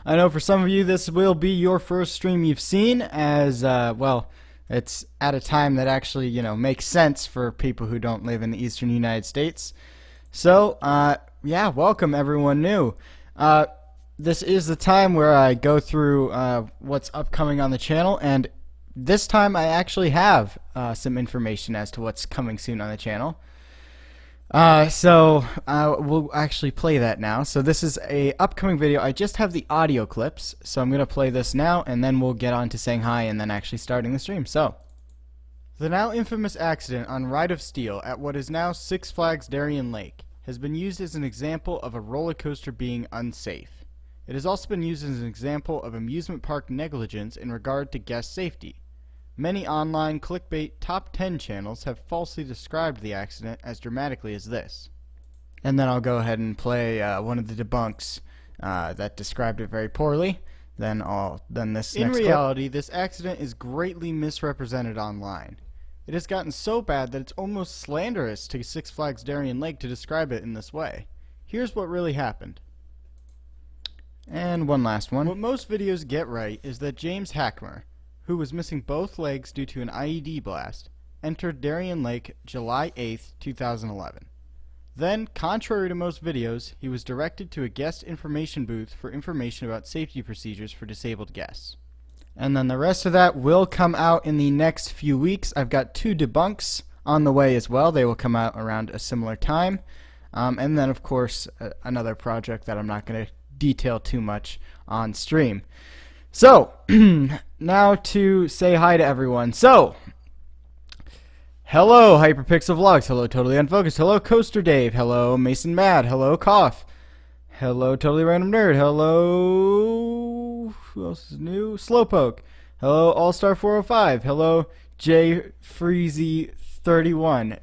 I know for some of you this will be your first stream you've seen, as well, it's at a time that actually, makes sense for people who don't live in the eastern United States. So, yeah, welcome everyone new. This is the time where I go through what's upcoming on the channel, and this time I actually have some information as to what's coming soon on the channel. So we'll actually play that now. So this is a upcoming video. I just have the audio clips, so I'm gonna play this now, and then we'll get on to saying hi and then actually starting the stream. So, the now infamous accident on Ride of Steel at what is now Six Flags Darien Lake has been used as an example of a roller coaster being unsafe. It has also been used as an example of amusement park negligence in regard to guest safety. Many online clickbait top 10 channels have falsely described the accident as dramatically as this. And then I'll go ahead and play one of the debunks that described it very poorly. Then this In next reality, clip. This accident is greatly misrepresented online. It has gotten so bad that it's almost slanderous to Six Flags Darien Lake to describe it in this way. Here's what really happened. And one last one. What most videos get right is that James Hackmer, who was missing both legs due to an IED blast, entered Darien Lake July 8th, 2011. Then, contrary to most videos, he was directed to a guest information booth for information about safety procedures for disabled guests. And then the rest of that will come out in the next few weeks. I've got 2 debunks on the way as well. They will come out around a similar time. And then, of course, another project that I'm not going to detail too much on stream. So, now to say hi to everyone. So, hello Hyperpixel Vlogs, hello Totally Unfocused, hello Coaster Dave, hello Mason Mad, hello Cough, hello Totally Random Nerd, hello, who else is new? Slowpoke, hello All-Star 405, hello J Freezy 31.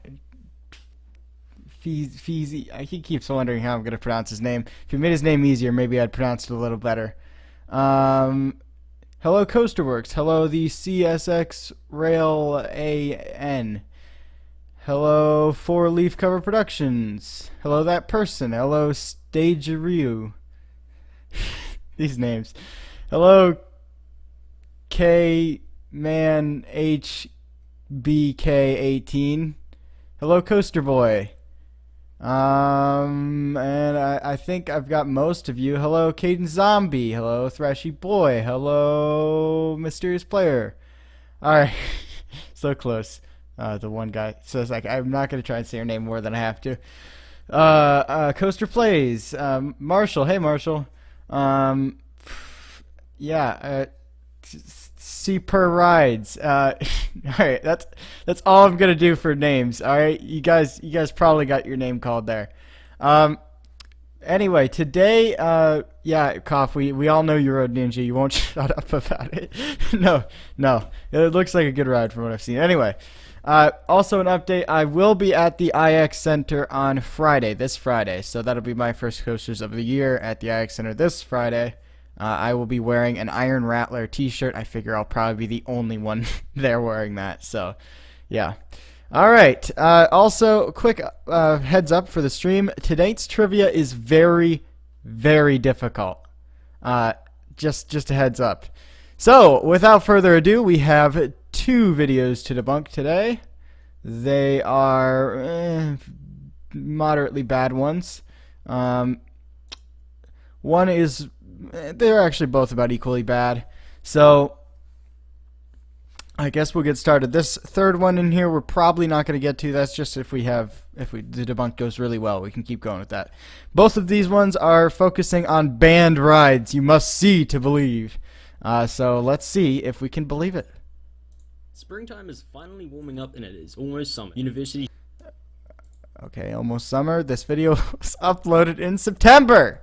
Feezy, he keeps wondering how I'm going to pronounce his name. If you made his name easier, maybe I'd pronounce it a little better. Hello Coasterworks. Hello the CSX Rail AN. Hello 4 Leaf Cover Productions. Hello that person. Hello Stageroo. These names. Hello K Man HBK18. Hello Coaster Boy. And I think I've got most of you. Hello, Caden Zombie. Hello, Thrashy Boy. Hello, Mysterious Player. Alright, so close. The one guy. So it's like, I'm not going to try and say your name more than I have to. Coaster Plays. Marshall. Hey, Marshall. Yeah, C per rides. Alright, that's all I'm gonna do for names. Alright, you guys probably got your name called there. Anyway, today, yeah, Cough, we all know you're Road Ninja. You won't shut up about it. No, it looks like a good ride from what I've seen. Anyway, also an update, I will be at the IX Center on Friday, this Friday. So that'll be my first coasters of the year at the IX Center this Friday. I will be wearing an Iron Rattler t-shirt. I figure I'll probably be the only one there wearing that. So, yeah. Alright. Also, quick heads up for the stream. Tonight's trivia is very, very difficult. Just a heads up. So, without further ado, we have 2 videos to debunk today. They are moderately bad ones. One is... they're actually both about equally bad. So, I guess we'll get started. This third one in here we're probably not going to get to. That's just if the debunk goes really well. We can keep going with that. Both of these ones are focusing on banned rides. You must see to believe. So, let's see if we can believe it. Springtime is finally warming up and it is almost summer. University. Okay, almost summer. This video was uploaded in September.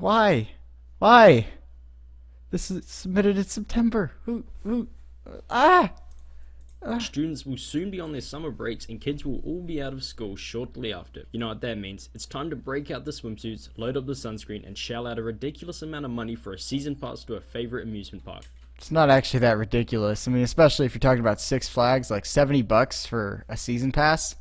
Why? This is submitted in September. Students will soon be on their summer breaks and kids will all be out of school shortly after. You know what that means. It's time to break out the swimsuits, load up the sunscreen, and shell out a ridiculous amount of money for a season pass to a favorite amusement park. It's not actually that ridiculous. I mean, especially if you're talking about Six Flags, like $70 for a season pass.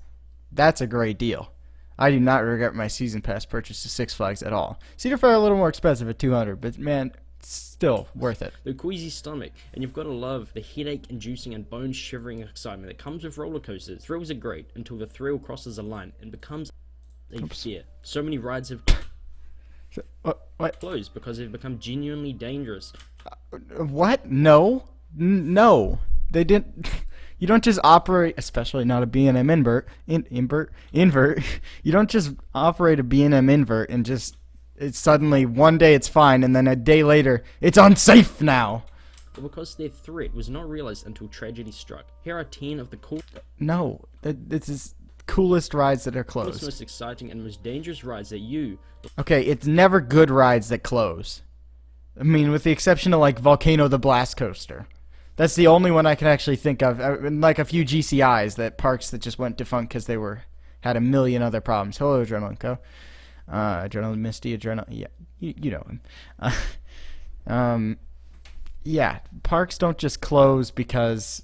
That's a great deal. I do not regret my season pass purchase to Six Flags at all. Cedar Fair a little more expensive at $200, but man, it's still worth it. The queasy stomach, and you've got to love the headache-inducing and bone-shivering excitement that comes with roller coasters. Thrills are great until the thrill crosses a line and becomes a fear. So many rides have What? closed because they've become genuinely dangerous. What? No. No. They didn't. You don't just operate, especially not a B&M invert. You don't just operate a B&M invert and just it's suddenly one day it's fine and then a day later it's unsafe now. But because their threat was not realized until tragedy struck. Here are 10 of the No, this is coolest rides that are closed. most exciting and most dangerous rides that you. Okay, it's never good rides that close. I mean, with the exception of like Volcano the Blast Coaster. That's the only one I can actually think of. Like a few GCIs, that parks that just went defunct because they had a million other problems. Hello, Adrenaline Co. Adrenaline Misty, yeah, you know him. Yeah, parks don't just close because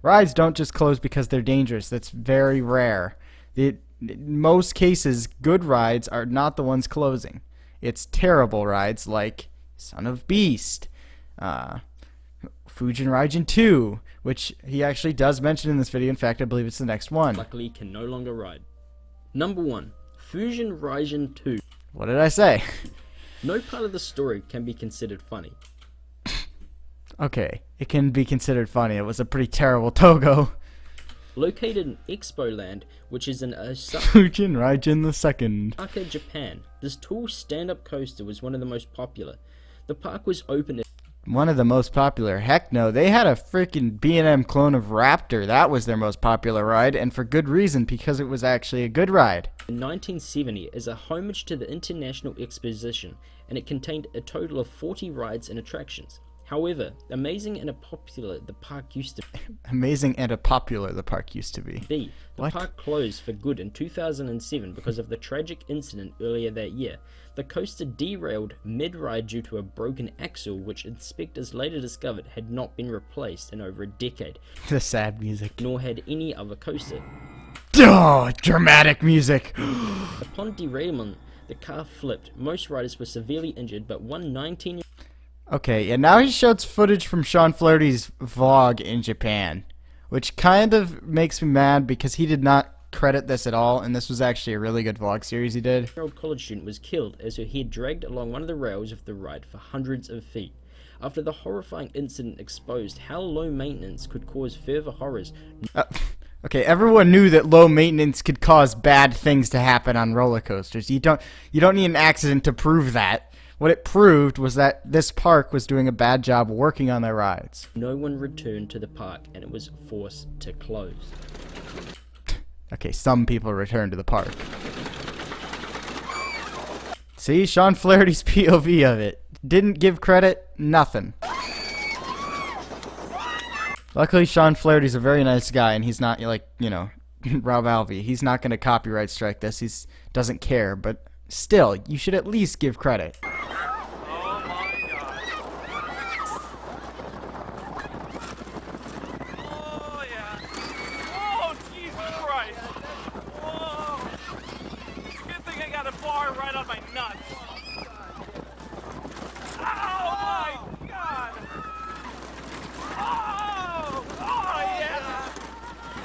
rides don't just close because they're dangerous. That's very rare. In most cases, good rides are not the ones closing. It's terrible rides like Son of Beast, Fujin Raijin 2, which he actually does mention in this video. In fact, I believe it's the next one. Luckily can no longer ride. Number 1. Fujin Raijin 2. What did I say? No part of the story can be considered funny. Okay, it can be considered funny. It was a pretty terrible Togo. Located in Expo Land, which is in Fujin Raijin II. Osaka, Japan, this tall stand-up coaster was one of the most popular. The park was open in One of the most popular? Heck no, they had a freaking B&M clone of Raptor. That was their most popular ride, and for good reason, because it was actually a good ride. in 1970 as a homage to the International Exposition, and it contained a total of 40 rides and attractions. However, amazing and popular the park used to Amazing and popular the park used to be. The park closed for good in 2007 because of the tragic incident earlier that year. The coaster derailed mid-ride due to a broken axle, which inspectors later discovered had not been replaced in over a decade, The sad music. nor had any other coaster. Oh, dramatic music. Upon derailment, the car flipped. Most riders were severely injured, but one 19-year-old Okay, and now he shows footage from Sean Flaherty's vlog in Japan, which kind of makes me mad because he did not credit this at all, and this was actually a really good vlog series he did. college student was killed as her head dragged along one of the rails of the ride for hundreds of feet. After the horrifying incident exposed how low maintenance could cause further horrors, Okay, everyone knew that low maintenance could cause bad things to happen on roller coasters. You don't need an accident to prove that. What it proved was that this park was doing a bad job working on their rides. no one returned to the park and it was forced to close. Okay, some people returned to the park. See, Sean Flaherty's POV of it. Didn't give credit, nothing. Luckily, Sean Flaherty's a very nice guy, and he's not like, Rob Alvey. He's not going to copyright strike this. He doesn't care, but still, you should at least give credit. Right on my nuts. Oh my god. Oh yeah.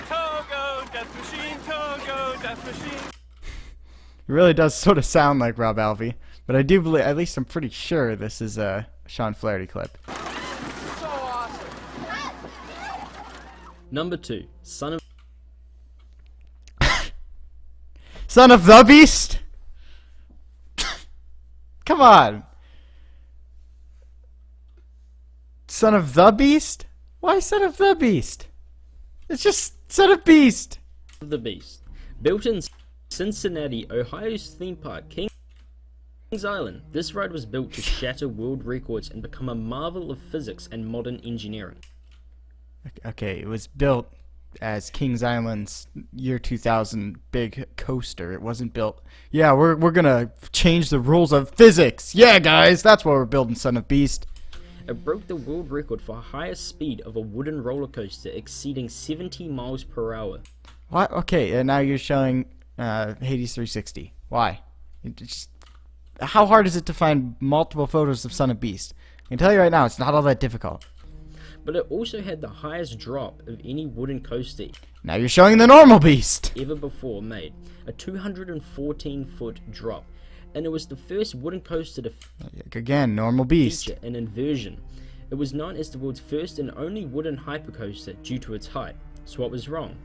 Togo, death machine, Togo, death machine. It really does sort of sound like Rob Alvey, but I do believe, at least I'm pretty sure this is a Sean Flaherty clip. So awesome. Number 2, Son of the Beast? Come on. Son of the Beast? Why Son of the Beast? It's just Son of Beast. the Beast. Built in Cincinnati, Ohio's theme park, Kings Island, this ride was built to shatter world records and become a marvel of physics and modern engineering. Okay, it was built as Kings Island's year 2000 big coaster. It wasn't built. Yeah, we're gonna change the rules of physics. Yeah, guys, that's why we're building Son of Beast. It broke the world record for highest speed of a wooden roller coaster, exceeding 70 miles per hour. Why? Okay, and now you're showing Hades 360. Why? How hard is it to find multiple photos of Son of Beast? I can tell you right now, it's not all that difficult. But it also had the highest drop of any wooden coaster Now you're showing the normal Beast. ever before made, a 214-foot drop, and it was the first wooden coaster to Again, normal Beast. feature an inversion. It was known as the world's first and only wooden hypercoaster due to its height. So what was wrong?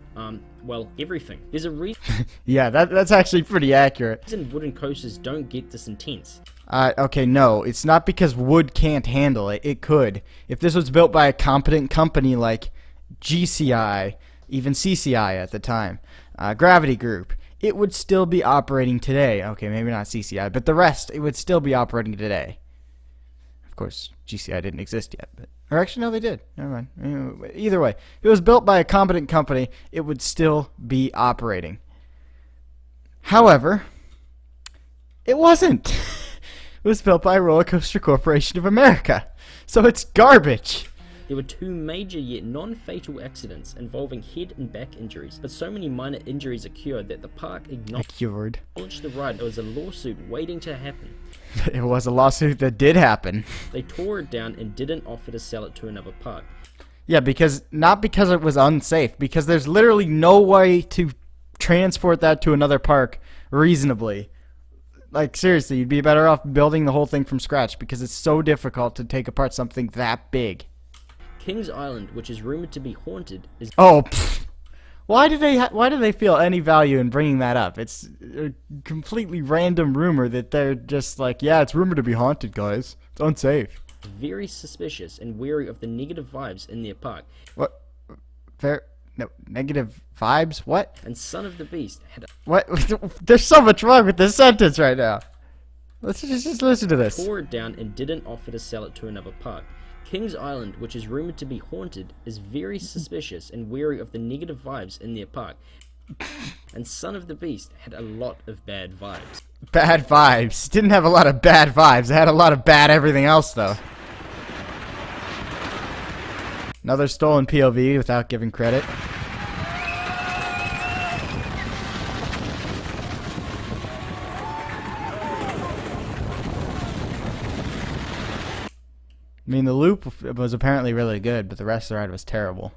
Well, everything. There's a reason Yeah, that's actually pretty accurate. wooden coasters don't get this intense. Okay, no, it's not because wood can't handle it. It could. If this was built by a competent company like GCI, even CCI at the time, Gravity Group, it would still be operating today. Okay, maybe not CCI, but the rest, it would still be operating today. Of course, GCI didn't exist yet, but or actually, no, they did. Never mind. Either way, if it was built by a competent company, it would still be operating. However, it wasn't. It was built by Roller Coaster Corporation of America, so it's garbage. There were 2 major yet non-fatal accidents involving head and back injuries, but so many minor injuries occurred that the park Cured. acknowledged the ride. It was a lawsuit waiting to happen. It was a lawsuit that did happen. They tore it down and didn't offer to sell it to another park. Yeah, not because it was unsafe, because there's literally no way to transport that to another park reasonably. Like, seriously, you'd be better off building the whole thing from scratch because it's so difficult to take apart something that big. Kings Island, which is rumored to be haunted, is Oh, pfft. Why do they feel any value in bringing that up? It's a completely random rumor that they're just like, yeah, it's rumored to be haunted, guys. It's unsafe. very suspicious and wary of the negative vibes in their park. What? No, negative vibes? What? And Son of the Beast had a What? There's so much wrong with this sentence right now. Let's just listen to this. tore it down and didn't offer to sell it to another park. Kings Island, which is rumored to be haunted, is very suspicious and wary of the negative vibes in their park. And Son of the Beast had a lot of bad vibes. Bad vibes. Didn't have a lot of bad vibes. It had a lot of bad everything else, though. Another stolen POV without giving credit. I mean, the loop was apparently really good, but the rest of the ride was terrible.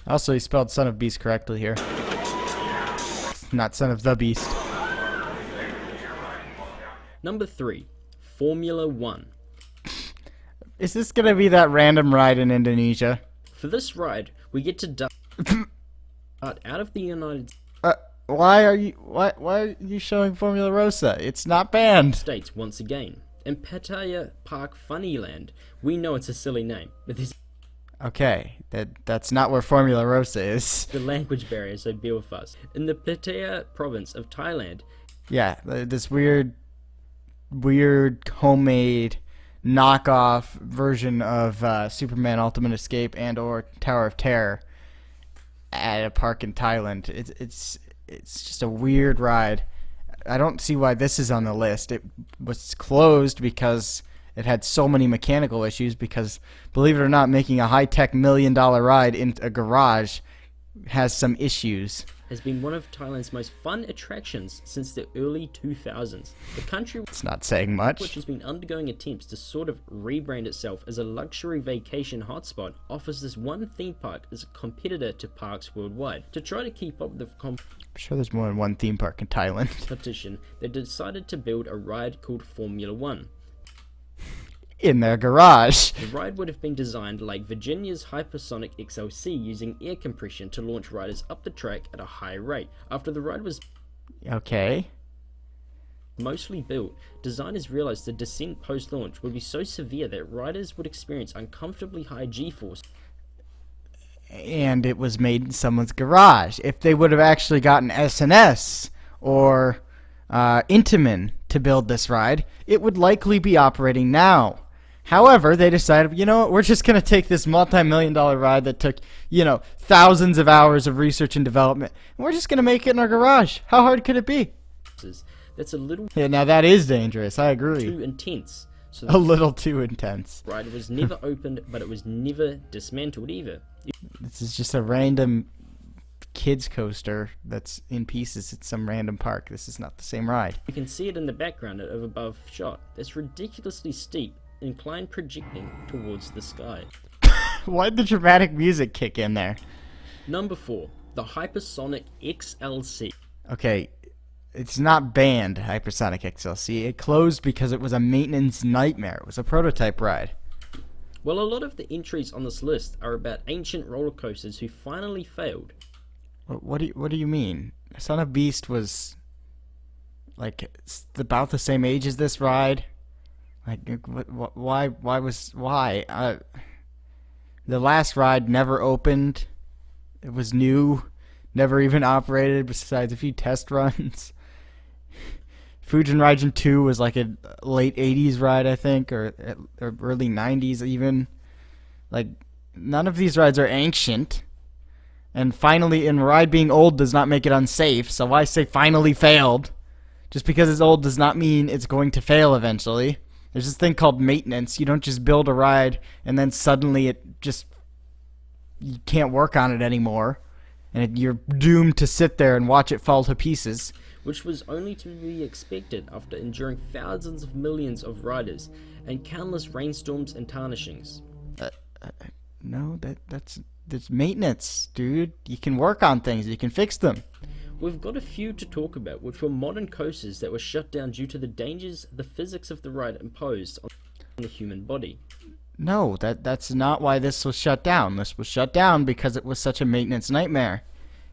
Also, he spelled Son of Beast correctly here. Not Son of the Beast. Number 3, Formula 1. Is this gonna be that random ride in Indonesia? For this ride, we get to dart out of the United Why are you showing Formula Rosa? It's not banned. States once again. In Pattaya Park Funnyland, we know it's a silly name, but there's Okay, that's not where Formula Rosa is. the language barrier, so bear with us. In the Pattaya province of Thailand, Yeah, this weird homemade knockoff version of Superman Ultimate Escape and or Tower of Terror at a park in Thailand. It's just a weird ride. I don't see why this is on the list. It was closed because it had so many mechanical issues because, believe it or not, making a high-tech $1 million ride in a garage has some issues. has been one of Thailand's most fun attractions since the early 2000s. The country, It's not saying much. which has been undergoing attempts to sort of rebrand itself as a luxury vacation hotspot, offers this one theme park as a competitor to parks worldwide. To try to keep up with the I'm sure there's more than one theme park in Thailand. competition, they decided to build a ride called Formula 1. In their garage. The ride would have been designed like Virginia's hypersonic XLC, using air compression to launch riders up the track at a high rate. After the ride was Okay. mostly built, designers realized the descent post-launch would be so severe that riders would experience uncomfortably high G-force. And it was made in someone's garage. If they would have actually gotten S&S or Intamin to build this ride, it would likely be operating now. However, they decided, you know what, we're just going to take this multi-million-dollar ride that took, thousands of hours of research and development, and we're just going to make it in our garage. How hard could it be? That's a little Yeah, now that is dangerous. I agree. too intense. So A little too intense. the ride was never opened, but it was never dismantled either. This is just a random kids coaster that's in pieces at some random park. This is not the same ride. You can see it in the background of above shot. It's ridiculously steep, inclined projecting towards the sky. Why'd the dramatic music kick in there? Number 4, the Hypersonic XLC. Okay, it's not banned, Hypersonic XLC. It closed because it was a maintenance nightmare. It was a prototype ride. Well, a lot of the entries on this list are about ancient roller coasters who finally failed. What do you mean? Son of Beast was like about the same age as this ride. Like, why? The last ride never opened. It was new, never even operated. Besides a few test runs. Fujin Raijin 2 was like a late 80s ride, I think, or early 90s even. Like, none of these rides are ancient. And finally, and ride being old does not make it unsafe, so why say finally failed? Just because it's old does not mean it's going to fail eventually. There's this thing called maintenance. You don't just build a ride and then suddenly you can't work on it anymore. And you're doomed to sit there and watch it fall to pieces. Which was only to be expected after enduring thousands of millions of riders and countless rainstorms and tarnishings. No, that's maintenance, dude. You can work on things. You can fix them. We've got a few to talk about, which were modern coasters that were shut down due to the dangers the physics of the ride imposed on the human body. No, that's not why this was shut down. This was shut down because it was such a maintenance nightmare.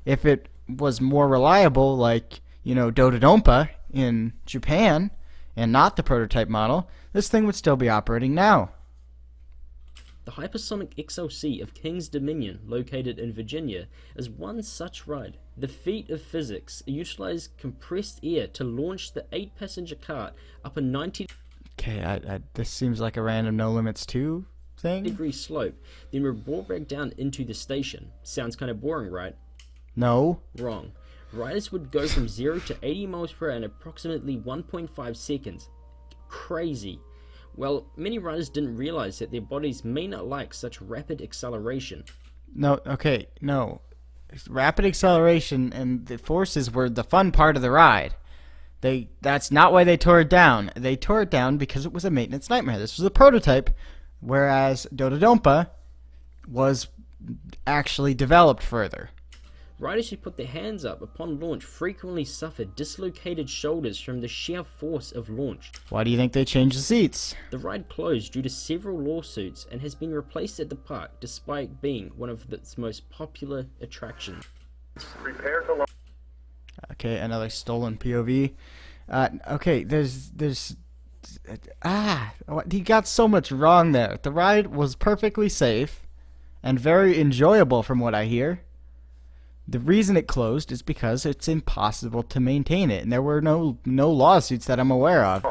If it was more reliable, like, Dodonpa in Japan, and not the prototype model, this thing would still be operating now. The Hypersonic XLC of King's Dominion, located in Virginia, is one such ride. The feat of physics utilized compressed air to launch the 8-passenger cart up a 90 Okay, this seems like a random No Limits 2 thing. degree slope, then were brought back down into the station. Sounds kind of boring, right? No. Wrong. Riders would go from 0 to 80 miles per hour in approximately 1.5 seconds. Crazy. Well, many riders didn't realize that their bodies may not like such rapid acceleration. No, okay, no. Rapid acceleration and the forces were the fun part of the ride. That's not why they tore it down. They tore it down because it was a maintenance nightmare. This was a prototype, whereas Dodonpa was actually developed further. Riders who put their hands up upon launch frequently suffered dislocated shoulders from the sheer force of launch. Why do you think they changed the seats? The ride closed due to several lawsuits and has been replaced at the park despite being one of its most popular attractions. Prepare to launch. Okay, another stolen POV. Okay, he got so much wrong there. The ride was perfectly safe and very enjoyable from what I hear. The reason it closed is because it's impossible to maintain it, and there were no lawsuits that I'm aware of.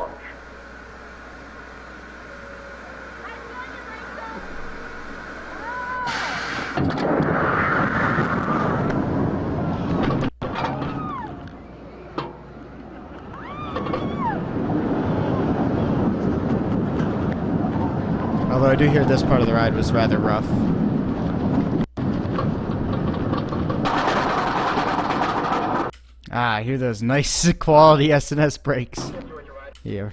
Although I do hear this part of the ride was rather rough. I hear those nice quality SNS brakes. Yeah.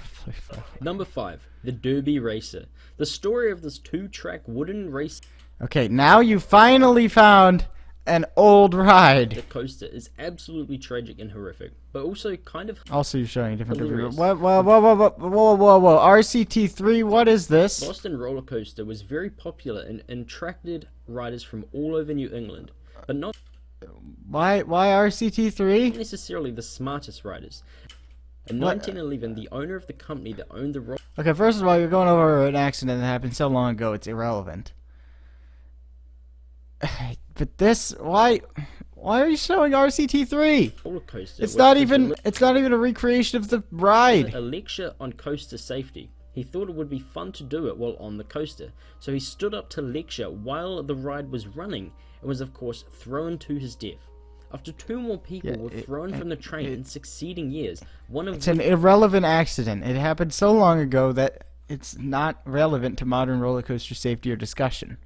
Number 5. The Derby Racer. The story of this 2-track wooden race Okay, now you finally found an old ride. coaster is absolutely tragic and horrific, but also kind of Also, you're showing a different review. hilarious. Whoa. RCT3, what is this? Boston roller coaster was very popular and attracted riders from all over New England, but not Why RCT3? necessarily the smartest riders. In 1911, the owner of the company that owned the roller Okay, first of all, you're going over an accident that happened so long ago, it's irrelevant. But this, why are you showing RCT3? coaster It's was not to even a recreation of the ride. a lecture on coaster safety. He thought it would be fun to do it while on the coaster, so he stood up to lecture while the ride was running and was of course thrown to his death. After 2 more people were thrown from the train in succeeding years, one of It's an irrelevant accident. It happened so long ago that it's not relevant to modern roller coaster safety or discussion.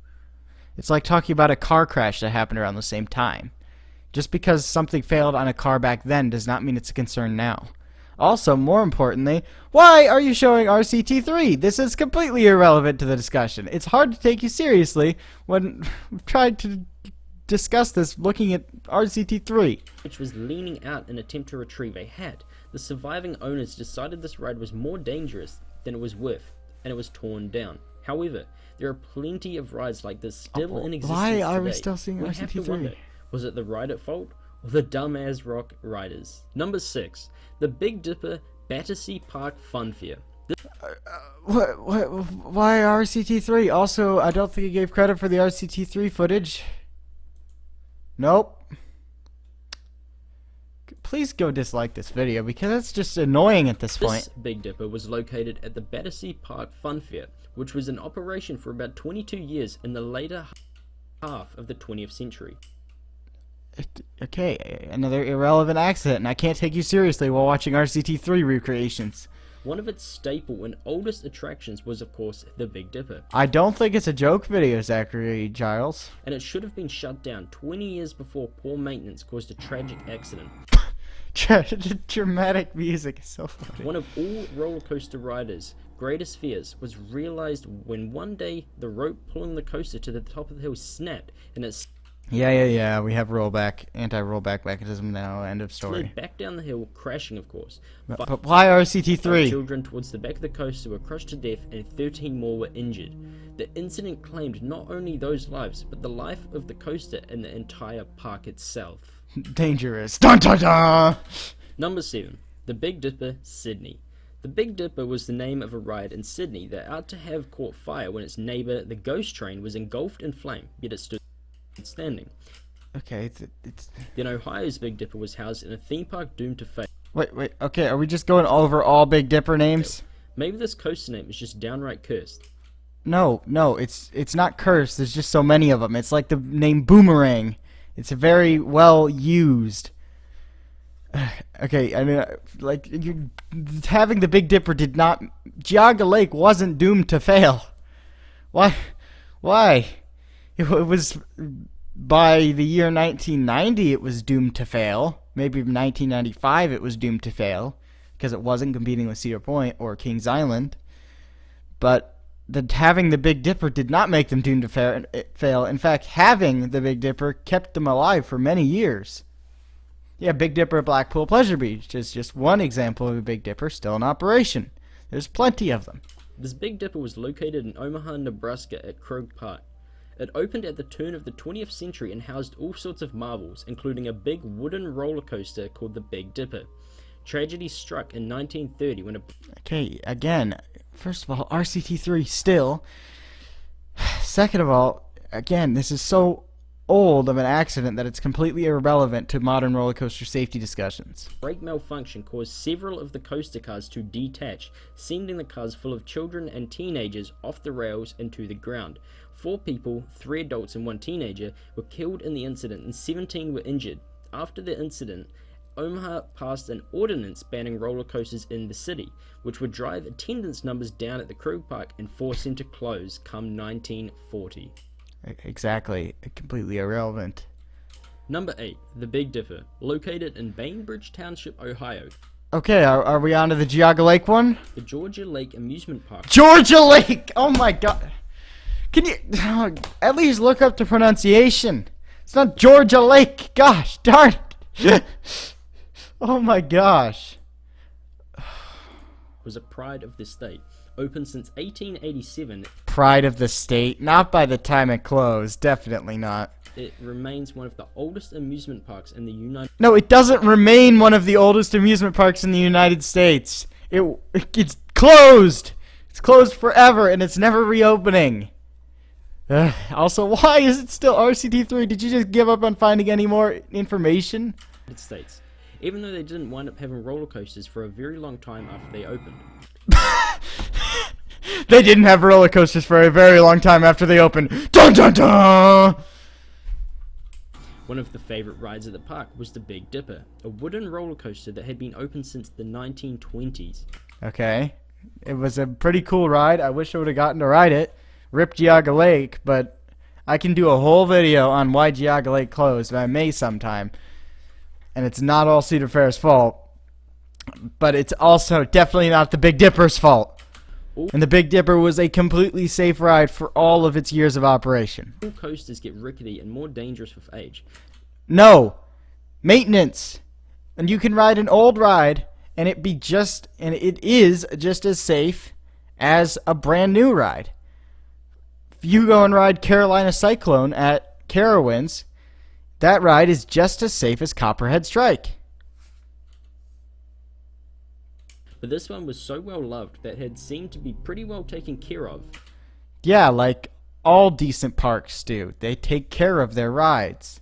It's like talking about a car crash that happened around the same time. Just because something failed on a car back then does not mean it's a concern now. Also, more importantly, why are you showing RCT3? This is completely irrelevant to the discussion. It's hard to take you seriously when trying to discuss this looking at RCT3. which was leaning out in an attempt to retrieve a hat. The surviving owners decided this ride was more dangerous than it was worth, and it was torn down. However, there are plenty of rides like this still in existence Why are we today. still seeing We have to RCT3? wonder, was it the ride at fault, or the dumbass rock riders? Number 6. The Big Dipper Battersea Park Fun Fair. Why RCT3? Also, I don't think he gave credit for the RCT3 footage. Nope. Please go dislike this video because it's just annoying at this point. This Big Dipper was located at the Battersea Park Fun Fair, which was in operation for about 22 years in the later half of the 20th century. Okay, another irrelevant accident, and I can't take you seriously while watching RCT3 recreations. One of its staple and oldest attractions was, of course, the Big Dipper, I don't think it's a joke video, Zachary Giles. and it should have been shut down 20 years before poor maintenance caused a tragic accident. Dramatic music is so funny. One of all roller coaster riders' greatest fears was realized when one day the rope pulling the coaster to the top of the hill snapped and it Yeah. We have anti-rollback mechanism now. End of story. slid back down the hill, crashing, of course. But why Five RCT3? children towards the back of the coaster were crushed to death and 13 more were injured. The incident claimed not only those lives, but the life of the coaster and the entire park itself. Dangerous. Dun dun dun! Number 7. The Big Dipper, Sydney. The Big Dipper was the name of a ride in Sydney that ought to have caught fire when its neighbour, the ghost train, was engulfed in flame, yet it stood standing. Okay, it's Then Ohio's Big Dipper was housed in a theme park doomed to fail. wait. Okay, are we just going over all Big Dipper names? Maybe this coaster name is just downright cursed. No, it's not cursed. There's just so many of them. It's like the name Boomerang. It's very well used. Okay, I mean, like having the Big Dipper did not. Geauga Lake wasn't doomed to fail. Why? It was by the year 1990. It was doomed to fail. Maybe 1995 it was doomed to fail because it wasn't competing with Cedar Point or Kings Island. But having the Big Dipper did not make them doomed to fail. In fact, having the Big Dipper kept them alive for many years. Yeah, Big Dipper at Blackpool Pleasure Beach is just one example of a Big Dipper still in operation. There's plenty of them. This Big Dipper was located in Omaha, Nebraska at Krog Park. It opened at the turn of the 20th century and housed all sorts of marvels, including a big wooden roller coaster called the Big Dipper. Tragedy struck in 1930 when a... Okay, again, first of all, RCT3 still. Second of all, again, this is so old of an accident that it's completely irrelevant to modern roller coaster safety discussions. brake malfunction caused several of the coaster cars to detach, sending the cars full of children and teenagers off the rails into the ground. 4 people, 3 adults and 1 teenager, were killed in the incident and 17 were injured. After the incident, Omaha passed an ordinance banning roller coasters in the city, which would drive attendance numbers down at the Krog Park and force them to close come 1940. Exactly, completely irrelevant. Number 8. The Big Dipper, located in Bainbridge Township, Ohio. Okay, are we on to the Geauga Lake one? The Georgia Lake Amusement Park. Georgia Lake! Oh my god. Can you at least look up the pronunciation? It's not Georgia Lake. Gosh darn it. Oh my gosh. Was a pride of the state. Open since 1887, Pride of the state. Not by the time it closed. Definitely not. it remains one of the oldest amusement parks in the United No, it doesn't remain one of the oldest amusement parks in the United States. It's closed. It's closed forever, and it's never reopening. Also, why is it still RCT3? Did you just give up on finding any more information? States, even though they didn't wind up having roller coasters for a very long time after they opened. They didn't have roller coasters for a very long time after they opened. Dun dun dun! One of the favorite rides at the park was the Big Dipper, a wooden roller coaster that had been open since the 1920s. Okay. It was a pretty cool ride. I wish I would have gotten to ride it. Rip Geauga Lake, but I can do a whole video on why Geauga Lake closed, and I may sometime. And it's not all Cedar Fair's fault. But it's also definitely not the Big Dipper's fault. And the Big Dipper was a completely safe ride for all of its years of operation. All coasters get rickety and more dangerous with age. No! Maintenance! And you can ride an old ride, and it is just as safe as a brand new ride. If you go and ride Carolina Cyclone at Carowinds, that ride is just as safe as Copperhead Strike. But this one was so well loved that it had seemed to be pretty well taken care of. Yeah, like all decent parks do. They take care of their rides.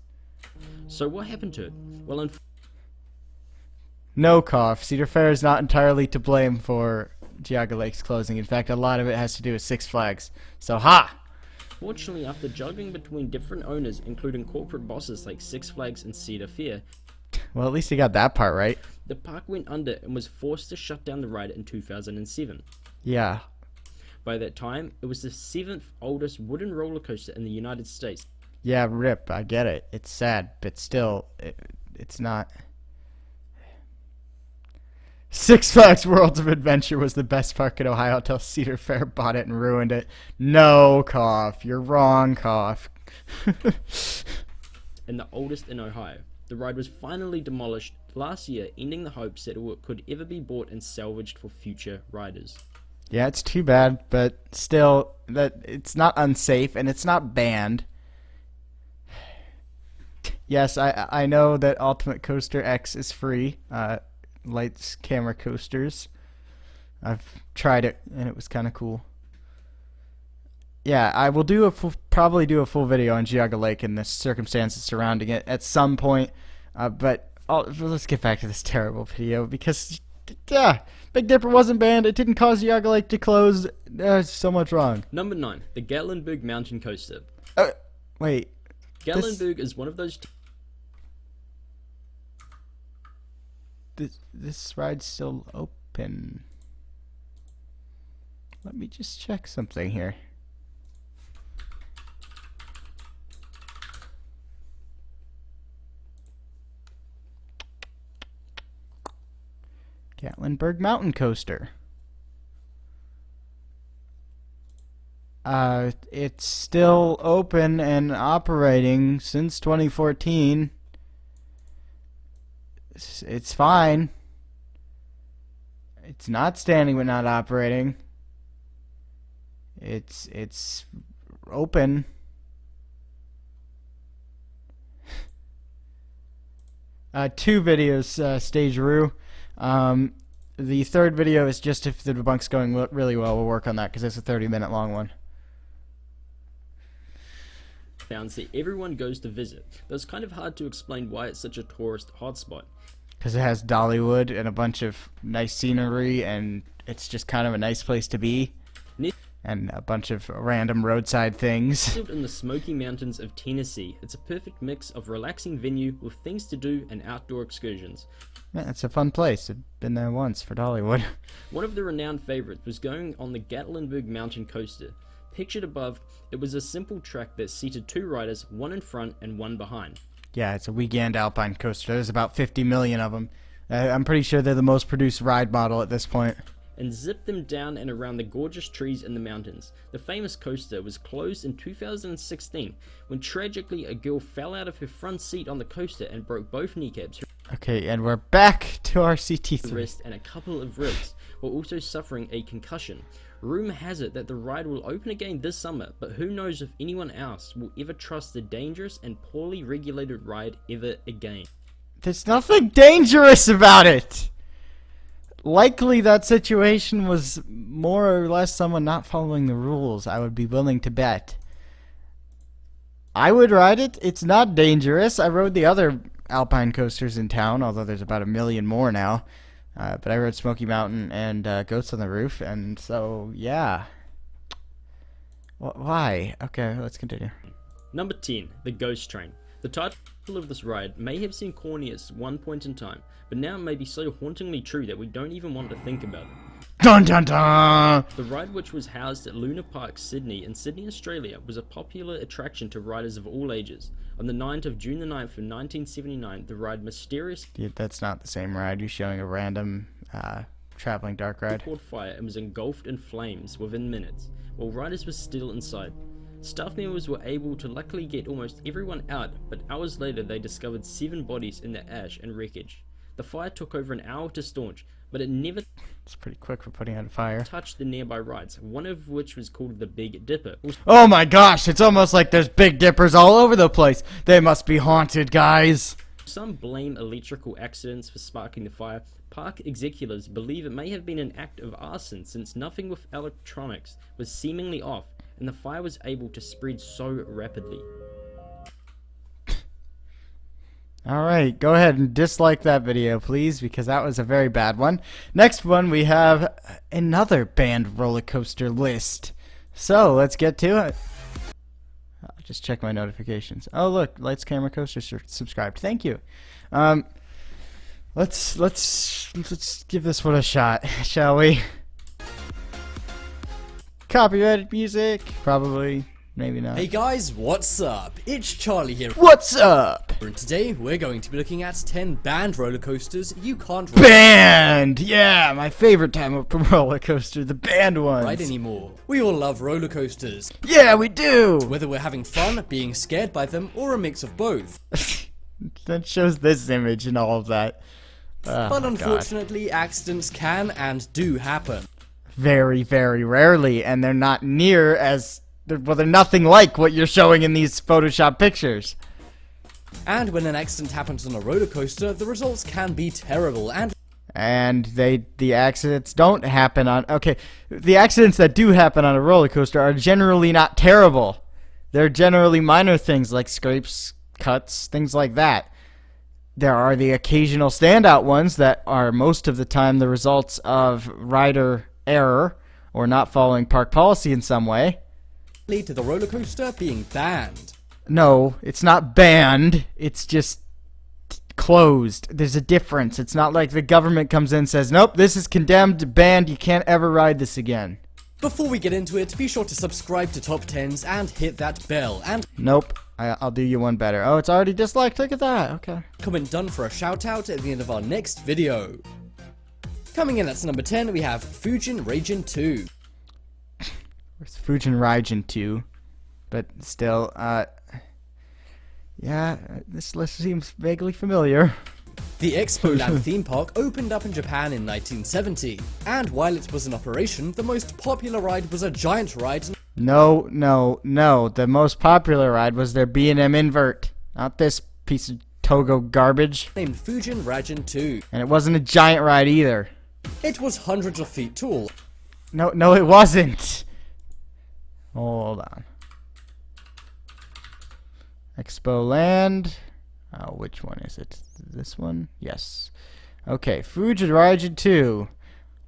So what happened to it? Well, No cough. Cedar Fair is not entirely to blame for Geauga Lake's closing. In fact, a lot of it has to do with Six Flags. So, ha! fortunately, after juggling between different owners, including corporate bosses like Six Flags and Cedar Fair, Well, at least you got that part right. the park went under and was forced to shut down the ride in 2007. Yeah. By that time, it was the 7th oldest wooden roller coaster in the United States. Yeah, rip. I get it. It's sad, but still, it's not. Six Flags Worlds of Adventure was the best park in Ohio until Cedar Fair bought it and ruined it. No, cough. You're wrong, cough. And the oldest in Ohio. The ride was finally demolished last year, ending the hopes that it could ever be bought and salvaged for future riders. Yeah, it's too bad, but still, that it's not unsafe and it's not banned. Yes, I know that Ultimate Coaster X is free. Lights camera coasters. I've tried it and it was kind of cool. Yeah, I will do probably do a full video on Geauga Lake and the circumstances surrounding it at some point. But let's get back to this terrible video because Big Dipper wasn't banned. It didn't cause Geauga Lake to close. There's so much wrong. Number 9, the Gatlinburg Mountain Coaster. Wait. Gatlinburg is one of those. This ride's still open. Let me just check something here. Gatlinburg Mountain Coaster. It's still open and operating since 2014. It's fine. It's not standing but not operating. It's open. Two videos, Stageroo. The third video is just if the debunk's going really well. We'll work on that because it's a 30-minute long one. Towns that everyone goes to visit, though it's kind of hard to explain why it's such a tourist hotspot. Because it has Dollywood and a bunch of nice scenery, and it's just kind of a nice place to be. And a bunch of random roadside things. Nestled in the Smoky Mountains of Tennessee, it's a perfect mix of relaxing venue with things to do and outdoor excursions. Yeah, it's a fun place. I've been there once for Dollywood. One of the renowned favorites was going on the Gatlinburg Mountain Coaster. Pictured above, it was a simple track that seated 2 riders, one in front and one behind. Yeah, it's a weekend alpine coaster. There's about 50 million of them. I'm pretty sure they're the most produced ride model at this point. And zipped them down and around the gorgeous trees in the mountains. The famous coaster was closed in 2016 when tragically a girl fell out of her front seat on the coaster and broke both kneecaps, Okay, and we're back to our CT3. wrist and a couple of ribs, while also suffering a concussion. Rumor has it that the ride will open again this summer, but who knows if anyone else will ever trust the dangerous and poorly regulated ride ever again. There's nothing dangerous about it! Likely that situation was more or less someone not following the rules, I would be willing to bet. I would ride it. It's not dangerous. I rode the other alpine coasters in town, although there's about 1 million more now. But I rode Smoky Mountain and Goats on the Roof, and so, yeah. Why? Okay, let's continue. Number 10, the Ghost Train. The title of this ride may have seemed corny at one point in time, but now it may be so hauntingly true that we don't even want to think about it. Dun dun dun! The ride, which was housed at Luna Park, Sydney, in Sydney, Australia, was a popular attraction to riders of all ages. On the 9th of June the 9th of 1979, the ride mysteriously Dude, that's not the same ride. You're showing a random traveling dark ride. caught fire and was engulfed in flames within minutes, while riders were still inside. Staff members were able to luckily get almost everyone out, but hours later they discovered 7 bodies in the ash and wreckage. The fire took over an hour to staunch, but it never It's pretty quick for putting out a fire. touched the nearby rides, one of which was called the Big Dipper. Oh my gosh, it's almost like there's big dippers all over the place. They must be haunted, guys. Some blame electrical accidents for sparking the fire. Park executives believe it may have been an act of arson since nothing with electronics was seemingly off, and the fire was able to spread so rapidly. Alright, go ahead and dislike that video, please, because that was a very bad one. Next one, we have another banned roller coaster list. So, let's get to it. I'll just check my notifications. Oh, look, Lights Camera Coaster subscribed. Thank you. Let's give this one a shot, shall we? Copyrighted music, probably, maybe not. Hey guys, what's up? It's Charlie here, What's up? and today we're going to be looking at 10 banned roller coasters you can't Banned! Yeah, my favorite type of roller coaster, the banned ones. ride anymore. We all love roller coasters, Yeah, we do! whether we're having fun, being scared by them, or a mix of both. That shows this image and all of that. Oh, But God. unfortunately, accidents can and do happen. Very, very rarely, and they're not near as... Well, they're nothing like what you're showing in these Photoshop pictures. And when an accident happens on a roller coaster, the results can be terrible, and And the accidents don't happen on... Okay, the accidents that do happen on a roller coaster are generally not terrible. They're generally minor things like scrapes, cuts, things like that. There are the occasional standout ones that are most of the time the results of rider error or not following park policy in some way. lead to the roller coaster being banned. No, it's not banned. It's just closed. There's a difference. It's not like the government comes in and says, nope, this is condemned, banned, you can't ever ride this again. Before we get into it, be sure to subscribe to Top 10s and hit that bell, and Nope. I'll do you one better. Oh, it's already disliked. Look at that. Okay. comment done for a shout out at the end of our next video. Coming in at number 10, we have Fujin Raijin 2. Where's Fujin Raijin 2? But still, yeah, this list seems vaguely familiar. The Expo Land theme park opened up in Japan in 1970, and while it was in operation, the most popular ride was a giant ride No, no, no. The most popular ride was their B&M invert, not this piece of Togo garbage. named Fujin Raijin 2. And it wasn't a giant ride either. It was hundreds of feet tall, No, it wasn't. Hold on. Expo Land. Oh, which one is it? This one? Yes. Okay, Fujin Raijin 2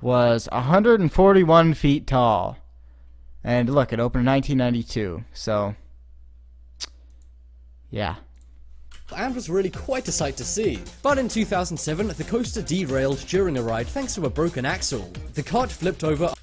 was 141 feet tall. And look, it opened in 1992. So, yeah. and was really quite a sight to see. But in 2007, the coaster derailed during a ride thanks to a broken axle. The cart flipped over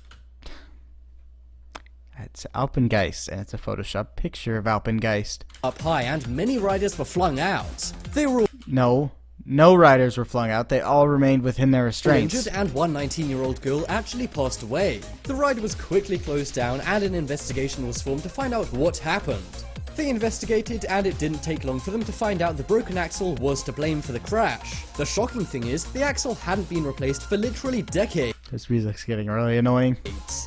It's Alpengeist, and it's a Photoshop picture of Alpengeist. up high, and many riders were flung out. They were all No riders were flung out. They all remained within their restraints. injured, and one 19-year-old girl actually passed away. The ride was quickly closed down, and an investigation was formed to find out what happened. They investigated, and it didn't take long for them to find out the broken axle was to blame for the crash. The shocking thing is, the axle hadn't been replaced for literally decades. This music's getting really annoying.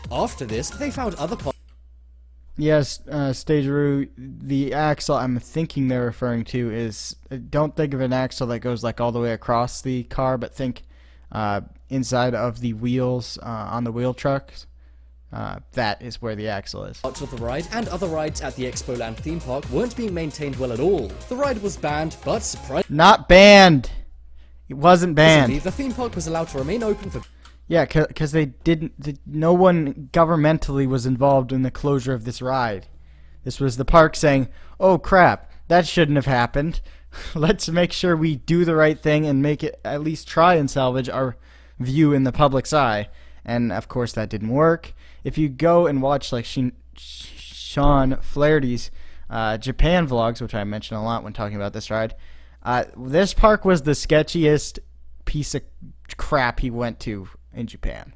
After this, they found other parts Yes, Stageroo, the axle I'm thinking they're referring to is, don't think of an axle that goes like all the way across the car, but think inside of the wheels on the wheel trucks. That is where the axle is. of the ride, and other rides at the Expo Land theme park weren't being maintained well at all. The ride was banned, but surprisingly, Not banned! It wasn't banned. the theme park was allowed to remain open for Yeah, because they didn't. No one governmentally was involved in the closure of this ride. This was the park saying, "Oh crap, that shouldn't have happened. Let's make sure we do the right thing and make it at least try and salvage our view in the public's eye." And of course, that didn't work. If you go and watch like Sean Flaherty's Japan vlogs, which I mention a lot when talking about this ride, this park was the sketchiest piece of crap he went to in Japan.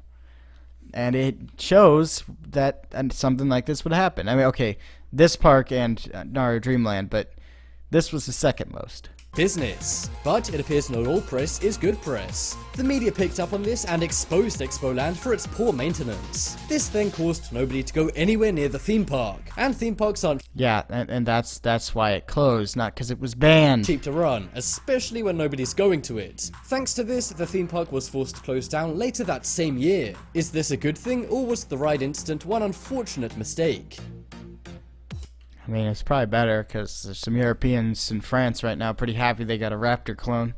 And it shows that something like this would happen. I mean, okay, this park and Nara Dreamland, but this was the second most. Business. But it appears not all press is good press. The media picked up on this and exposed Expoland for its poor maintenance. This then caused nobody to go anywhere near the theme park, and theme parks aren't Yeah, and that's why it closed, not because it was banned. cheap to run, especially when nobody's going to it. Thanks to this, the theme park was forced to close down later that same year. Is this a good thing, or was the ride incident one unfortunate mistake? I mean, it's probably better because there's some Europeans in France right now pretty happy they got a Raptor clone.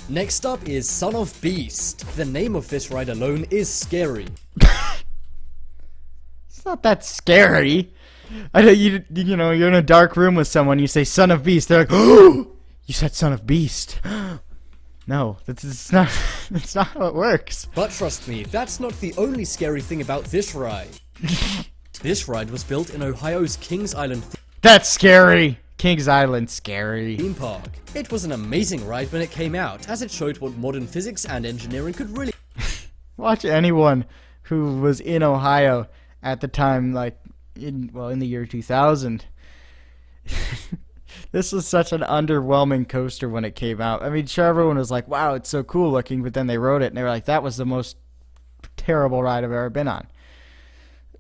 Next up is Son of Beast. The name of this ride alone is scary. It's not that scary. I know you know, you're in a dark room with someone, you say Son of Beast, they're like, "Oh, you said Son of Beast." No, that's not that's not how it works. But trust me, that's not the only scary thing about this ride. This ride was built in Ohio's Kings Island That's scary. Kings Island, scary. theme park. It was an amazing ride when it came out, as it showed what modern physics and engineering could really Watch anyone who was in Ohio at the time, like in the year 2000. This was such an underwhelming coaster when it came out. I mean, sure, everyone was like, "Wow, it's so cool looking," but then they rode it and they were like, "That was the most terrible ride I've ever been on."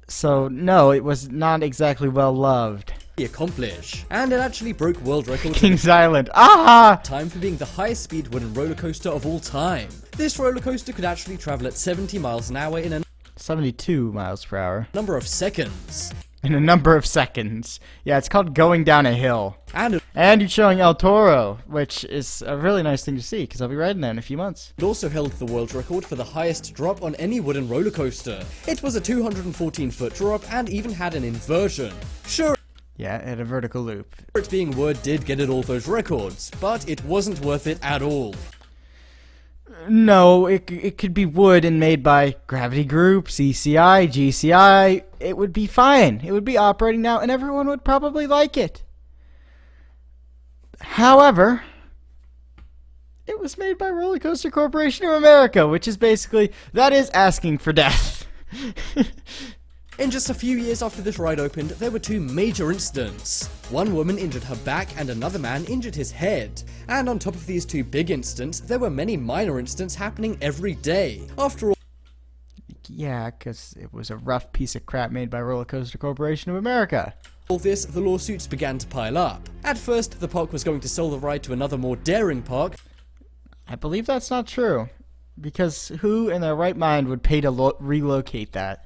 So no, it was not exactly well loved. accomplish. And it actually broke world records Kings Island. Ah! time for being the highest speed wooden roller coaster of all time. This roller coaster could actually travel at 70 miles an hour in a 72 miles per hour. number of seconds. In a number of seconds. Yeah, it's called going down a hill. And And you're showing El Toro, which is a really nice thing to see, because I'll be riding that in a few months. it also held the world record for the highest drop on any wooden roller coaster. It was a 214-foot drop and even had an inversion. Sure, Yeah, at a vertical loop. it being wood did get it all those records, but it wasn't worth it at all. No, it could be wood and made by Gravity Group, CCI, GCI. It would be fine. It would be operating now, and everyone would probably like it. However, it was made by Roller Coaster Corporation of America, which is basically, that is asking for death. In just a few years after this ride opened, there were two major incidents. One woman injured her back and another man injured his head. And on top of these two big incidents, there were many minor incidents happening every day. After all, Yeah, because it was a rough piece of crap made by Roller Coaster Corporation of America. this, the lawsuits began to pile up. At first, the park was going to sell the ride to another more daring park, I believe that's not true. Because who in their right mind would pay to relocate that?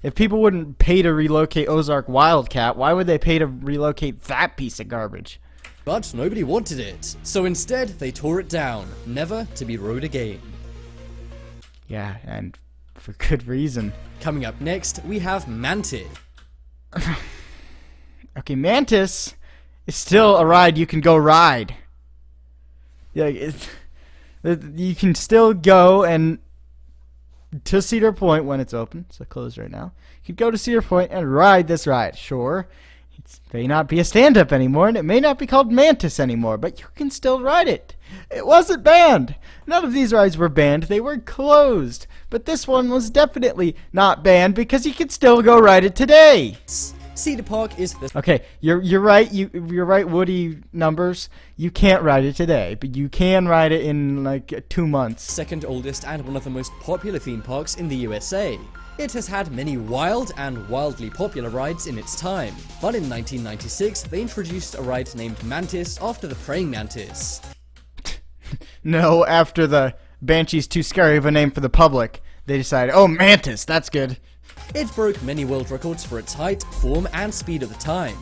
If people wouldn't pay to relocate Ozark Wildcat, why would they pay to relocate that piece of garbage? but nobody wanted it. So instead, they tore it down, never to be rode again. Yeah, and for good reason. Coming up next, we have Mantis. Okay, Mantis is still a ride you can go ride. Yeah, you can still go and to Cedar Point when it's open. It's closed right now. You can go to Cedar Point and ride this ride. Sure, it may not be a stand-up anymore, and it may not be called Mantis anymore, but you can still ride it. It wasn't banned. None of these rides were banned. They were closed. But this one was definitely not banned because you can still go ride it today. Cedar Park is the Okay, you're right. You're right. Woody numbers. You can't ride it today, but you can ride it in like 2 months. second oldest and one of the most popular theme parks in the USA. It has had many wild and wildly popular rides in its time, but in 1996 they introduced a ride named Mantis after the praying mantis. No, after the Banshee's too scary of a name for the public, they decided, oh, Mantis, that's good. It broke many world records for its height, form, and speed at the time.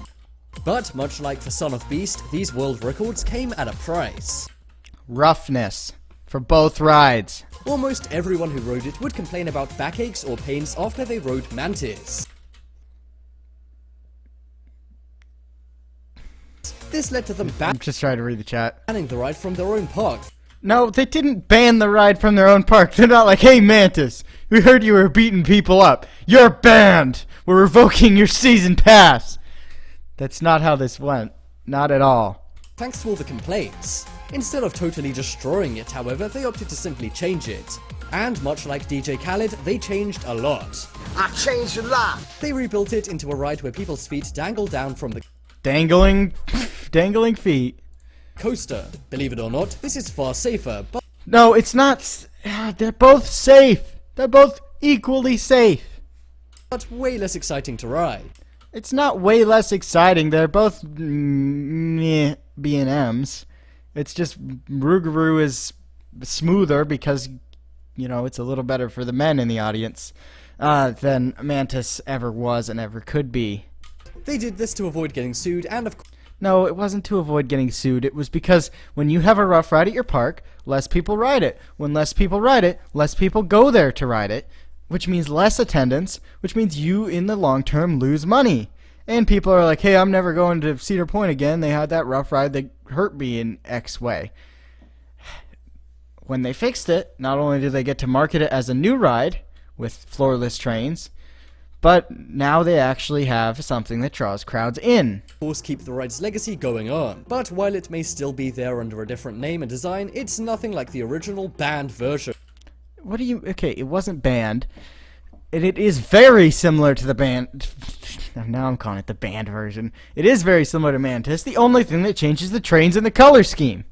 But much like for Son of Beast, these world records came at a price. Roughness. for both rides. Almost everyone who rode it would complain about backaches or pains after they rode Mantis. This led to them I'm just trying to read the chat. banning the ride from their own park. No, they didn't ban the ride from their own park. They're not like, hey Mantis, we heard you were beating people up. You're banned. We're revoking your season pass. That's not how this went. Not at all. Thanks to all the complaints. Instead of totally destroying it, however, they opted to simply change it. And much like DJ Khaled, they changed a lot. I changed a lot. They rebuilt it into a ride where people's feet dangle down from the Dangling feet. coaster. Believe it or not, this is far safer, but No, it's not. They're both safe. They're both equally safe. way less exciting to ride. It's not way less exciting. They're both meh B&Ms. It's just Rougarou is smoother because, you know, it's a little better for the men in the audience than Mantis ever was and ever could be. They did this to avoid getting sued, and of course, No, it wasn't to avoid getting sued. It was because when you have a rough ride at your park, less people ride it. When less people ride it, less people go there to ride it, which means less attendance, which means you, in the long term, lose money. And people are like, hey, I'm never going to Cedar Point again. They had that rough ride that hurt me in X way. When they fixed it, not only did they get to market it as a new ride with floorless trains, but now they actually have something that draws crowds in. keep the ride's legacy going on. But while it may still be there under a different name and design, it's nothing like the original banned version. What do you... Okay, it wasn't banned. And it is very similar to the band... Now I'm calling it the banned version. It is very similar to Mantis. The only thing that changes the trains and the color scheme.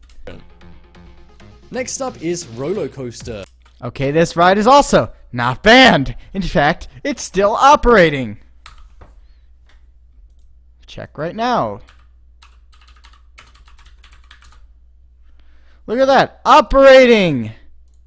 Next up is Roller Coaster. Okay, this ride is also not banned. In fact, it's still operating. Check right now. Look at that. Operating.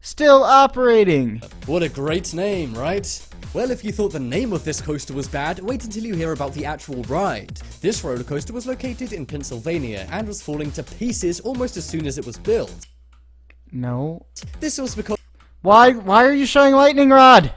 Still operating. What a great name, right? Well, if you thought the name of this coaster was bad, wait until you hear about the actual ride. This roller coaster was located in Pennsylvania and was falling to pieces almost as soon as it was built. No. This was because Why are you showing Lightning Rod?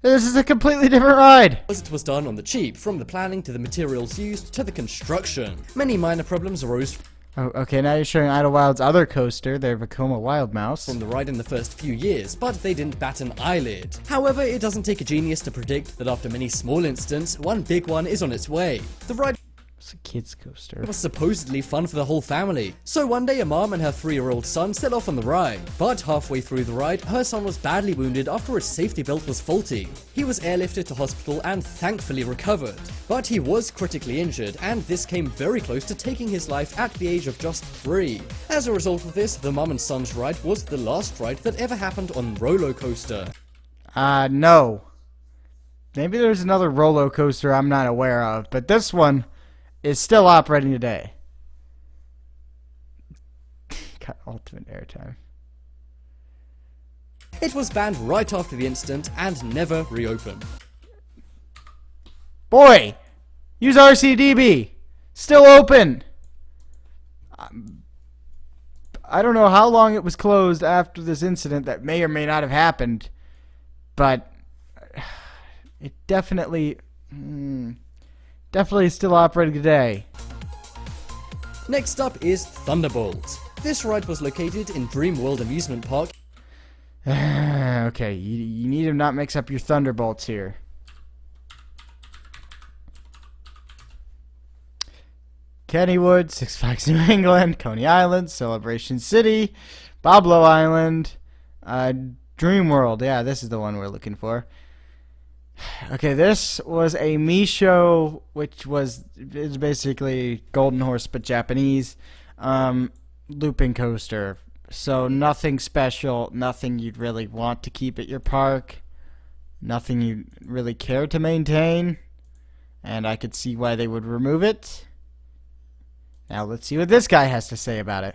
This is a completely different ride. it was done on the cheap, from the planning to the materials used to the construction. Many minor problems arose Oh, okay, now you're showing Idlewild's other coaster, their Vekoma Wild Mouse. from the ride in the first few years, but they didn't bat an eyelid. However, it doesn't take a genius to predict that after many small incidents, one big one is on its way. The ride It's a kid's coaster. was supposedly fun for the whole family. So one day a mom and her 3-year-old son set off on the ride. But halfway through the ride, her son was badly wounded after his safety belt was faulty. He was airlifted to hospital and thankfully recovered. But he was critically injured, and this came very close to taking his life at the age of just 3. As a result of this, the mom and son's ride was the last ride that ever happened on Roller Coaster. No. Maybe there's another roller coaster I'm not aware of, but this one is still operating today. Got ultimate airtime. It was banned right after the incident and never reopened. Boy! Use RCDB! Still open! I don't know how long it was closed after this incident that may or may not have happened, but it definitely is still operating today. Next up is Thunderbolt. This ride was located in Dream World Amusement Park. Okay, you need to not mix up your Thunderbolts here. Kennywood, Six Flags New England, Coney Island, Celebration City, Boblo Island, Dream World. Yeah, this is the one we're looking for. Okay, this was a Misho, which is basically Golden Horse but Japanese, looping coaster. So nothing special, nothing you'd really want to keep at your park, nothing you'd really care to maintain, and I could see why they would remove it. Now let's see what this guy has to say about it.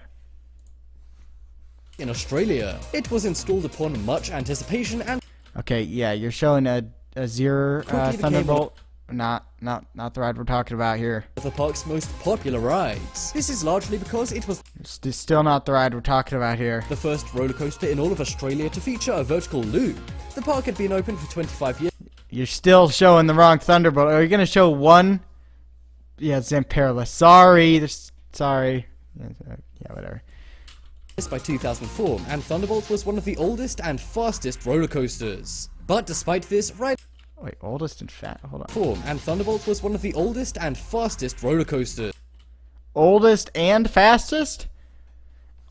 In Australia, it was installed upon much anticipation and Okay, yeah, you're showing a Zero quickly became Thunderbolt, not not the ride we're talking about here. Of the park's most popular rides. This is largely because it was It's still not the ride we're talking about here. the first roller coaster in all of Australia to feature a vertical loop. The park had been open for 25 years. You're still showing the wrong Thunderbolt. Are you gonna show one? Yeah, it's Zamperla. Sorry, sorry. Yeah, whatever. By 2004, and Thunderbolt was one of the oldest and fastest roller coasters. But despite this, ride Wait, oldest and fat. Hold on. form, and Thunderbolt was one of the oldest and fastest roller coasters. Oldest and fastest?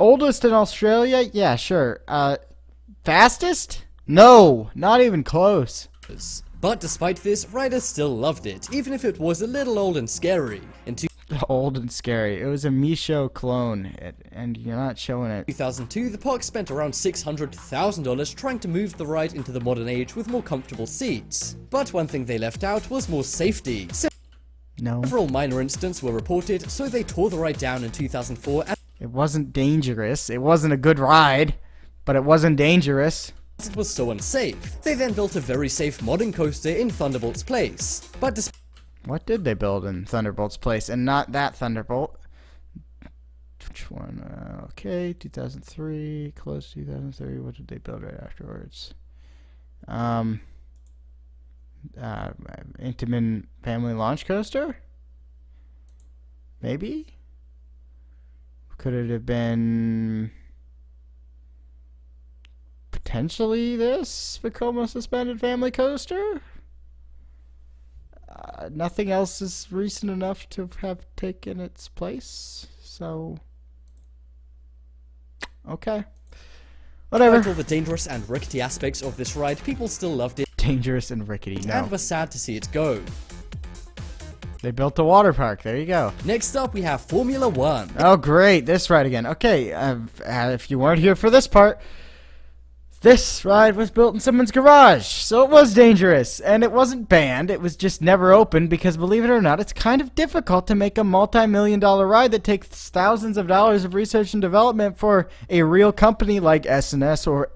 Oldest in Australia? Yeah, sure. Fastest? No, not even close. But despite this, riders still loved it, even if it was a little old and scary. In Old and scary. It was a Misho clone, and you're not showing it. 2002, the park spent around $600,000 trying to move the ride into the modern age with more comfortable seats. But one thing they left out was more safety. No. Several minor incidents were reported, so they tore the ride down in 2004 as It wasn't dangerous. It wasn't a good ride, but it wasn't dangerous. it was so unsafe. They then built a very safe modern coaster in Thunderbolt's place. But despite What did they build in Thunderbolt's place? And not that Thunderbolt. Which one? Okay, 2003. Close 2003. What did they build right afterwards? Intamin Family Launch Coaster? Maybe? Could it have been potentially this Vekoma Suspended Family Coaster? Nothing else is recent enough to have taken its place, so okay, whatever. all the dangerous and rickety aspects of this ride, people still loved it Dangerous and rickety. No, and were sad to see it go. they built a water park. There you go. Next up, we have Formula One. Oh, great, this ride again. Okay, if you weren't here for this part, this ride was built in someone's garage, so it was dangerous, and it wasn't banned, it was just never opened, because believe it or not, it's kind of difficult to make a multi-million-dollar ride that takes thousands of dollars of research and development for a real company like SNS or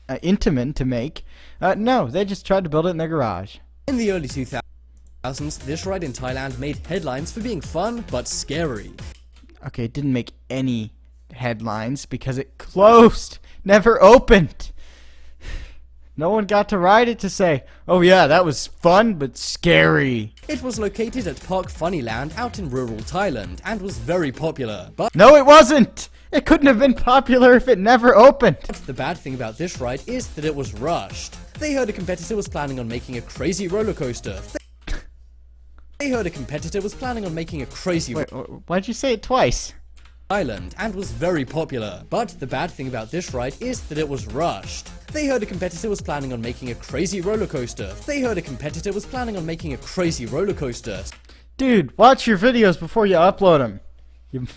Intamin to make. No, they just tried to build it in their garage. In the early 2000s, this ride in Thailand made headlines for being fun but scary. Okay, it didn't make any headlines because it closed, never opened. No one got to ride it to say, oh yeah, that was fun but scary. It was located at Park Funnyland out in rural Thailand and was very popular. But No, it wasn't. It couldn't have been popular if it never opened. the bad thing about this ride is that it was rushed. They heard a competitor was planning on making a crazy roller coaster. They heard a competitor was planning on making a crazy Wait, why'd you say it twice? Island and was very popular. But the bad thing about this ride is that it was rushed. They heard a competitor was planning on making a crazy roller coaster. They heard a competitor was planning on making a crazy roller coaster. Dude, watch your videos before you upload them.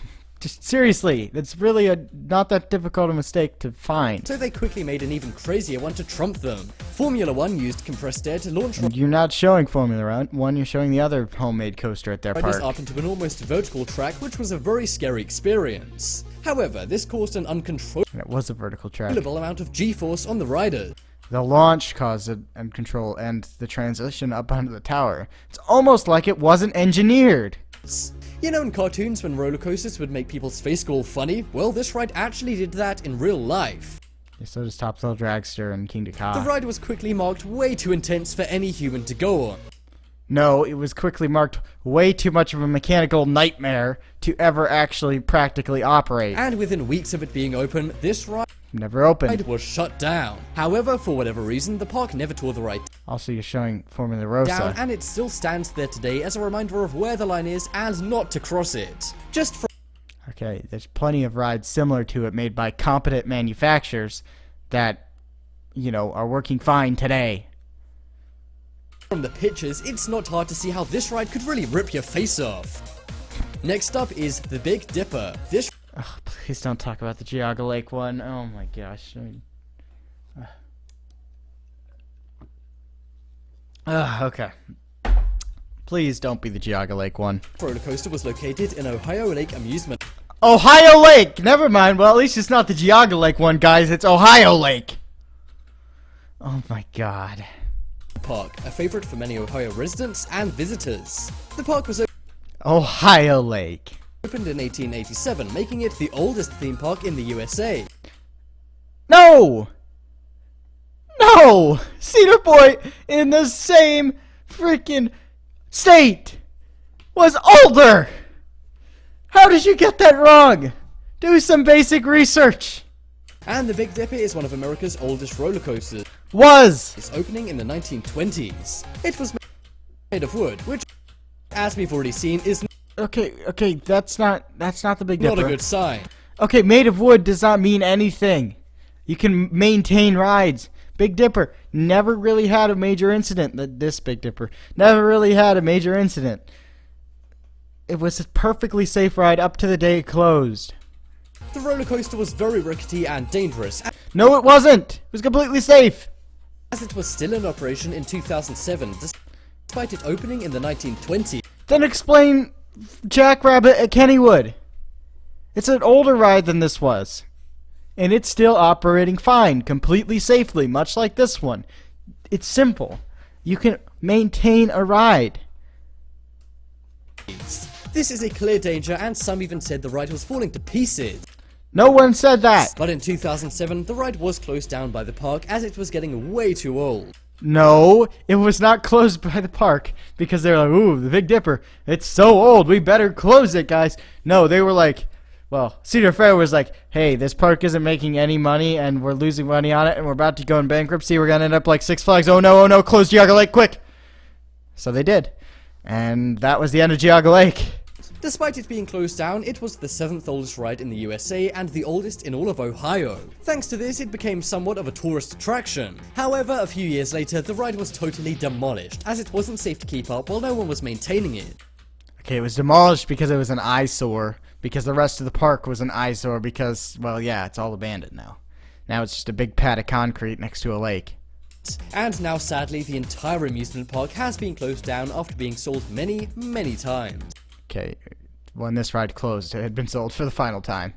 Just seriously, it's really not that difficult a mistake to find. So they quickly made an even crazier one to trump them. Formula One used compressed air to launch You're not showing Formula One, you're showing the other homemade coaster at their riders park. up into an almost vertical track, which was a very scary experience. However, this caused an uncontrollable And it was a vertical track. amount of G-force on the riders. The launch caused it and control and the transition up onto the tower. It's almost like it wasn't engineered. You know in cartoons when roller coasters would make people's face go all funny? Well, this ride actually did that in real life. Yeah, so does Top Thrill Dragster and King The Ka. ride was quickly marked way too intense for any human to go on. No, it was quickly marked way too much of a mechanical nightmare to ever actually practically operate. And within weeks of it being open, this ride Never opened. was shut down. However, for whatever reason, the park never tore the ride Also, you're showing Formula down, Rosa. and it still stands there today as a reminder of where the line is and not to cross it. Just Okay, there's plenty of rides similar to it made by competent manufacturers that, you know, are working fine today. from the pictures, it's not hard to see how this ride could really rip your face off. Next up is the Big Dipper. This Ugh, please don't talk about the Geauga Lake one. Oh my gosh. Okay. Please don't be the Geauga Lake one. roller coaster was located in Ohio Lake Amusement Ohio Lake! Never mind. Well, at least it's not the Geauga Lake one, guys. It's Ohio Lake. Oh my god. park, a favorite for many Ohio residents and visitors. The park was Ohio Lake. opened in 1887, making it the oldest theme park in the USA. No! No! Cedar Point in the same freaking state was older! How did you get that wrong? Do some basic research. And the Big Dipper is one of America's oldest roller coasters. Was! Its opening in the 1920s. It was made of wood, which, as we've already seen, is Okay, that's not the Big Dipper. not a good sign. Okay, made of wood does not mean anything. You can maintain rides. Big Dipper never really had a major incident. This Big Dipper never really had a major incident. It was a perfectly safe ride up to the day it closed. The roller coaster was very rickety and dangerous, No, it wasn't. It was completely safe. as it was still in operation in 2007, despite it opening in the 1920s. Then explain Jackrabbit at Kennywood. It's an older ride than this was. And it's still operating fine, completely safely, much like this one. It's simple. You can maintain a ride. This is a clear danger, and some even said the ride was falling to pieces. No one said that. But in 2007, the ride was closed down by the park as it was getting way too old. No, it was not closed by the park because they're like, ooh, the Big Dipper, it's so old, we better close it, guys. No, they were like, well, Cedar Fair was like, hey, this park isn't making any money and we're losing money on it and we're about to go in bankruptcy. We're going to end up like Six Flags. Oh no, close Geauga Lake, quick. So they did. And that was the end of Geauga Lake. Despite it being closed down, it was the 7th oldest ride in the USA and the oldest in all of Ohio. Thanks to this, it became somewhat of a tourist attraction. However, a few years later, the ride was totally demolished, as it wasn't safe to keep up while no one was maintaining it. Okay, it was demolished because it was an eyesore, because the rest of the park was an eyesore because, well, yeah, it's all abandoned now. Now it's just a big pad of concrete next to a lake. And now, sadly, the entire amusement park has been closed down after being sold many, many times. Okay, when this ride closed, it had been sold for the final time.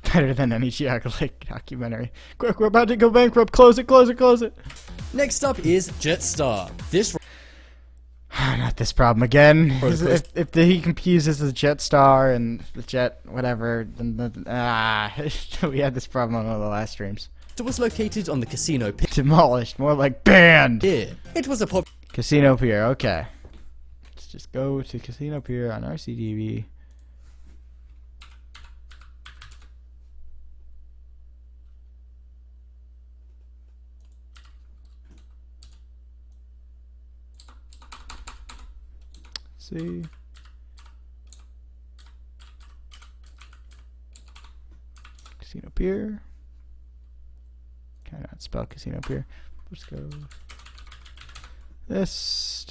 Better than any Geauga Lake documentary. Quick, we're about to go bankrupt. Close it, close it, close it. Next up is Jetstar. This Not this problem again. If he confuses the Jetstar and the Jet whatever, then we had this problem on one of the last streams. was located on the Casino Pier. Demolished, more like banned. It was a Casino Pier, okay. Let's just go to Casino Pier on RCDB. See. Casino Pier. Cannot spell Casino Pier. Let's go. This.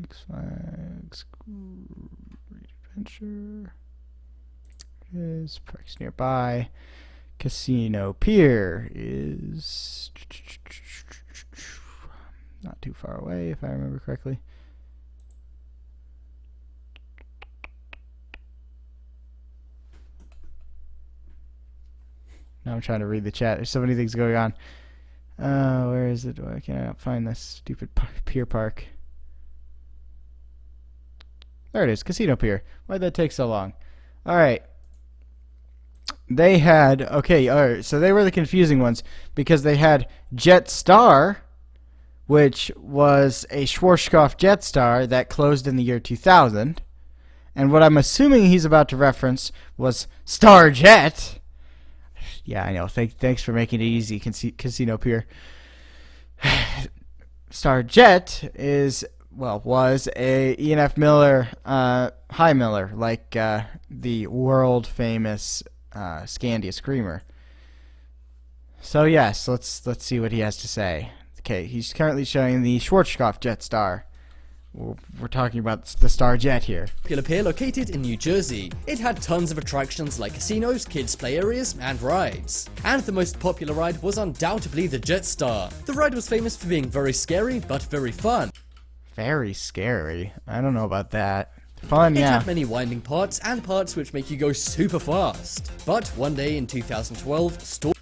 X Adventure. It is parks nearby. Casino Pier is not too far away, if I remember correctly. Now I'm trying to read the chat. There's so many things going on. Where is it? I cannot find this stupid pier park. There it is, Casino Pier. Why'd that take so long? Alright. They had, okay, alright, so they were the confusing ones because they had Jetstar, which was a Schwarzkopf Jetstar that closed in the year 2000. And what I'm assuming he's about to reference was Starjet. Yeah, I know. Thanks for making it easy, Casino Pier. Starjet is, well, was a E&F Miller, High Miller, like the world famous Scandia Screamer. So yes, let's see what he has to say. Okay, he's currently showing the Schwarzkopf Jetstar. We're talking about the Starjet here. Popular pier located in New Jersey. It had tons of attractions like casinos, kids play areas, and rides. And the most popular ride was undoubtedly the Jetstar. The ride was famous for being very scary, but very fun. Very scary. I don't know about that. Fun, It yeah. had many winding parts and parts which make you go super fast. But one day in 2012,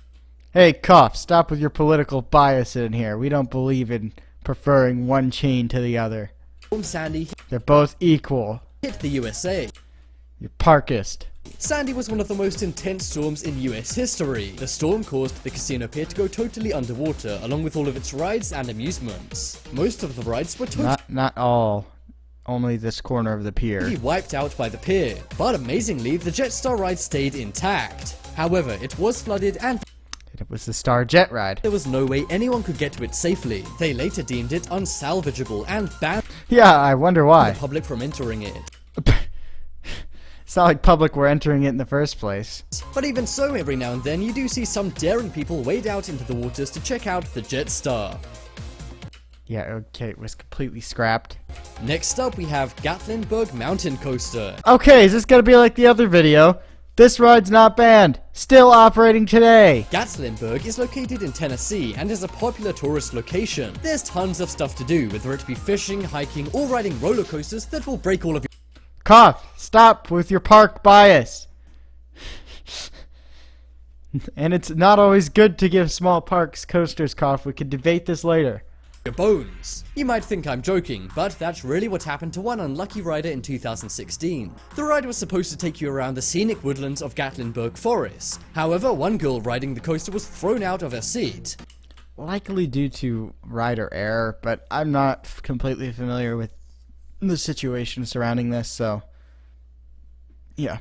Hey, Cough, stop with your political bias in here. We don't believe in preferring one chain to the other. Storm Sandy They're both equal. hit the USA. You're Parkist. Sandy was one of the most intense storms in US history. The storm caused the casino pier to go totally underwater, along with all of its rides and amusements. Most of the rides were totally Not all. Only this corner of the pier. wiped out by the pier, but amazingly, the Jetstar ride stayed intact. However, it was flooded and It was the Star Jet ride. there was no way anyone could get to it safely. They later deemed it unsalvageable and banned Yeah, I wonder why. the public from entering it. It's not like public were entering it in the first place. But even so, every now and then, you do see some daring people wade out into the waters to check out the Jetstar. Yeah, okay, it was completely scrapped. Next up, we have Gatlinburg Mountain Coaster. Okay, is this gonna be like the other video? This ride's not banned. Still operating today. Gatlinburg is located in Tennessee and is a popular tourist location. There's tons of stuff to do, whether it be fishing, hiking, or riding roller coasters that will break all of your... Cough, stop with your park bias. And it's not always good to give small parks coasters, Cough. We could debate this later. bones. You might think I'm joking, but that's really what happened to one unlucky rider in 2016. The ride was supposed to take you around the scenic woodlands of Gatlinburg Forest. However, one girl riding the coaster was thrown out of her seat. Likely due to rider error, but I'm not completely familiar with the situation surrounding this, so yeah.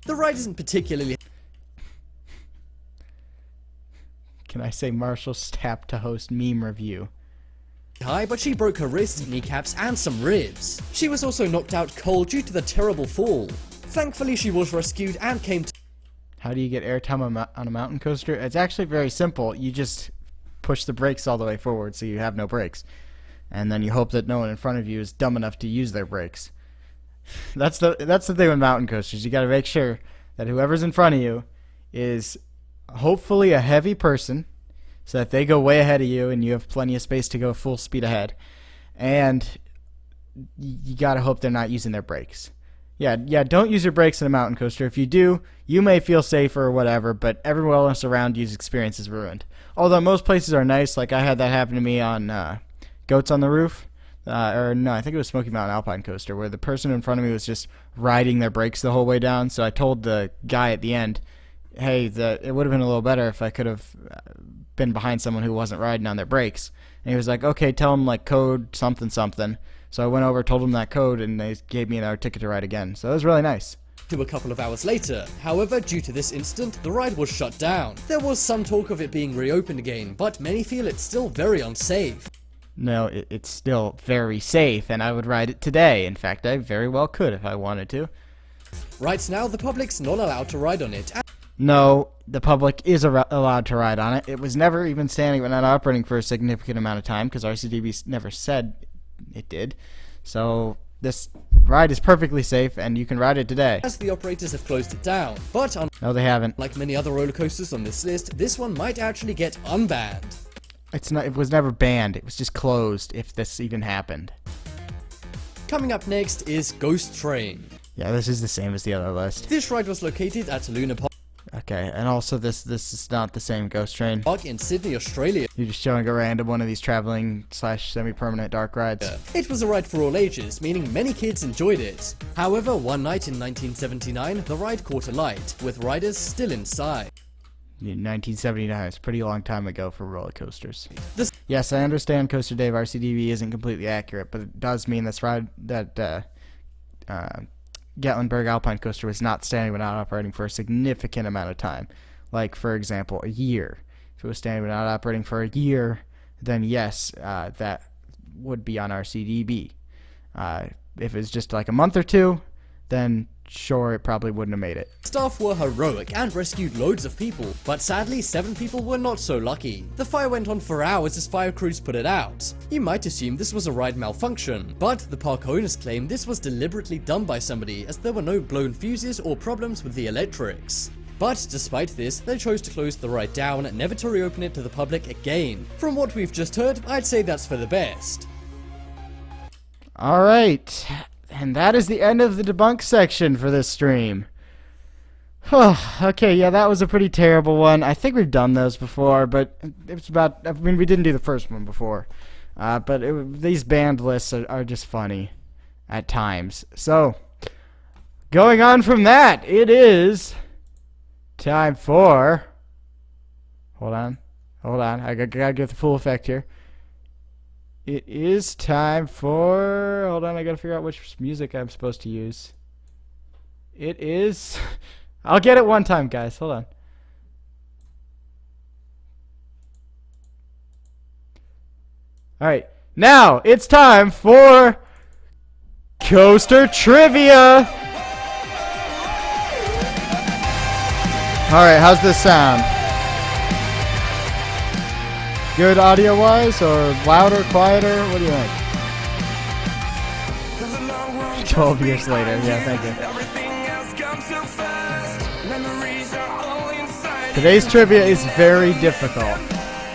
The ride isn't particularly Can I say Marshall's tapped to host meme review? high, but she broke her wrist, kneecaps, and some ribs. She was also knocked out cold due to the terrible fall. Thankfully, she was rescued and came to... How do you get airtime on a mountain coaster? It's actually very simple. You just push the brakes all the way forward so you have no brakes. And then you hope that no one in front of you is dumb enough to use their brakes. That's the thing with mountain coasters. You got to make sure that whoever's in front of you is hopefully a heavy person, so that they go way ahead of you and you have plenty of space to go full speed ahead. And you got to hope they're not using their brakes. Yeah, don't use your brakes in a mountain coaster. If you do, you may feel safer or whatever, but everyone else around you's experience is ruined. Although most places are nice, like I had that happen to me on Goats on the Roof. Or no, I think it was Smoky Mountain Alpine Coaster, where the person in front of me was just riding their brakes the whole way down. So I told the guy at the end, hey, it would have been a little better if I could have been behind someone who wasn't riding on their brakes. And he was like, okay, tell him like code something something. So I went over, told him that code, and they gave me another ticket to ride again. So it was really nice. a couple of hours later. However, due to this incident, the ride was shut down. There was some talk of it being reopened again, but many feel it's still very unsafe. No, it's still very safe, and I would ride it today. In fact, I very well could if I wanted to. Right now, the public's not allowed to ride on it. No, the public is allowed to ride on it. It was never even standing but not operating for a significant amount of time because RCDB never said it did. So this ride is perfectly safe, and you can ride it today. As the operators have closed it down, but No, they haven't. unlike many other roller coasters on this list, this one might actually get unbanned. It's not. It was never banned. It was just closed. If this even happened. Coming up next is Ghost Train. Yeah, this is the same as the other list. This ride was located at Luna Okay, and also this is not the same Ghost Train. Park in Sydney, Australia. You're just showing a random one of these traveling / semi-permanent dark rides. It was a ride for all ages, meaning many kids enjoyed it. However, one night in 1979, the ride caught alight, with riders still inside. 1979 is a pretty long time ago for roller coasters. This- Yes, I understand Coaster Dave RCDB isn't completely accurate, but it does mean this ride that Gatlinburg Alpine Coaster was not standing but not operating for a significant amount of time. Like, for example, a year. If it was standing but not operating for a year, then yes, that would be on RCDB. If it's just like a month or two, then sure, it probably wouldn't have made it. Staff were heroic and rescued loads of people, but sadly 7 people were not so lucky. The fire went on for hours as fire crews put it out. You might assume this was a ride malfunction, but the park owners claim this was deliberately done by somebody as there were no blown fuses or problems with the electrics. But despite this, they chose to close the ride down, never to reopen it to the public again. From what we've just heard, I'd say that's for the best. Alright. and that is the end of the debunk section for this stream. Okay, yeah, that was a pretty terrible one. I think we've done those before, but it's about, I mean, we didn't do the first one before. But these banned lists are just funny at times. So, going on from that, it is time for... Hold on, I gotta get the full effect here. It is time for... Hold on, I gotta figure out which music I'm supposed to use. It is... I'll get it one time, guys. Hold on. Alright, now it's time for Coaster Trivia! Alright, how's this sound? Good audio-wise, or louder, quieter? What do you think? 12 years later, yeah, thank you. Today's trivia is very difficult.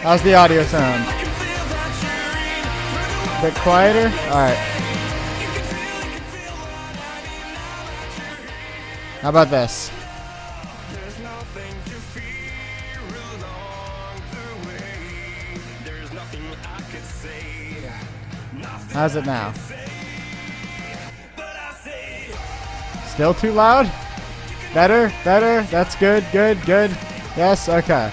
How's the audio sound? A bit quieter? Alright. How about this? How's it now? Still too loud? Better? Better? That's good, good, good. Yes? Okay.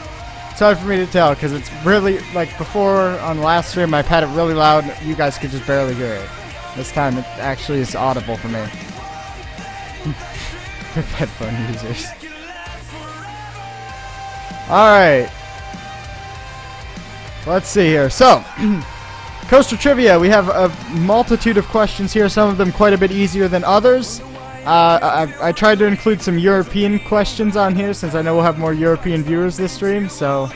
It's hard for me to tell because it's really, like before on the last stream I had it really loud, you guys could just barely hear it. This time it actually is audible for me. Good headphone users. Alright. Let's see here. So, Coaster Trivia, we have a multitude of questions here, some of them quite a bit easier than others. I tried to include some European questions on here since I know we'll have more European viewers this stream, so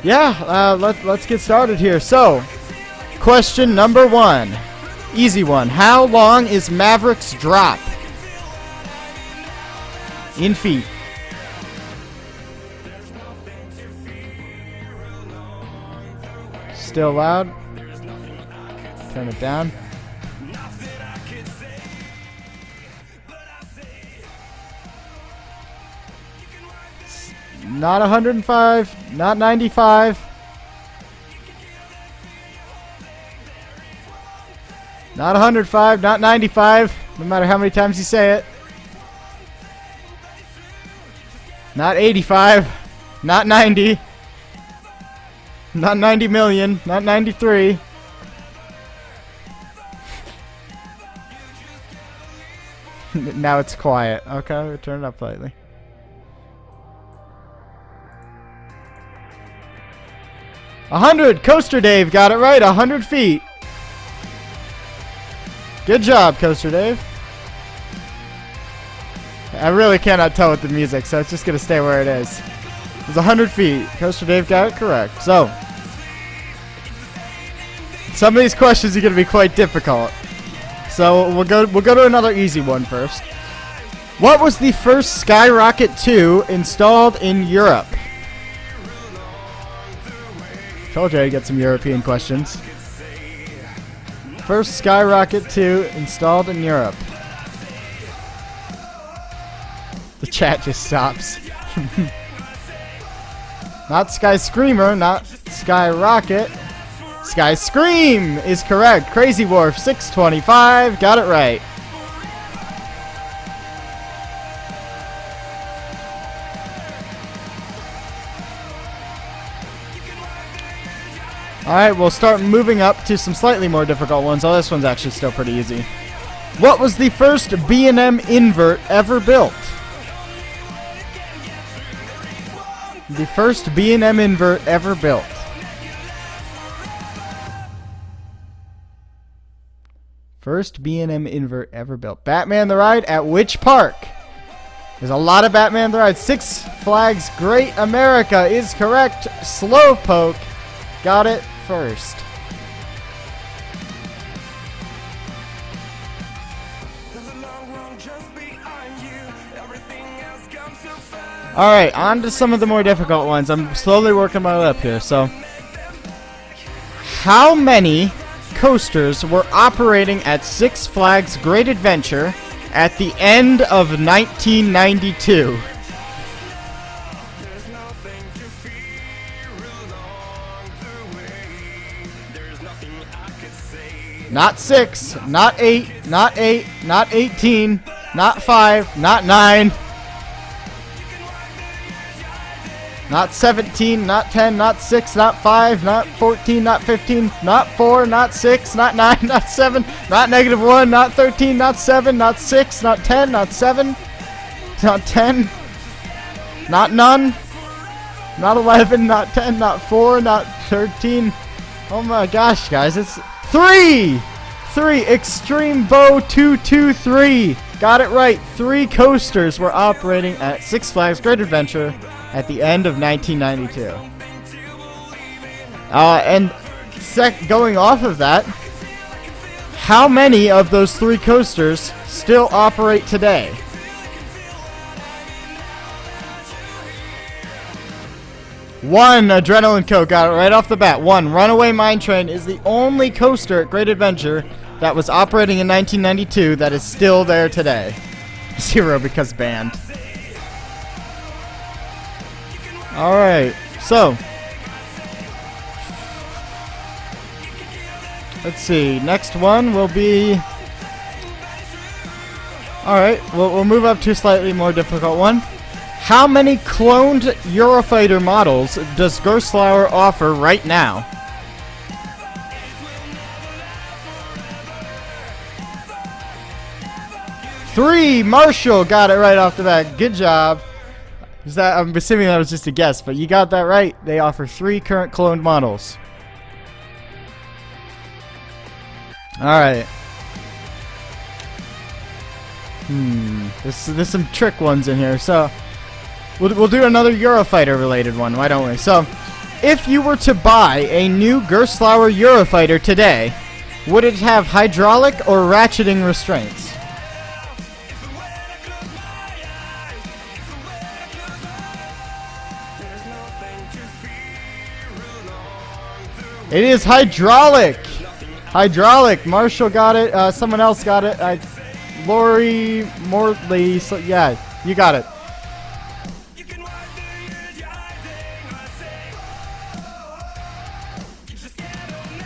yeah, let's get started here. So, question number 1. Easy one. How long is Maverick's drop? In feet. Still loud? Turn it down. Not 105, not 95. Not 105, not 95, no matter how many times you say it. Not 85, not 90. Not 90 million, not 93. Now it's quiet. Okay, we'll turn it up slightly. 100! Coaster Dave got it right. 100 feet. Good job, Coaster Dave. I really cannot tell with the music, so it's just going to stay where it is. It was 100 feet. Coaster Dave got it correct. So, some of these questions are going to be quite difficult. So, we'll go to another easy one first. What was the first Skyrocket 2 installed in Europe? Told you I'd get some European questions. First Skyrocket 2 installed in Europe. The chat just stops. Not Sky Screamer, not Skyrocket. Sky Scream is correct. Crazy Wharf 625 got it right. Alright, we'll start moving up to some slightly more difficult ones. Oh, this one's actually still pretty easy. What was the first B&M invert ever built? The first B&M invert ever built. First B&M invert ever built. Batman the Ride at which park? There's a lot of Batman the Ride. Six Flags Great America is correct. Slowpoke got it first. Alright, on to some of the more difficult ones. I'm slowly working my way up here. So, how many coasters were operating at Six Flags Great Adventure at the end of 1992? Not 6, not 8, not 8, not 18, not 5, not 9, not 17, not 10, not 6, not 5, not 14, not 15, not 4, not 6, not 9, not 7, not -1, not 13, not 7, not 6, not 10, not 7, not 10, not none, not 11, not 10, not 4, not 13. Oh my gosh, guys, it's 3! 3! Extreme Bow 223! Got it right. 3 coasters were operating at Six Flags Great Adventure at the end of 1992. And going off of that, how many of those 3 coasters still operate today? One, Adrenaline Co. got it right off the bat. 1, Runaway Mine Train is the only coaster at Great Adventure that was operating in 1992 that is still there today. 0 because banned. Alright, so let's see. Next one will be... Alright, we'll move up to a slightly more difficult one. How many cloned Eurofighter models does Gerstlauer offer right now? Three! Marshall got it right off the bat. Good job. I'm assuming that was just a guess, but you got that right. They offer 3 current cloned models. Alright. There's some trick ones in here, so... We'll do another Eurofighter related one, why don't we? So, if you were to buy a new Gerstlauer Eurofighter today, would it have hydraulic or ratcheting restraints? It is hydraulic! Hydraulic! Marshall got it, someone else got it, Lori Mortley, so yeah, you got it.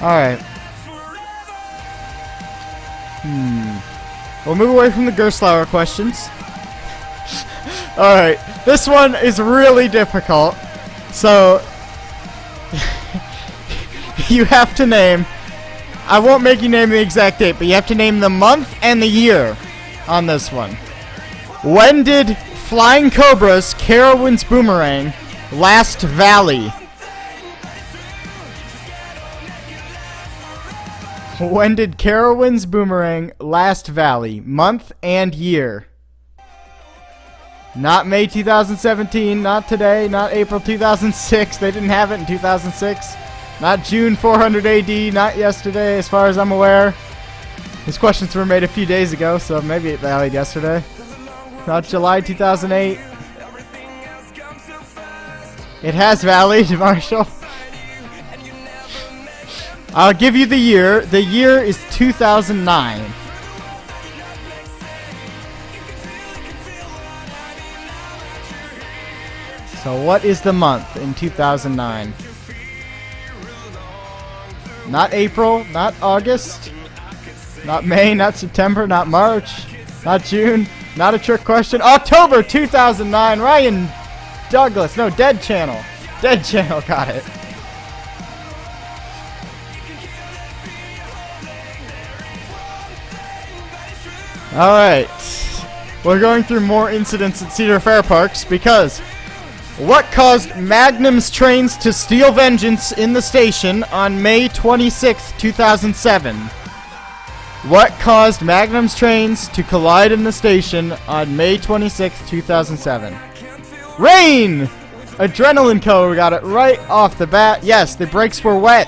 Alright. We'll move away from the Gerstlauer questions. Alright, this one is really difficult. So, you have to name, I won't make you name the exact date, but you have to name the month and the year on this one. When did Flying Cobra's Carowinds Boomerang last Valley? When did Carowinds Boomerang last Valley? Month and year. Not May 2017, not today, not April 2006. They didn't have it in 2006. Not June 400 AD, not yesterday, as far as I'm aware. These questions were made a few days ago, so maybe it vallied yesterday. Not July 2008. It has vallied, Marshall. I'll give you the year. The year is 2009. So what is the month in 2009? Not April, not August, not May, not September, not March, not June, not a trick question. October 2009, Ryan Douglas, no, Dead Channel. Dead Channel got it. Alright, we're going through more incidents at Cedar Fair Parks because what caused Magnum's trains to steal vengeance in the station on May 26, 2007? What caused Magnum's trains to collide in the station on May 26, 2007? Rain! Adrenaline Co. got it right off the bat. Yes, the brakes were wet.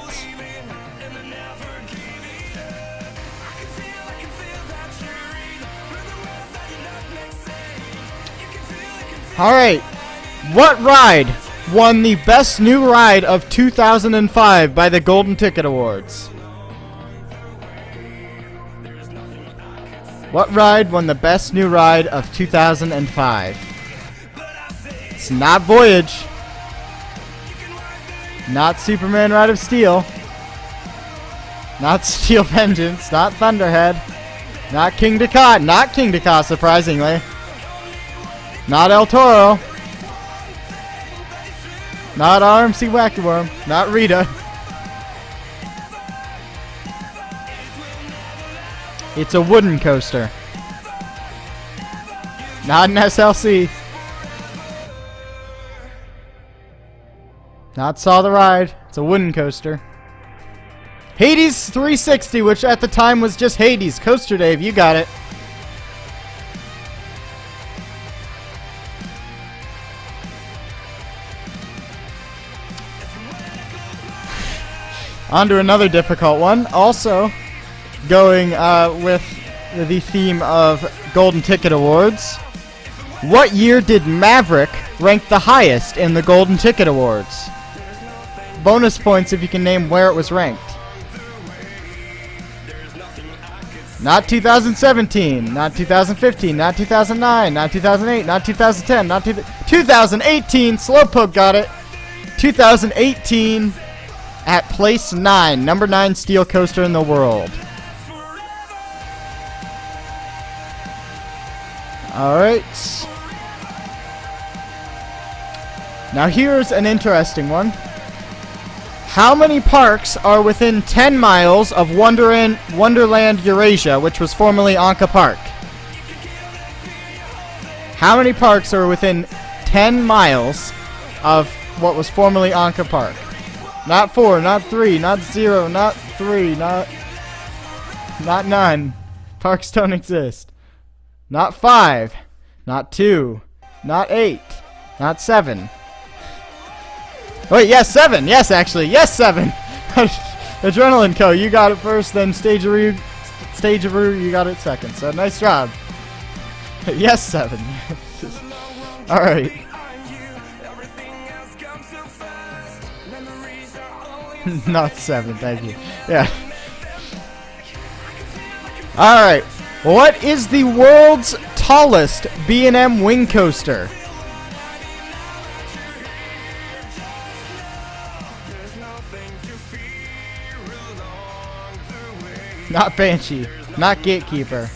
Alright, what ride won the Best New Ride of 2005 by the Golden Ticket Awards? What ride won the best new ride of 2005? It's not Voyage. Not Superman Ride of Steel. Not Steel Vengeance. Not Thunderhead. Not King Dakar. Not King Dakar, surprisingly. Not El Toro. Not RMC Wacky Worm. Not Rita. It's a wooden coaster. Not an SLC. Not Saw the Ride. It's a wooden coaster. Hades 360, which at the time was just Hades. Coaster Dave, you got it. On to another difficult one. Also, going with the theme of Golden Ticket Awards. What year did Maverick rank the highest in the Golden Ticket Awards? Bonus points if you can name where it was ranked. Not 2017, not 2015, not 2009, not 2008, not 2010, not 2018. Slowpoke got it. 2018 at place 9, number 9 steel coaster in the world. Alright. Now here's an interesting one. How many parks are within 10 miles of Wonderland Eurasia, which was formerly Anka Park? How many parks are within 10 miles of what was formerly Anka Park? Not 4, not 3, not 0, not 3, not none. Parks don't exist. Not 5, not 2, not 8, not 7. Wait, yes, 7. Yes, actually. Yes, 7. Adrenaline Co., you got it first, then Stageroo, you got it second. So, nice job. Yes, 7. Alright. Not 7, thank you. Yeah. Alright. What is the world's tallest B&M wing coaster? Not Banshee. Not Gatekeeper.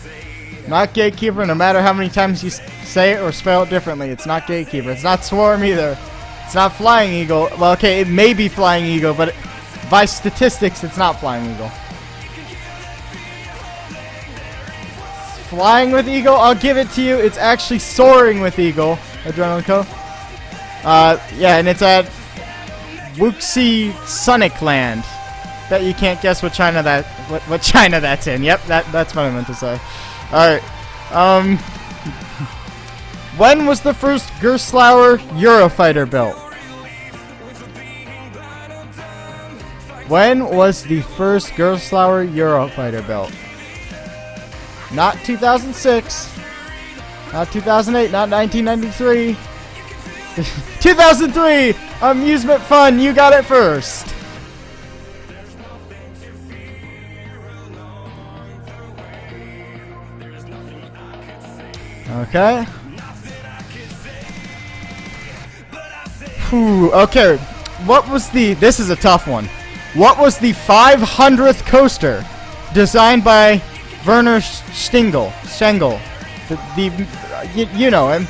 Not Gatekeeper, no matter how many times you say it or spell it differently. It's not Gatekeeper. It's not Swarm either. It's not Flying Eagle. Well, okay, it may be Flying Eagle, but by statistics, it's not Flying Eagle. Flying with Eagle, I'll give it to you. It's actually Soaring with Eagle, Adrenaline Co. Yeah, and it's at Wuxi Sonic Land. Bet you can't guess what China that's in. Yep, that's what I meant to say. Alright. When was the first Gerstlauer Eurofighter built? When was the first Gerstlauer Eurofighter built? Not 2006. Not 2008. Not 1993. 2003! Amusement Fun, you got it first. Okay. Whew, okay. What was this is a tough one. What was the 500th coaster designed by Werner Stengel? You know him.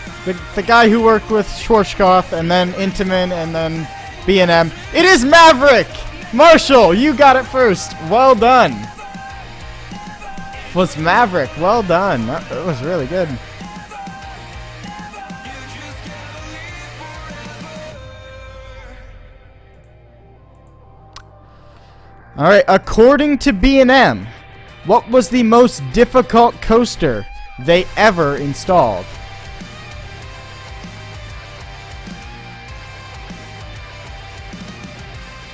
The guy who worked with Schwarzkopf and then Intamin and then B&M. It is Maverick! Marshall, you got it first. Well done. It was Maverick. Well done. That was really good. Alright, according to B&M, what was the most difficult coaster they ever installed?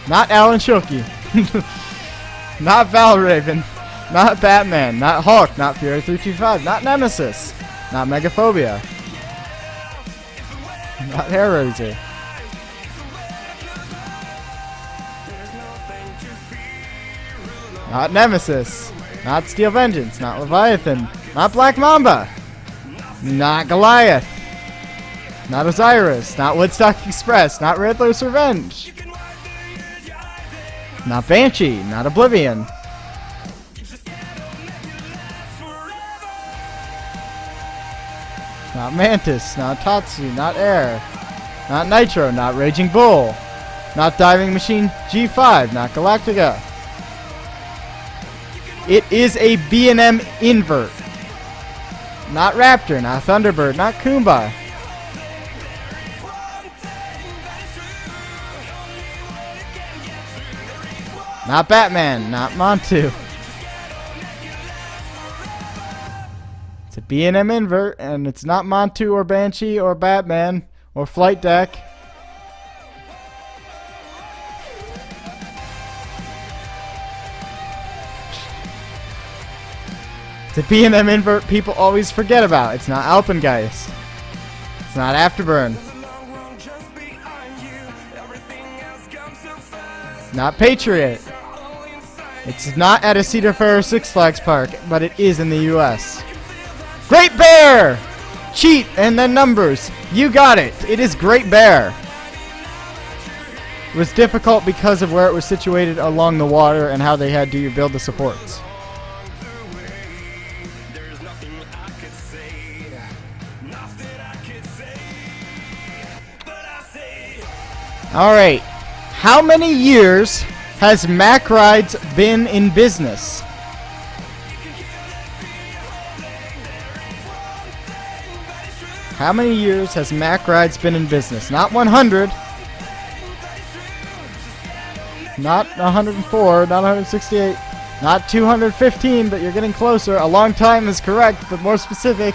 Not Alan Shoki. Not Valraven. Not Batman. Not Hulk. Not Fury 325. Not Nemesis. Not Megaphobia. Not Hellraiser. Not Nemesis. Not Steel Vengeance. Not Leviathan. Not Black Mamba. Not Goliath. Not Osiris. Not Woodstock Express. Not Riddler's Revenge. Not Banshee. Not Oblivion. Not Mantis. Not Tatsu. Not Air. Not Nitro. Not Raging Bull. Not Diving Machine G5. Not Galactica. It is a B&M invert. Not Raptor. Not Thunderbird. Not Kumba. Not Batman. Not Montu. It's a B&M invert, and it's not Montu or Banshee or Batman or Flight Deck. It's a B&M invert people always forget about. It's not Alpengeist. It's not Afterburn. Not Patriot. It's not at a Cedar Fair or Six Flags Park, but it is in the U.S. Great Bear! Cheat and then numbers. You got it. It is Great Bear. It was difficult because of where it was situated along the water and how they had to build the supports. Alright. How many years has Mack Rides been in business? How many years has Mack Rides been in business? Not 100. Not 104. Not 168. Not 215, but you're getting closer. A long time is correct, but more specific.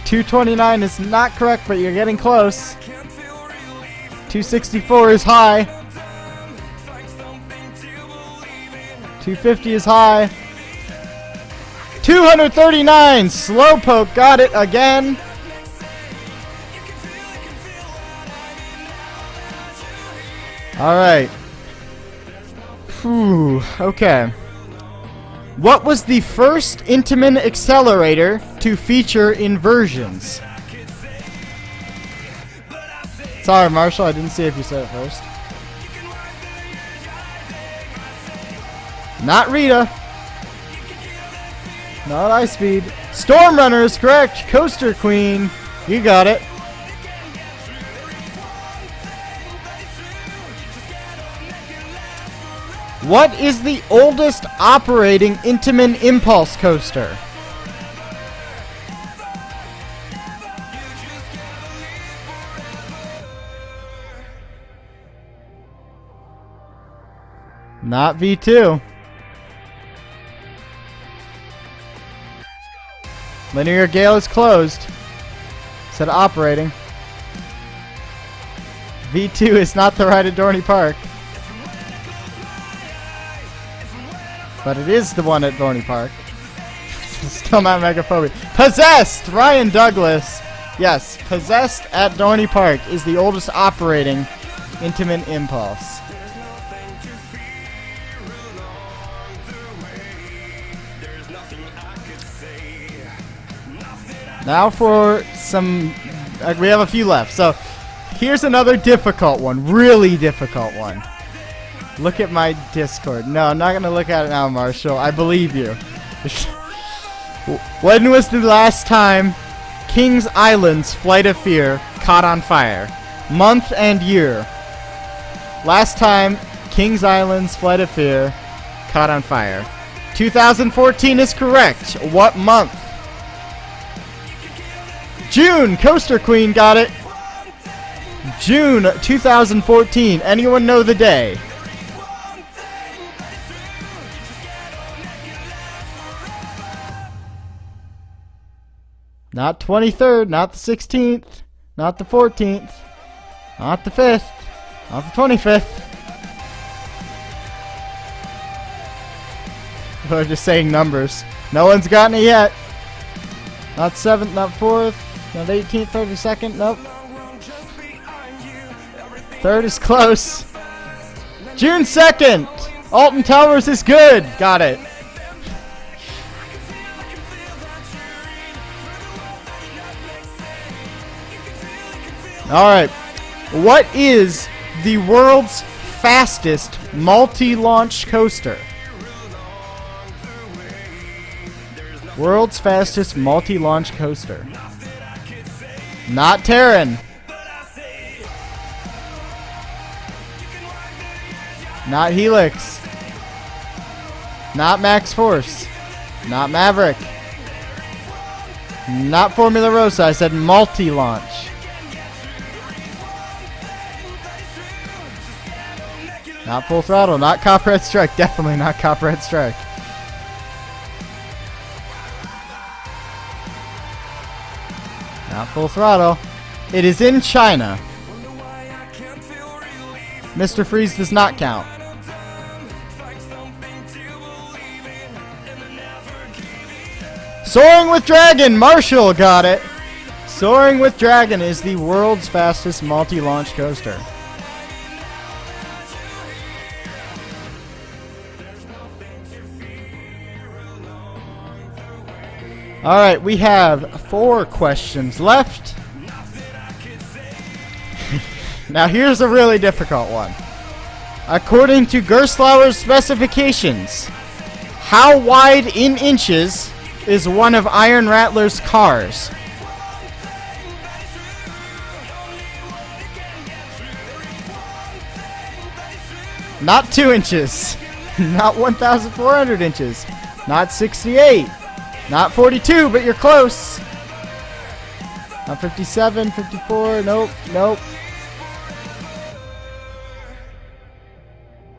229 is not correct, but you're getting close. 264 is high. 250 is high. 239! Slowpoke got it again. Alright. Whew, okay. What was the first Intamin accelerator to feature inversions? Sorry, Marshall, I didn't see if you said it first. Not Rita. Not Ice Speed. Storm Runner is correct. Coaster Queen. You got it. What is the oldest operating Intamin impulse coaster? Not V2. Linear Gale is closed. Said operating. V2 is not the ride at Dorney Park. But it is the one at Dorney Park. Still not Megaphobia. Possessed! Ryan Douglas. Yes, Possessed at Dorney Park is the oldest operating Intamin impulse. Now for some... we have a few left. So, here's another difficult one. Really difficult one. Look at my Discord. No, I'm not going to look at it now, Marshall. I believe you. When was the last time Kings Island's Flight of Fear caught on fire? Month and year. Last time Kings Island's Flight of Fear caught on fire. 2014 is correct. What month? June! Coaster Queen got it. June 2014. Anyone know the day? Not 23rd, not the 16th, not the 14th, not the 5th, not the 25th. We're just saying numbers. No one's gotten it yet. Not 7th, not 4th, not 18th, 32nd, nope. 3rd is close. June 2nd! Alton Towers is good! Got it. Alright. What is the world's fastest multi-launch coaster? World's fastest multi-launch coaster. Not Terran. Not Helix. Not Max Force. Not Maverick. Not Formula Rosa. I said multi-launch. Not Full Throttle. Not Copperhead Strike. Definitely not Copperhead Strike. Not Full Throttle. It is in China. Mr. Freeze does not count. Soaring with Dragon! Marshall got it! Soaring with Dragon is the world's fastest multi-launch coaster. Alright, we have 4 questions left. Now here's a really difficult one. According to Gerstlauer's specifications, how wide in inches is one of Iron Rattler's cars? Not 2 inches. Not 1,400 inches. Not 68. Not 42, but you're close. Not 57, 54. Nope, nope.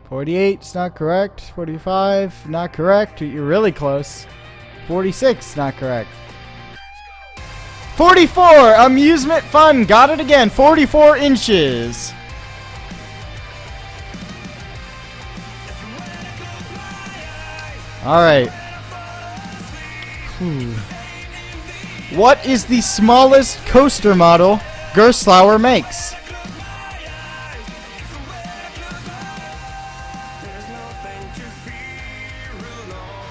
48 is not correct. 45, not correct. You're really close. 46, not correct. 44, amusement fun. Got it again. 44 inches. Alright. What is the smallest coaster model Gerstlauer makes?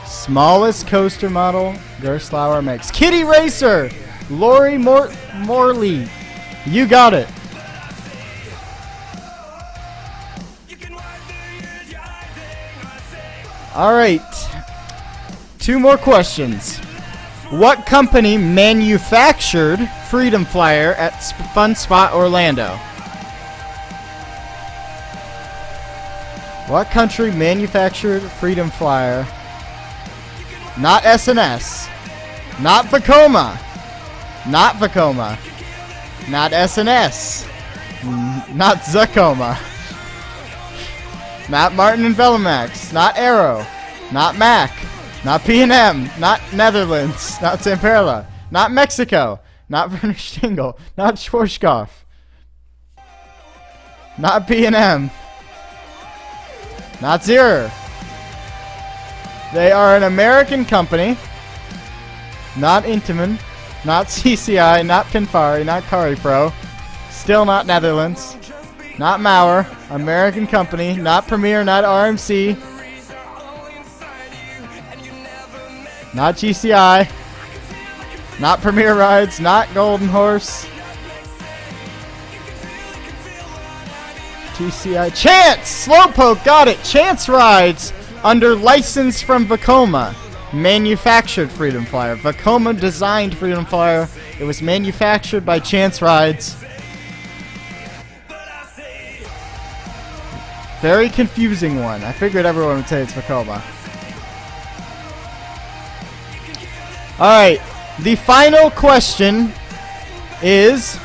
Smallest coaster model Gerstlauer makes. Kitty Racer! Lori Morley. You got it. Alright. 2 more questions. What company manufactured Freedom Flyer at Fun Spot Orlando? What country manufactured Freedom Flyer? Not SNS. Not Vekoma. Not Vekoma. Not SNS. Not Zakoma. Not Martin and Velamax. Not Arrow. Not Mac. Not P&M. Not Netherlands. Not Zamperla. Not Mexico. Not Werner Stingel. Not Schwarzkopf. Not P&M. Not Zierer. They are an American company. Not Intamin. Not CCI. Not Pinfari. Not CariPro. Still not Netherlands. Not Mauer. American company. Not Premier. Not RMC. Not GCI. Not Premier Rides. Not Golden Horse. GCI. Chance! Slowpoke got it. Chance Rides under license from Vekoma. Manufactured Freedom Flyer. Vekoma designed Freedom Flyer. It was manufactured by Chance Rides. Very confusing one. I figured everyone would say it's Vekoma. Alright, the final question is,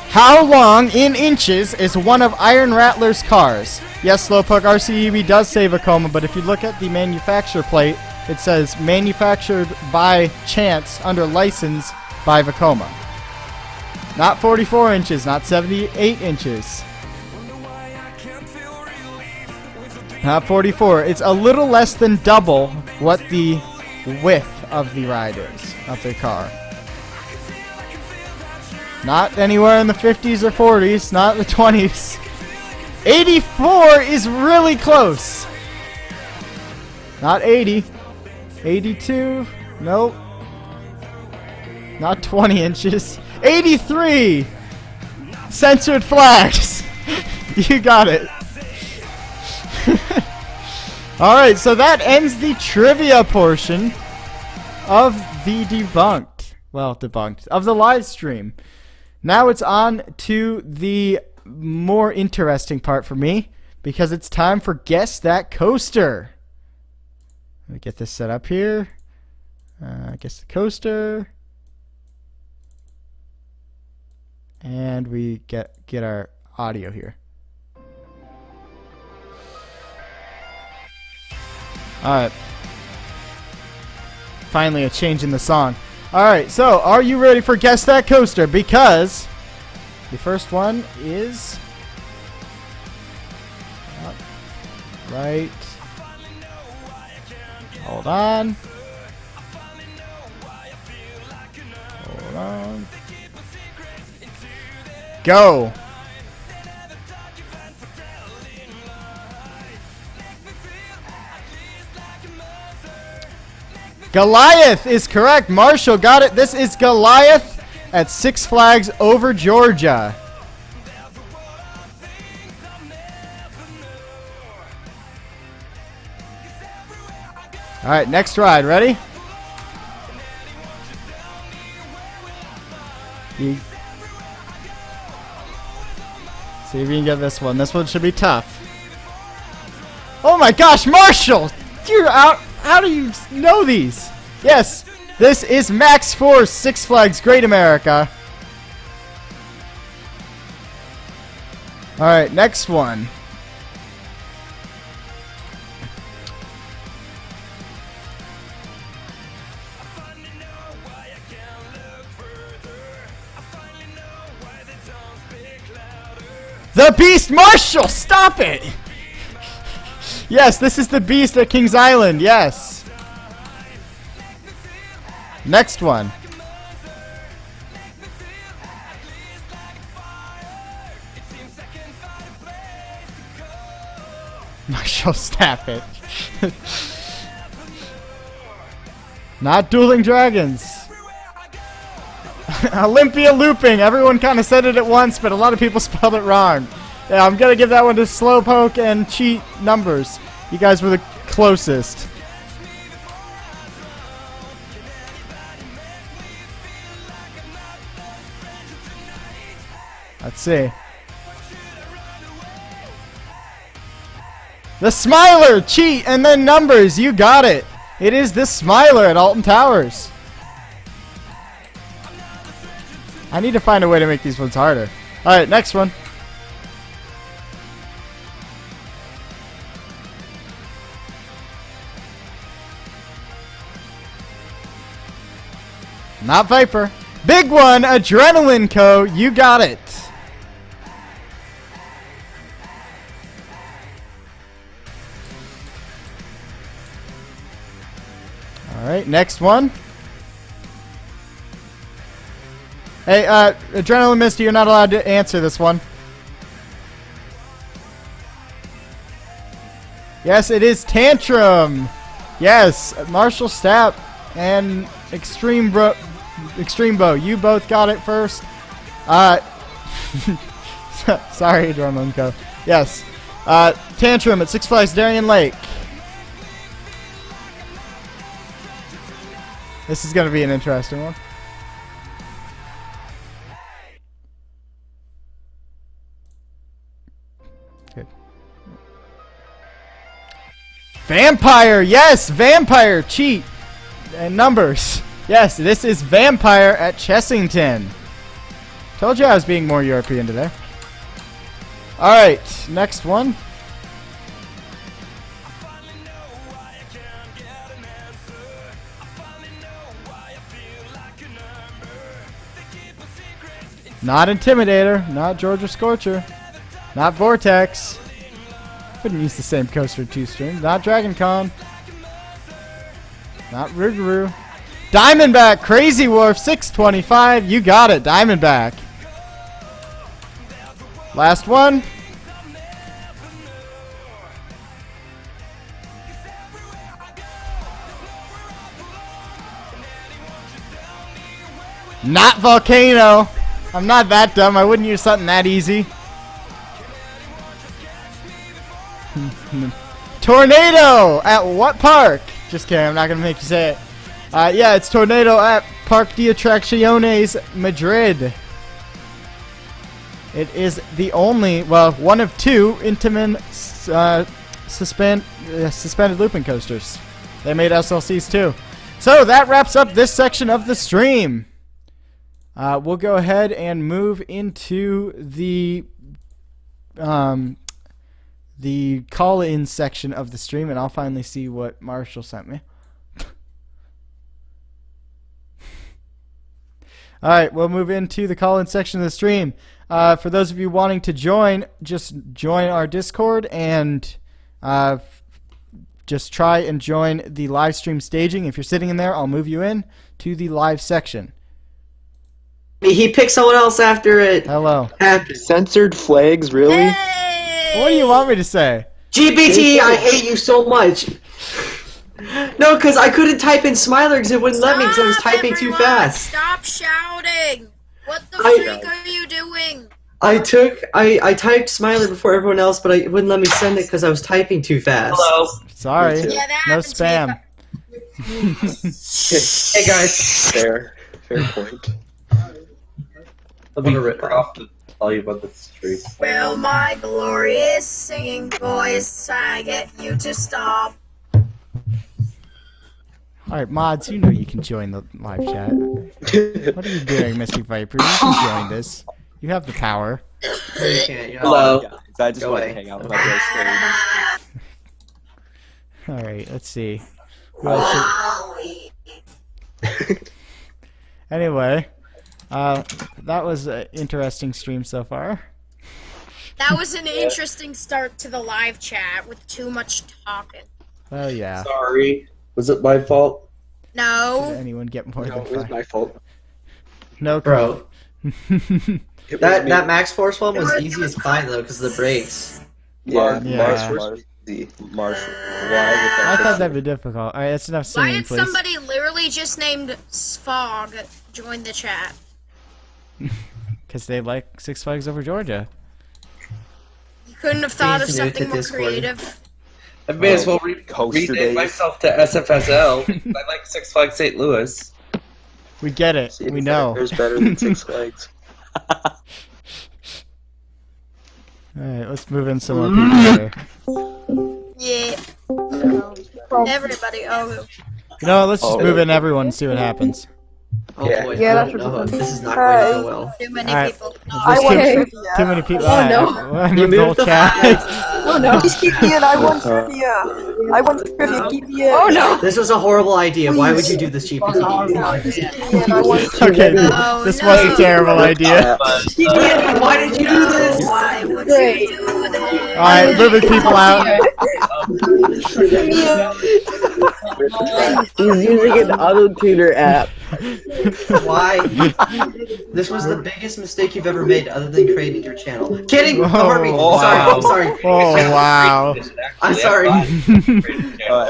how long in inches is one of Iron Rattler's cars? Yes, Slowpoke, RCEB does say Vekoma, but if you look at the manufacturer plate, it says manufactured by Chance under license by Vekoma. Not 44 inches, not 78 inches. Not 44. It's a little less than double what the width of the ride is, of the car. Not anywhere in the 50s or 40s, not the 20s. 84 is really close. Not 80. 82. Nope. Not 20 inches. 83. censored flags. You got it. Alright, so that ends the trivia portion of the debunked. Well, debunked. Of the live stream. Now it's on to the more interesting part for me, because it's time for Guess That Coaster. Let me get this set up here. Guess the coaster. And we get our audio here. Alright. Finally a change in the song. Alright, so are you ready for Guess That Coaster? Because the first one is right. Hold on. Hold on. Go. Goliath is correct. Marshall got it. This is Goliath at Six Flags Over Georgia. All right, next ride. Ready? See if you can get this one. This one should be tough. Oh my gosh, Marshall! You're out. How do you know these? Yes, this is Max Force, Six Flags Great America. Alright, next one. The Beast Marshall! Stop it! Yes, this is the Beast at Kings Island. Yes. Next one. Marshall, stop it. Not Dueling Dragons. Olympia Looping. Everyone kind of said it at once, but a lot of people spelled it wrong. Yeah, I'm going to give that one to Slowpoke and Cheat Numbers. You guys were the closest. Let's see. The Smiler! Cheat and then Numbers. You got it. It is the Smiler at Alton Towers. I need to find a way to make these ones harder. Alright, next one. Not Viper. Big one, Adrenaline Co. You got it. Alright, next one. Hey, Adrenaline Misty, you're not allowed to answer this one. Yes, it is Tantrum. Yes, Marshall Stapp and Extreme Bow. You both got it first. Sorry, Adrenaline Co. Yes. Tantrum at Six Flags Darien Lake. This is going to be an interesting one. Good. Vampire, yes, Vampire, Cheat, and Numbers. Yes, this is Vampire at Chessington. Told you I was being more European today. Alright, next one. Not Intimidator, not Georgia Scorcher, not Vortex. Couldn't use the same coaster 2-string. Not Dragon Con. Not Rougarou. Diamondback, Crazy Wharf, 625. You got it, Diamondback. Last one. Not Volcano. I'm not that dumb. I wouldn't use something that easy. Tornado at what park? Just kidding. I'm not gonna make you say it. Yeah, it's tornado at Parque de Atracciones Madrid. It is the only, well, one of two Intamin suspended looping coasters. They made SLCs too. So that wraps up this section of the stream. We'll go ahead and move into the call-in section of the stream, and I'll finally see what Marshall sent me. Alright, we'll move into the call-in section of the stream. For those of you wanting to join, just join our Discord and just try and join the live stream staging. If you're sitting in there, I'll move you in to the live section. He picked someone else after it. Hello. Censored flags, really? What do you want me to say? GPT, I hate you so much. No, because I couldn't type in Smiler because it wouldn't let me because I was typing too fast. Stop shouting! What the freak are you doing? I typed Smiler before everyone else, but it wouldn't let me send it because I was typing too fast. Hello. Sorry. Yeah, that No happens to me, spam. Hey guys. Fair point. I'll be off to tell you about the streak. Will my glorious singing voice I get you to stop? Alright, mods, you know you can join the live chat. What are you doing, Mystic Viper? You can join this. You have the power. You can't, you know. Hello. I just Go want away. to hang out with my boys. Alright, let's see. Who else should- Anyway, that was an interesting stream so far. That was an interesting start to the live chat with too much talking. Oh yeah. Sorry. Was it my fault? Did No. anyone get more No, than it was 5? my fault. No, Bro, It was that me. Max Force one was easy as pie though because of the brakes. Yeah, Yeah. Marshall. Marshall. Why I would that thought that'd be difficult. Alright, that's enough Why singing, did please. somebody literally just named Sfog join the chat? Because they like Six Flags Over Georgia. You couldn't have thought of Please do it to something more Discord. creative. I may as well Coaster rename days. myself to SFSL. I like Six Flags St. Louis. We get it. See, We know. There's better than Six Flags. Alright, let's move in some more people here. Yeah. Everybody. Oh, You know, let's just Oh. move in everyone and see what happens. Oh Yeah. boy, Yeah, I that's don't know. what This is not going to go well. too many Alright. people. There's want too, trivia. too many people. Oh, no. I You moved the whole moved the chat. Oh no, just keep me in. I want trivia. I want trivia. Keep me in. Oh no. This was a horrible idea. Why would you do this, GPT? Just keep me in. I want trivia. Okay, Oh, this no. was a terrible idea. Keep me in. Why did you do this? Why would Great. you do that? Alright, moving people out. He's using an auto-tuner app. Why? This was the biggest mistake you've ever made other than creating your channel. Kidding! Don't hurt me. Oh, I'm sorry. Oh, wow. I'm sorry.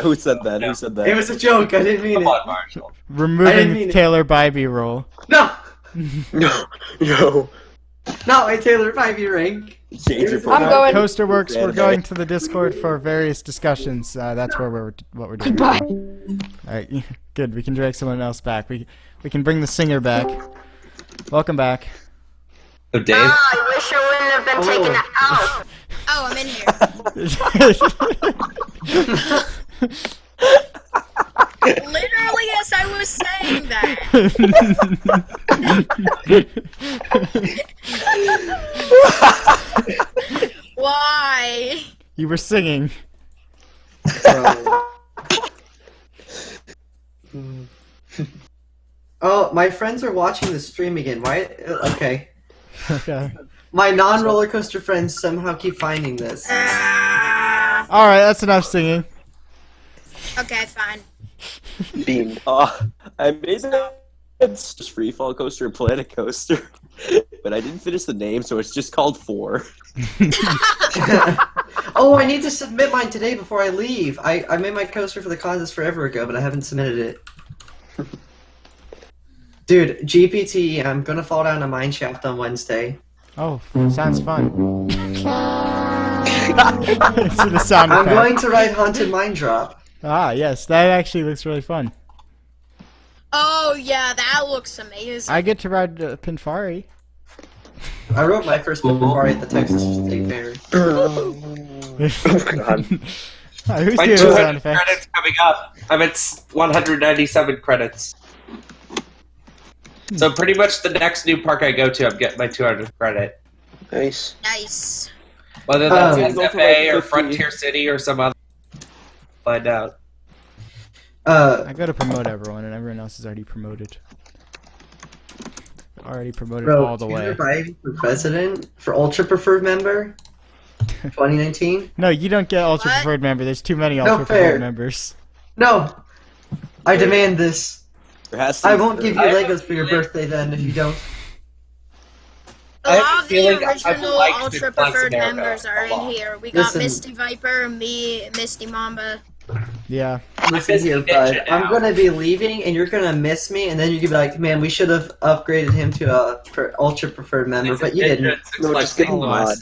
Who said that? Who said that? It was a joke. I didn't mean Come it. on, Marshall. I didn't mean Removing it. Taylor Bybee rule. No! No. Not my Taylor Pivey rank. Change your I'm profile. going. Coaster Works, we're Anime. going to the Discord for various discussions. That's where what we're doing. Goodbye. Alright, good. We can drag someone else back. We can bring the singer back. Welcome back. So Dave, I wish I wouldn't have been taken out. Oh, I'm in here. Literally as I was saying that. Why? You were singing. Oh, my friends are watching the stream again. Why? Okay. Okay. My non-roller coaster friends somehow keep finding this. Alright, that's enough singing. Okay, fine. Beamed. I made that just free fall coaster and planet coaster, but I didn't finish the name, so it's just called 4. Oh, I need to submit mine today before I leave. I made my coaster for the contest forever ago, but I haven't submitted it. Dude, GPT, I'm gonna fall down a mine shaft on Wednesday. Oh, sounds fun. See the sound I'm effect. going to ride Haunted Mine Drop. Ah, yes, that actually looks really fun. Oh yeah, that looks amazing. I get to ride Pinfari. I rode my first Pinfari at the Texas State Fair. Who's My doing the 200 sound effects? credits coming up. I'm at 197 credits. So pretty much the next new park I go to, I'm getting my 200th credit. Nice. Nice. Whether that's Go for FA like or 50. Frontier City or some other. Find out. I gotta promote everyone, and everyone else is already promoted. Already promoted Bro, all the way. Biden for president? For Ultra Preferred Member? 2019? No, you don't get Ultra What? Preferred member. There's too many No Ultra fair. Preferred members. No! I demand this. There has to I be- won't give you I have a Legos for your feeling- birthday then if you don't. A I have lot a of the feeling I original like Ultra Six Flags Preferred America members are a in lot. here. We got Listen. Misty Viper, me, Misty Mamba. Yeah. Listen busy here, ninja bud. I'm now. gonna be leaving and you're gonna miss me, and then you're gonna be like, man, we should have upgraded him to a Ultra Preferred member, but you didn't. No, just give him a mod.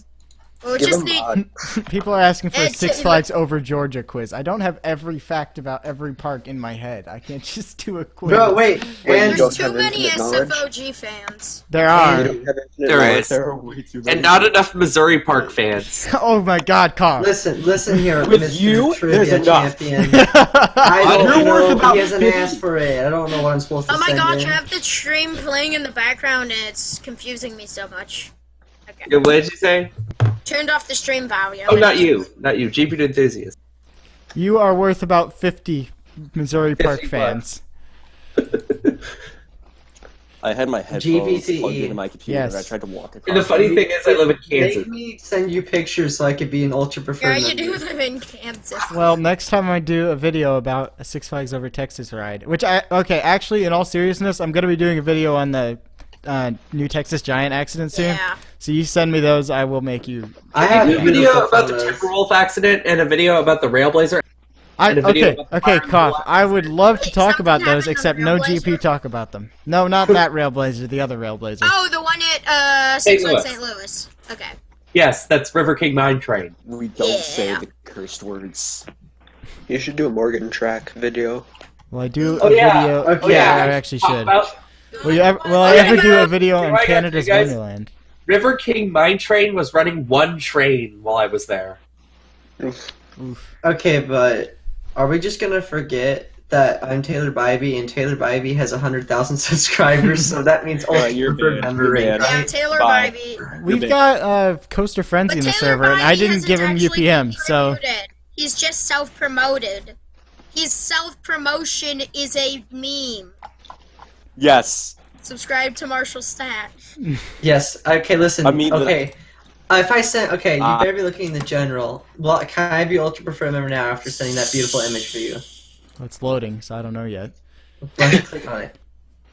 We'll Give just him need. mod. People are asking for a It's- Six Flags over Georgia quiz. I don't have every fact about every park in my head. I can't just do a quiz. Bro, wait, Wait, and you don't There's too have many infinite knowledge? SFOG fans. There are. You don't have infinite There knowledge. is. There are way too many. And not enough Missouri Park fans. Oh my God, Carl. listen here, With Mr. you, Trivia there's enough. Champion. I You're don't worth know. about He hasn't 50. asked for it. I don't know what I'm supposed to Oh my send god, in. you have the stream playing in the background and it's confusing me so much. Okay. Yeah, what did you say? Turned off the stream volume. Oh, not you. Not you. GP enthusiast. You are worth about 50 Missouri Park 50 fans. I had my headphones GPTE. plugged into my computer Yes. and I tried to walk across. And the funny thing is, I live in Kansas. Make me send you pictures so I could be an Ultra Yeah, Preferred you do member. live in Kansas. Well, next time I do a video about a Six Flags Over Texas ride, okay, actually, in all seriousness, I'm gonna be doing a video on the new Texas Giant accident soon. Yeah. So you send me those, I will make you. I have I did a beautiful video about the photos. Timberwolf accident and a video about the Railblazer. And a video about the Okay, Fire Cough. Black. I would love to Wait, talk something about those, happened on except no Railblazer? GP talk about them. No, not that Railblazer, the other Railblazer. Oh, the one at Six St. Flags Louis. St. Louis. Okay. Yes, that's River King Mine Train. We don't say Yeah. the cursed words. You should do a Morgan track video. Will I do Oh, a yeah. video? Okay. Yeah, Yeah. I actually Talk should. about Will I yeah, ever do yeah. a video Yeah, on I got Canada's you guys. Wonderland? River King Mine Train was running one train while I was there. Oof. Okay, but are we just gonna forget that I'm Taylor Bybee and Taylor Bybee has 100,000 subscribers, so that means Ultra you're Preferred banned. member You're rate, banned. Yeah, right? Taylor Bye. Bybee. We've big. got Coaster Frenzy But in the Taylor server, and I Bybee didn't hasn't give him actually UPM, so contributed. He's just self-promoted. His self-promotion is a meme. Yes. Subscribe to Marshall Stat. Yes. Okay. Listen. I mean, okay. If I send, okay, you Ah. better be looking in the general. Well, can I be Ultra Preferred member now after sending that beautiful image for you? it's loading, so I don't know yet. Why don't you click on it?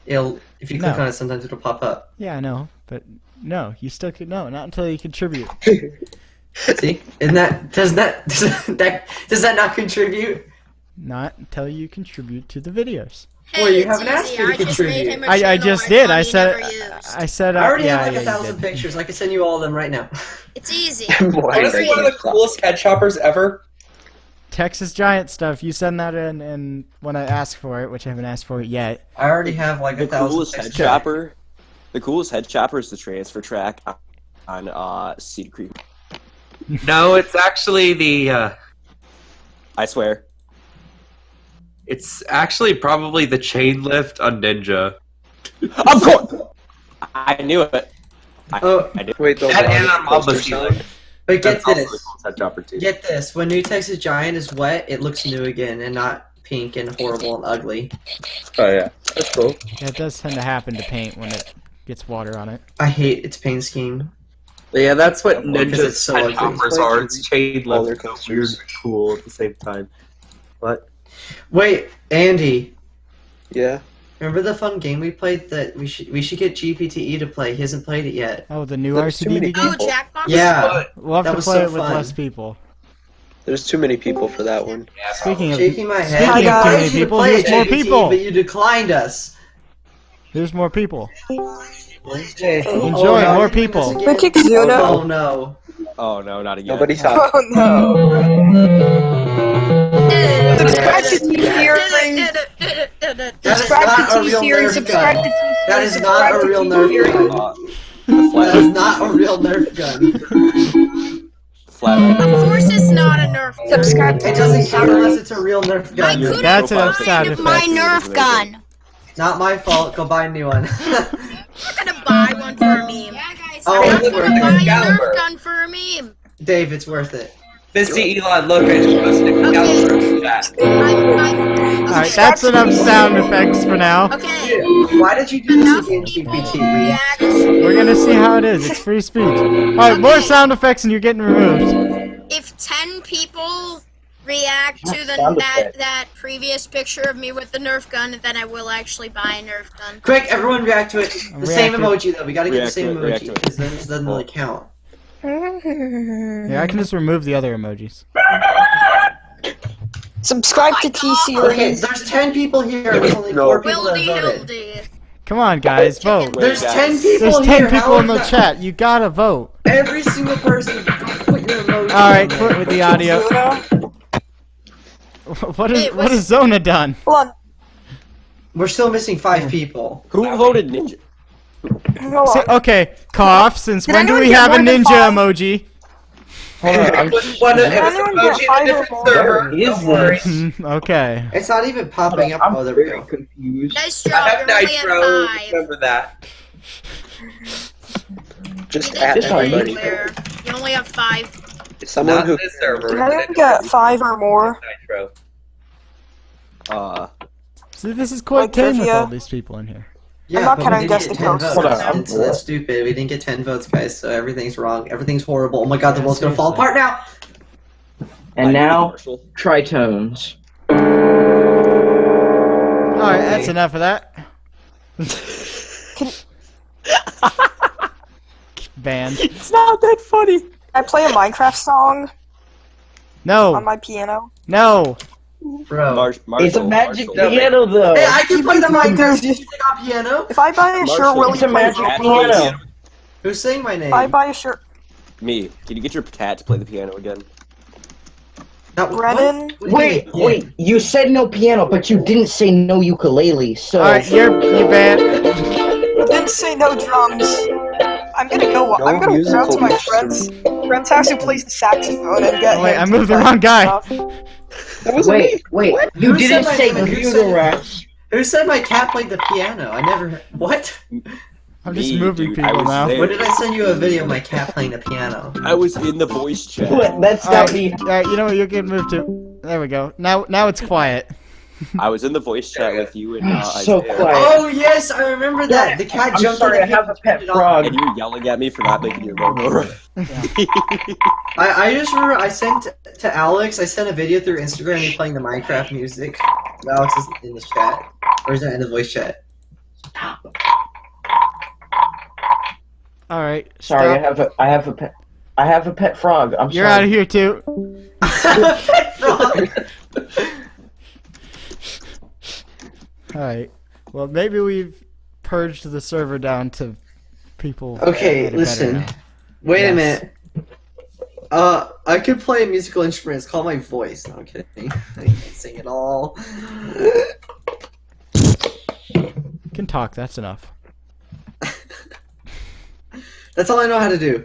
If you click No. on it, sometimes it'll pop up. Yeah, I know, but no, you still could no, not until you contribute. See? Isn't that does that not contribute? Not until you contribute to the videos. Hey, Well, you it's haven't asked easy. me to I just made contribute. him a I channel just I did. thought I he said never used. I said I already yeah, have like yeah, you 1,000 did. pictures. I can send you all of them right now. It's easy. Why Honestly, did one of I the coolest head choppers ever. Texas Giant stuff. You send that in, and when I ask for it, which I haven't asked for it yet. I already have like The 1,000 coolest head pictures. chopper. The coolest head chopper is the transfer track on Cedar Creek. No, it's actually the. I swear. It's actually probably the chain lift on Ninja. Of course. I knew it. Oh, I did. Wait, those That are and on Mamba poster Ceiling. sign. but get That's also the this. coolest head chopper too. Get this. When New Texas Giant is wet, it looks new again and not pink and horrible and ugly. Oh yeah, that's cool. Yeah, it does tend to happen to paint when it gets water on it. I hate its paint scheme. But yeah, that's what Because Ninja's it's so head ugly. choppers are. It's chain Roller lift, so coasters. weird and cool at the same time. What? Wait, Andy. Yeah. Remember the fun game we played that we should get GPTE to play? He hasn't played it yet. Oh, the new There's too many RCDB game. Oh, people. Jackbox? Yeah. We'll have That to was play so it with fun. less people. There's too many people for that one. Yeah, Speaking of Shaking my head. Speaking of too I many asked you to people, play here's it, more GPTE, people. But you declined us. Here's more people. Okay. Enjoy, no, more I didn't do people. this again. We kick Zuna. Oh no. Oh no, not again. Nobody saw. Oh no. Subscribe to T-Series. That is Subscribe not to a real T-Series. Nerf Subscribe gun. to T-Series. That is subscribe not a to real T-Series. Nerf gun. That is not a real Nerf gun. Flat. Of course it's not a Nerf gun. Subscribe to It doesn't count unless T-Series. it's a real Nerf I gun. couldn't That's enough sound find my effects. Nerf gun. Not my fault. Go buy a new one. I'm not gonna buy one for a meme. Oh, I'm not it's gonna worth buy it. a Nerf gun for a meme. Dave, it's worth it. Misty Elon, look, I just posted a Excalibur in the chat. Alright, that's enough sound effects for now. Okay. Why did you do Enough this again, people GPT? react. We're gonna see how it is. It's free speech. Alright, more sound effects and you're getting removed. If 10 people react to that previous picture of me with the Nerf gun, then I will actually buy a Nerf gun. Quick, everyone react to it. The same Reacted. emoji, though. We gotta get the React to same it, react emoji, to it. because then this doesn't really count. Yeah, I can just remove the other emojis. Subscribe to Okay, T-Series. there's 10 people here, and there's only 4 people that Wildy voted. hildy. Come on, guys, vote. There's Wait, 10 guys. people There's here. 10 people how in the is that- chat. You gotta vote. Every single person, put your emoji. Alright, in quit there. with the audio. Zuna. What has Zona done? Hold on. We're still missing 5 people. Who voted ninja? Hold Say, on. okay, cough, since Did when do anyone we get have a more than ninja 5? emoji? Hold on, I'm It was one of, it was Anyone emoji get in 5 a or different more? server. Where is Don't worry. this? Okay. It's not even popping up. I'm Oh, there we very go. confused. Nice I job, have you're only Nitro, at 5. remember that. Just You at didn't get everybody. anywhere. You only have 5. Someone Not who. this server. Did anyone get 5 or more? Nitro. See, this is quite Like tame with trivia. all these people in here. Yeah, not but counting we didn't Dusty get 10 Coast. votes. Hold on, That's stupid. We didn't get 10 votes, guys, so everything's wrong. Everything's horrible. Oh my god, the world's gonna fall apart now! And now, Marshall. tritones. Alright, that's enough of that. Banned. It's not that funny. Can I play a Minecraft song on No, my piano? no. Bro. Marshall, It's a magic Marshall. piano, though. Hey, I can play the Minecraft Dude, music on piano! If I buy a shirt, Marshall, will it's you a play magic it? piano. Who's saying my name? If I buy a shirt, Me. Can you get your cat to play the piano again? That- Brennan? what? Wait, wait. You said no piano, but you didn't say no ukulele. So Alright, you're banned. I didn't say no drums. I'm gonna go No out to musical my instrument. friend's house who plays the saxophone and get Oh, wait, him I to moved the play wrong guy. stuff. That wasn't me. wait. You Who didn't said my say name? Who computer said- rats. Who said my cat played the piano? I never heard. What? I'm just Me, moving dude, I people was now. there. When did I send you a video of my cat playing the piano? I was in the voice chat. What? That's not Alright, me. alright, you know what, you're getting moved to. There we go. Now it's quiet. I was in the voice chat with you and So Isaiah. quiet. Oh yes, I remember that. The cat I'm jumped sorry, I on the have a pet turned it on. frog. And you were yelling at me for not making your logo right. I just remember I sent to Alex. I sent a video through Instagram of me playing the Minecraft music. Alex is in the chat, or is that in the voice chat? Alright. Sorry, stop. I have a pet frog. I'm You're sorry. out of here too. Frog. Alright. Well, maybe we've purged the server down to people. Okay, that are better listen. now. Wait a Yes. minute. I could play a musical instrument. It's called my voice. No, I'm kidding. I can't sing at all. You can talk, that's enough. That's all I know how to do.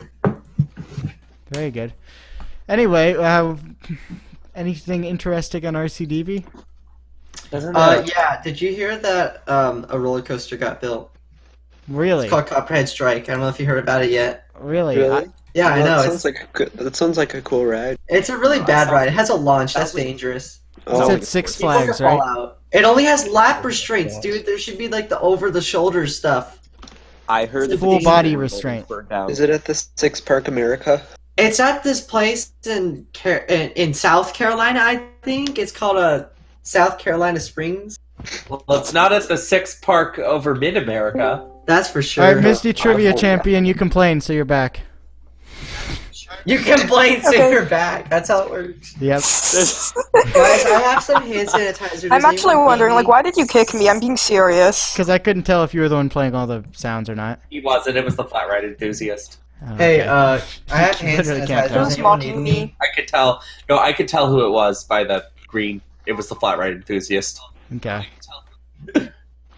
Very good. Anyway, anything interesting on RCDB? Yeah. Did you hear that a roller coaster got built? Really? It's called Copperhead Strike. I don't know if you heard about it yet. Really? Really? Yeah, I know. That sounds like a cool ride. It's a really bad ride. It has a launch. That's dangerous. It's Oh, at Six People could Flags, fall right? out. It only has lap restraints, dude. There should be like the over-the-shoulder stuff. I heard the Full big body roller restraint. burnt down. is it at the Six Park America? It's at this place in South Carolina, I think. It's called South Carolina Springs. Well, it's not at the Six Park over Mid-America. That's for sure. Alright, Misty Trivia Champion, you complained, so you're back. You complain, so you're back. That's how it works. Yep. Guys, I have some hand sanitizer. Does I'm actually anyone wondering, need like, me? why did you kick me? I'm being serious. Because I couldn't tell if you were the one playing all the sounds or not. He wasn't. It was the flat ride enthusiast. Oh, Hey, okay. I have hand Literally can't sanitizer. tell. Does Who's anyone need mocking me? me? I could tell. No, I could tell who it was by the green. It was the flat ride enthusiast. Okay.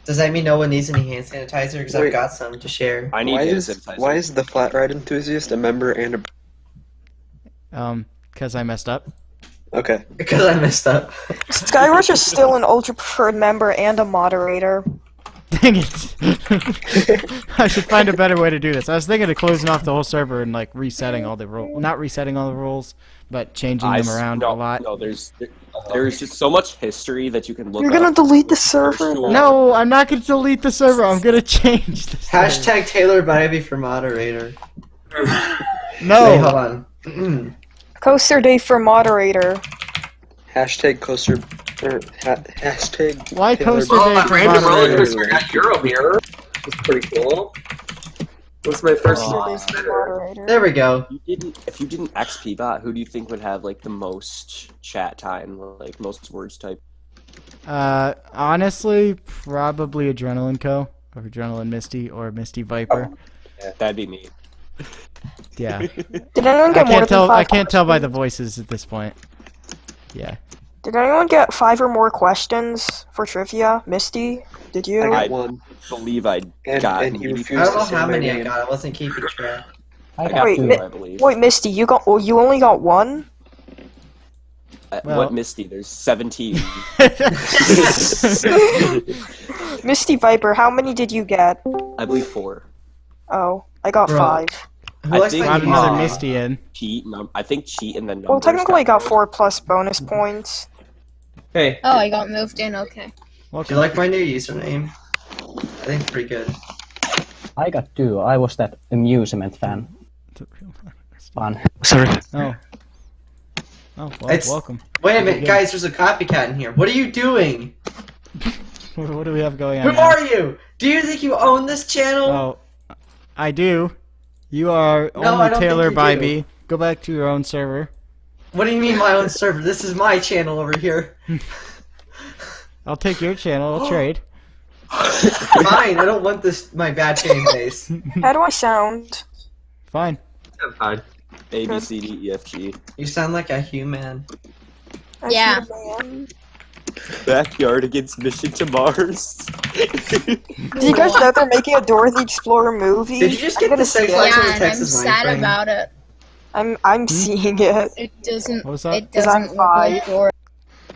Does that mean no one needs any hand sanitizer? Because I've Wait. got some to share. I need Why hand is sanitizer. why is the flat ride enthusiast a member and a? Because I messed up. Okay. Because I messed up. Skyrush is still an ultra preferred member and a moderator. Dang it! I should find a better way to do this. I was thinking of closing off the whole server and like resetting all the rules. Not resetting all the rules, but changing them around a lot. No, there's just so much history that you can look You're up. gonna delete the server? No, I'm not going to delete the server. I'm going to change the server. Hashtag Taylor Bybee for moderator. No. Wait, hold on. Coaster Dave for moderator. Hashtag coaster. Hashtag. Why Taylor Coaster Oh, Dave that for random roller moderator? coaster got Euromir. Was pretty cool. It was my first Coaster Dave for moderator. There we go. If you didn't XP bot, who do you think would have like the most chat time, like most words typed? Honestly, probably Adrenaline Co. Or Adrenaline Misty or Misty Viper. That'd be me. Yeah. Did anyone I get more can't than tell. 5 I can't tell by the questions? voices at this point. Yeah. Did anyone get 5 or more questions for trivia? Misty, did you? I got I one. believe I And, got. and he I refused don't know to say how my many I name. got. I wasn't keeping track. I got Wait, two, Mi- I believe. Wait, Misty, you got? Oh, you only got 1? Well- What Misty? There's 17. Misty Viper, how many did you get? I believe 4. Oh, I got Bro. 5. Who I likes think- my Got another Aw. Misty in. Cheat. I think cheat and then. Well, technically I got 4 plus bonus points. Hey, Oh, I got moved in. Okay. Do Welcome. you like my new username? I think it's pretty good. I got 2. I was that amusement fan. Fun. Sorry. Oh. Oh, well, It's- welcome. Wait a minute, Again. guys. There's a copycat in here. What are you doing? What do we have going on? Who now? are you? Do you think you own this channel? Oh, I do. You are No, I only don't Taylor think you do. Bybee. Go back to your own server. What do you mean my own server? This is my channel over here. I'll take your channel. I'll trade. Mine. I don't want this. My bad fan base. How do I sound? Fine. I'm fine. A B C D E F G. You sound like a human. I Yeah. feel man. Backyard against Mission to Mars. Do you guys know they're making a Dora the Explorer movie? Did you just I'm get gonna the sex see it. lights from Yeah, the and I'm Texas sad Line about it. I'm seeing it. It doesn't. What was that? It 'Cause I'm doesn't look like 5. Dora.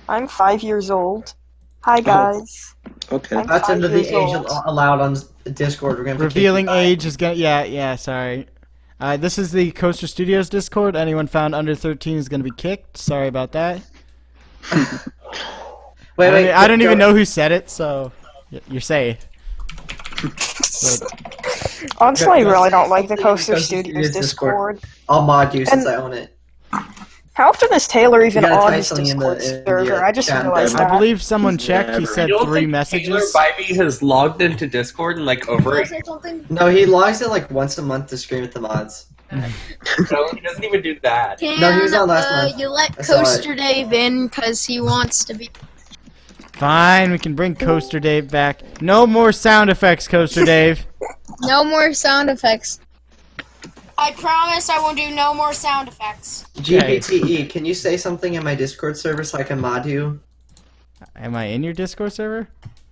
I'm 5 years old. Hi guys. Okay. I'm That's 5 under the years age old. allowed on Discord. We're gonna have to kick Revealing you out. age is gonna. Yeah. Sorry. This is the Coaster Studios Discord. Anyone found under 13 is gonna be kicked. Sorry about that. Wait. I don't even know who said it, so you're safe. Honestly, I Go really say don't like the something in Coaster Coaster Studios Studios Discord. Discord. I'll mod you since And- I own it. How often is Taylor even gotta on type his something in Discord the server? I just chat. realized I that. believe someone checked. He Never. said You don't 3 think messages. Taylor Bybee has logged into Discord in like over. Was it something? No, he logs in like once a month to stream with the mods. No, he doesn't even do that. No, he was on last month. You let I saw Coaster Dave in because he wants to be. Fine, we can bring Coaster Dave back. No more sound effects, Coaster Dave. No more sound effects. I promise I won't do no more sound effects. GPTE, can you say something in my Discord server so I can mod you? Am I in your Discord server?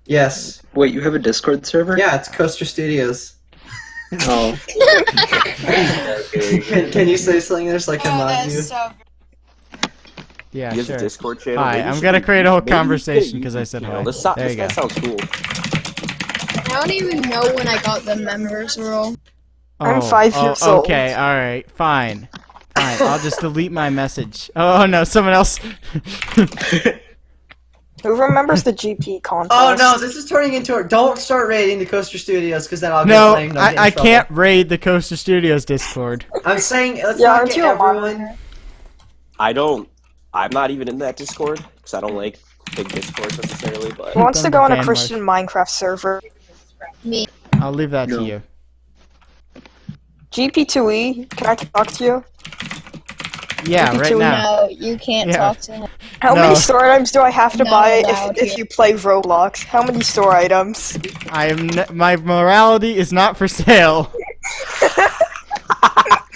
Yes. Wait, you have a Discord server? Yeah, it's Coaster Studios. Oh. Can you say something there so I can mod you? so Yeah, He has sure. a Discord channel. Hi, Maybe I'm you gonna should- create a whole maybe you should conversation get a because I YouTube said channel. hi. This There you guy go. sounds cool. I don't even know when I got the members role. I'm 5 years old. Okay, alright, fine. Fine, I'll just delete my message. Oh no, someone else. Who remembers the GP contest? Oh no, this is turning into a. Don't start raiding the Coaster Studios because then I'll get No, blamed. and I'll get in I trouble. can't raid the Coaster Studios Discord. I'm saying let's Yeah, not aren't get you a everyone. I'm not even in that Discord because I don't like big Discord necessarily. But Who wants to Done go on a fan Christian Minecraft server? Me. I'll leave that No. to you. GP2E, can I talk to you? Yeah, right now. No, you can't Yeah. talk to him. How No. many store items do I have to Not buy allowed if here. you play Roblox? How many store items? My morality is not for sale.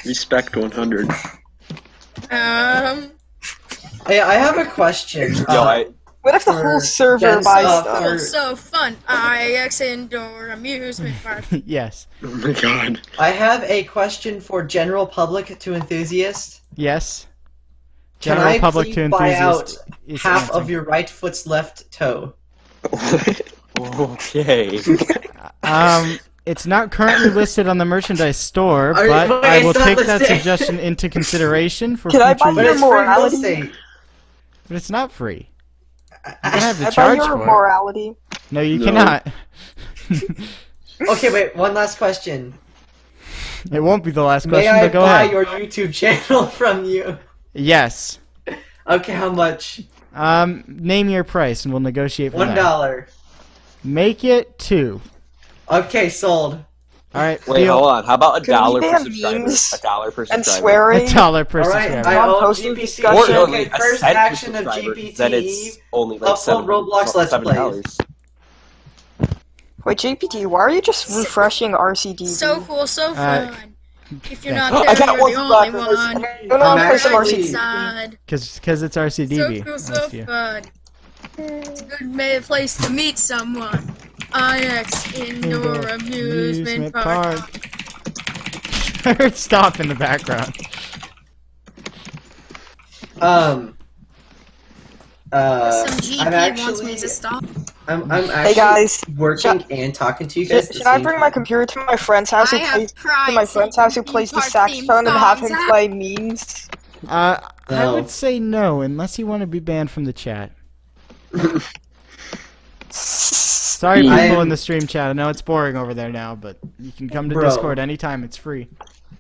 Respect 100. Hey, I have a question. What if the whole server buys stuff? Oh, so fun. IX Indoor Amusement Park. Yes. Oh my god. I have a question for general public to enthusiast. Yes. Can General I public please to buy out enthusiast is half answering. of your right foot's left toe? Okay. It's not currently listed on the merchandise store, Wait, but I will it's not take that listed. suggestion into consideration for Can I future buy But your use. it's free real morality? estate. But it's not free. You're gonna have to I buy charge your for it. morality. No, you No. cannot. Okay, wait, one last question. It won't be the last May question, I but go buy ahead. your YouTube channel from you? Yes. Okay, how much? Name your price and we'll negotiate from there. $1. Make it $2. Okay, sold. Alright, Wait, hold on. How about Can we $1 per ban subscriber? memes $1 per and subscriber. swearing? $1 per Alright, subscriber. I own Non-posting GPT. discussion. Or Okay, a first cent per action of subscriber, GPT. then it's only like upload Roblox Let's $7. Wait, GPT, why are you just refreshing RCD? So cool, so Uh, fun. If you're thank not I there, got you're one the for only breakfast. one. No, no, I'm I'm some actually- RCD. Side. Because it's So RCDB. cool, so That's you. fun. It's a good place to meet someone. IX Indoor Amusement Park. I heard stop in the background. Some I'm GP wants me actually, to stop. I'm actually Hey guys, working and talking to you guys. at the should I same bring my time. computer to my friend's house I and have play pride to my friend's house who plays the saxophone and have him play memes? I No. would say no, unless you want to be banned from the chat. Sorry, people I'm- in the stream chat. I know it's boring over there now, but you can come to Bro. Discord anytime. It's free.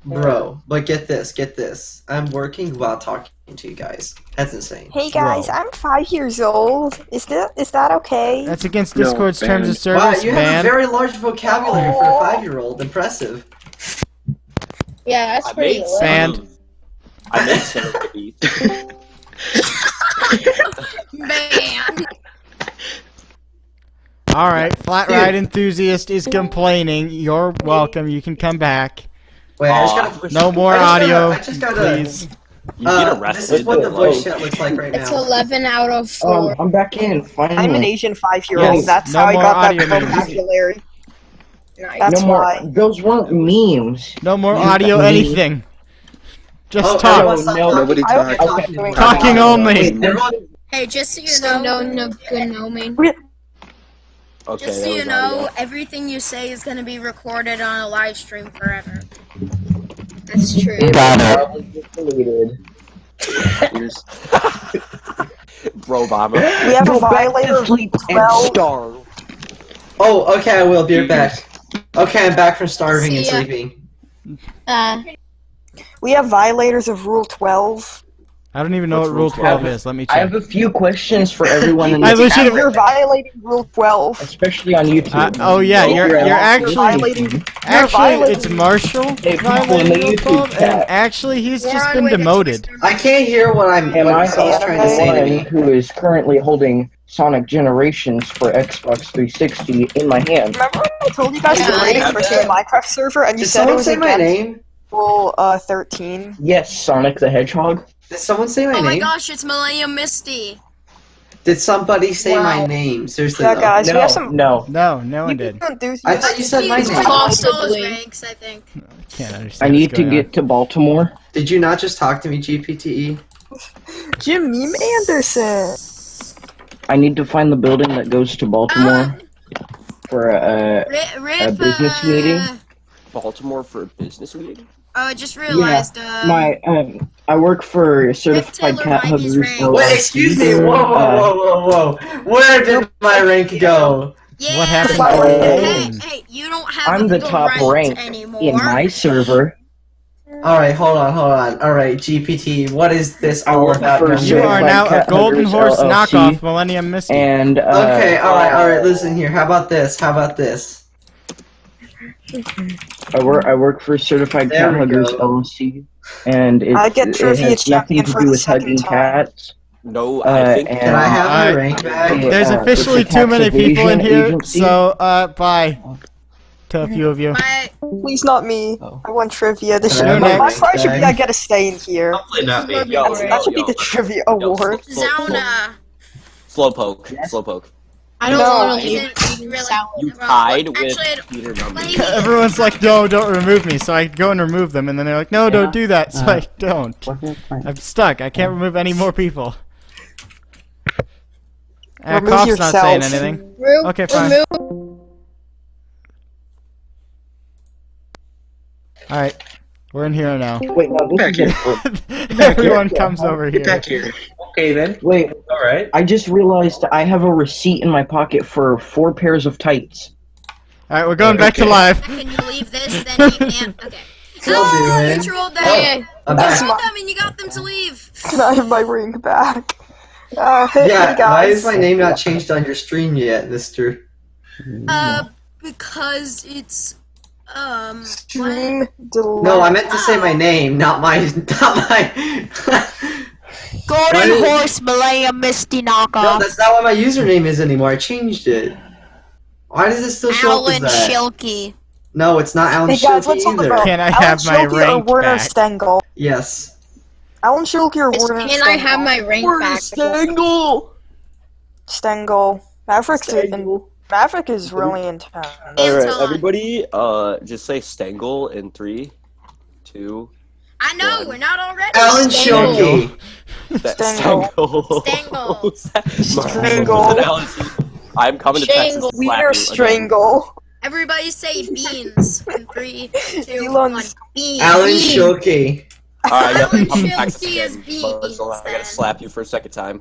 Bro, but get this. I'm working while talking to you guys. That's insane. Hey guys, Bro. I'm 5 years old. Is that okay? That's against No, Discord's terms of banned. Wow, service. you have Ban. a very large vocabulary for a 5-year-old. Impressive. Yeah, that's I pretty made lit. Banned. I made some Man. All right, Flat Dude. Ride Enthusiast is complaining. You're welcome. You can come back. Wait, I just Aw. gotta. No more I audio, just gotta. please. You get This is arrested. what the voice chat looks like right It's now. 11 out of 4. I'm back in, finally. I'm an Asian 5-year-old. Yes, That's no how I more got audio that memes. vocabulary. Nice. That's no more. why. Those weren't memes. No more You audio, got me. anything. Just Oh, talk. everyone stop No, talking. nobody Okay, talk. talking. Talking only. Everyone, Hey, just so you So know, no good no mean. Okay, just so that you was know, audio. everything you say is gonna be recorded on a live stream forever. That's true. Probably just deleted. Here's- Bro, Obama. We have a violator of sleep and 12. starve. oh, okay, I will be right back. Okay, I'm back from starving and See ya. sleeping. We have violators of Rule 12. I don't even know What's what Rule Rule 12 12? is. Let me I check. have a few questions for everyone in I the legit- chat, You're violating Rule 12. especially on YouTube. Oh yeah, you're actually violating. it's Marshall Hey, people in violating the Rule YouTube 12, and chat. actually he's We're just on been way to demoted. Twister. I can't hear what Am I what someone's trying to say to one me. who is currently holding Sonic Generations for Xbox 360 in my hand? Remember when I told you guys Yeah, the rating I for bet. the Minecraft server and you Did said it someone was say my against name? Rule 13? Yes, Sonic the Hedgehog. Did someone say my Oh my name? gosh, it's Millennium Misty. Did somebody say my Wow. name? Seriously, Yeah, though. guys, we have some. No. No, no one did. I thought you said my He's name. with all Souls Possibly. ranks, I think. Can't understand. I what's need to going on. get to Baltimore. Did you not just talk to me, GPTE? Jim Meme Anderson. I need to find the building that goes to Baltimore for a Rip, business meeting. Baltimore for a business meeting? I just realized, my I work for Certified Taylor Cat might be Huggers. ranked. LLC. Wait, excuse me. Whoa. Where did my rank go? yeah, What happened to hey, your hey, you don't have I'm the the top right rank anymore. in my server. Alright, hold on. Alright, GPT, what is this I all work about? for young You man? are Certified now a Cat Golden Huggers, Horse LLC. knockoff, Millennium Misty. And Okay, alright, listen here. How about this? I work for Certified There Cat we Huggers go. LLC, and I get it trivia has nothing champion to for do the with second hugging time. cats. No, I think. Can I have my Alright. rank back? There's It's officially a too tax many people in evasion here, agency. so bye to a few of you. My Please not me. I want trivia. This Can I should, have my my rank prize should be back? I get a stay in here. Hopefully not me. That should be the trivia award. Zauna Slowpoke. I don't No. want to leave. isn't really. You well, tied with actually, Peter Number. Everyone's like, no, don't remove me. So I go and remove them, and then they're like, no, don't do that. So I don't. I'm stuck. I can't remove any more people. Remove Cough's not saying yourself. anything. Remove, Okay, fine. remove. Alright. We're in here now. Wait, no, this is Everyone comes over Get here. back here. Okay then. Wait, All right. I just realized I have a receipt in my pocket for 4 pairs of tights. Alright, we're going back to Okay. live. Can you leave this? Then you can't. Okay. Still Oh, doing. you trolled them. Okay. I'm You back. trolled them and you got them to leave. Can I have my ring back? Hey Yeah, why guys. is my name not changed on your stream yet, mister? Because it's Stream delay. No, I meant to say my name, not my. Golden What? Horse Malaya Misty knockoff. No, that's not what my username is anymore. I changed it. Why does it still show Alan up as that? Shilkey. No, it's not Alan Hey guys, Shilkey let's talk either. about Can I Alan have my Shilkey or rank Werner back? Stengel. Yes. Alan Shilkey or Werner Can I have my rank back? Stengel. Maverick is really intense. Alright, everybody, just say Stengel in 3, 2. I know, we're not already. Alan Shilkey. Stengel. Stengel. I'm coming to Texas to slap Wiener you again. Strangle. Everybody say beans. In 3, 2, Elon. 1. Beans. Alan Shilkey. Alright, yeah, Alan I'm coming to Shilkey Texas is again. beans, Buzzle, I gotta slap you for a second time.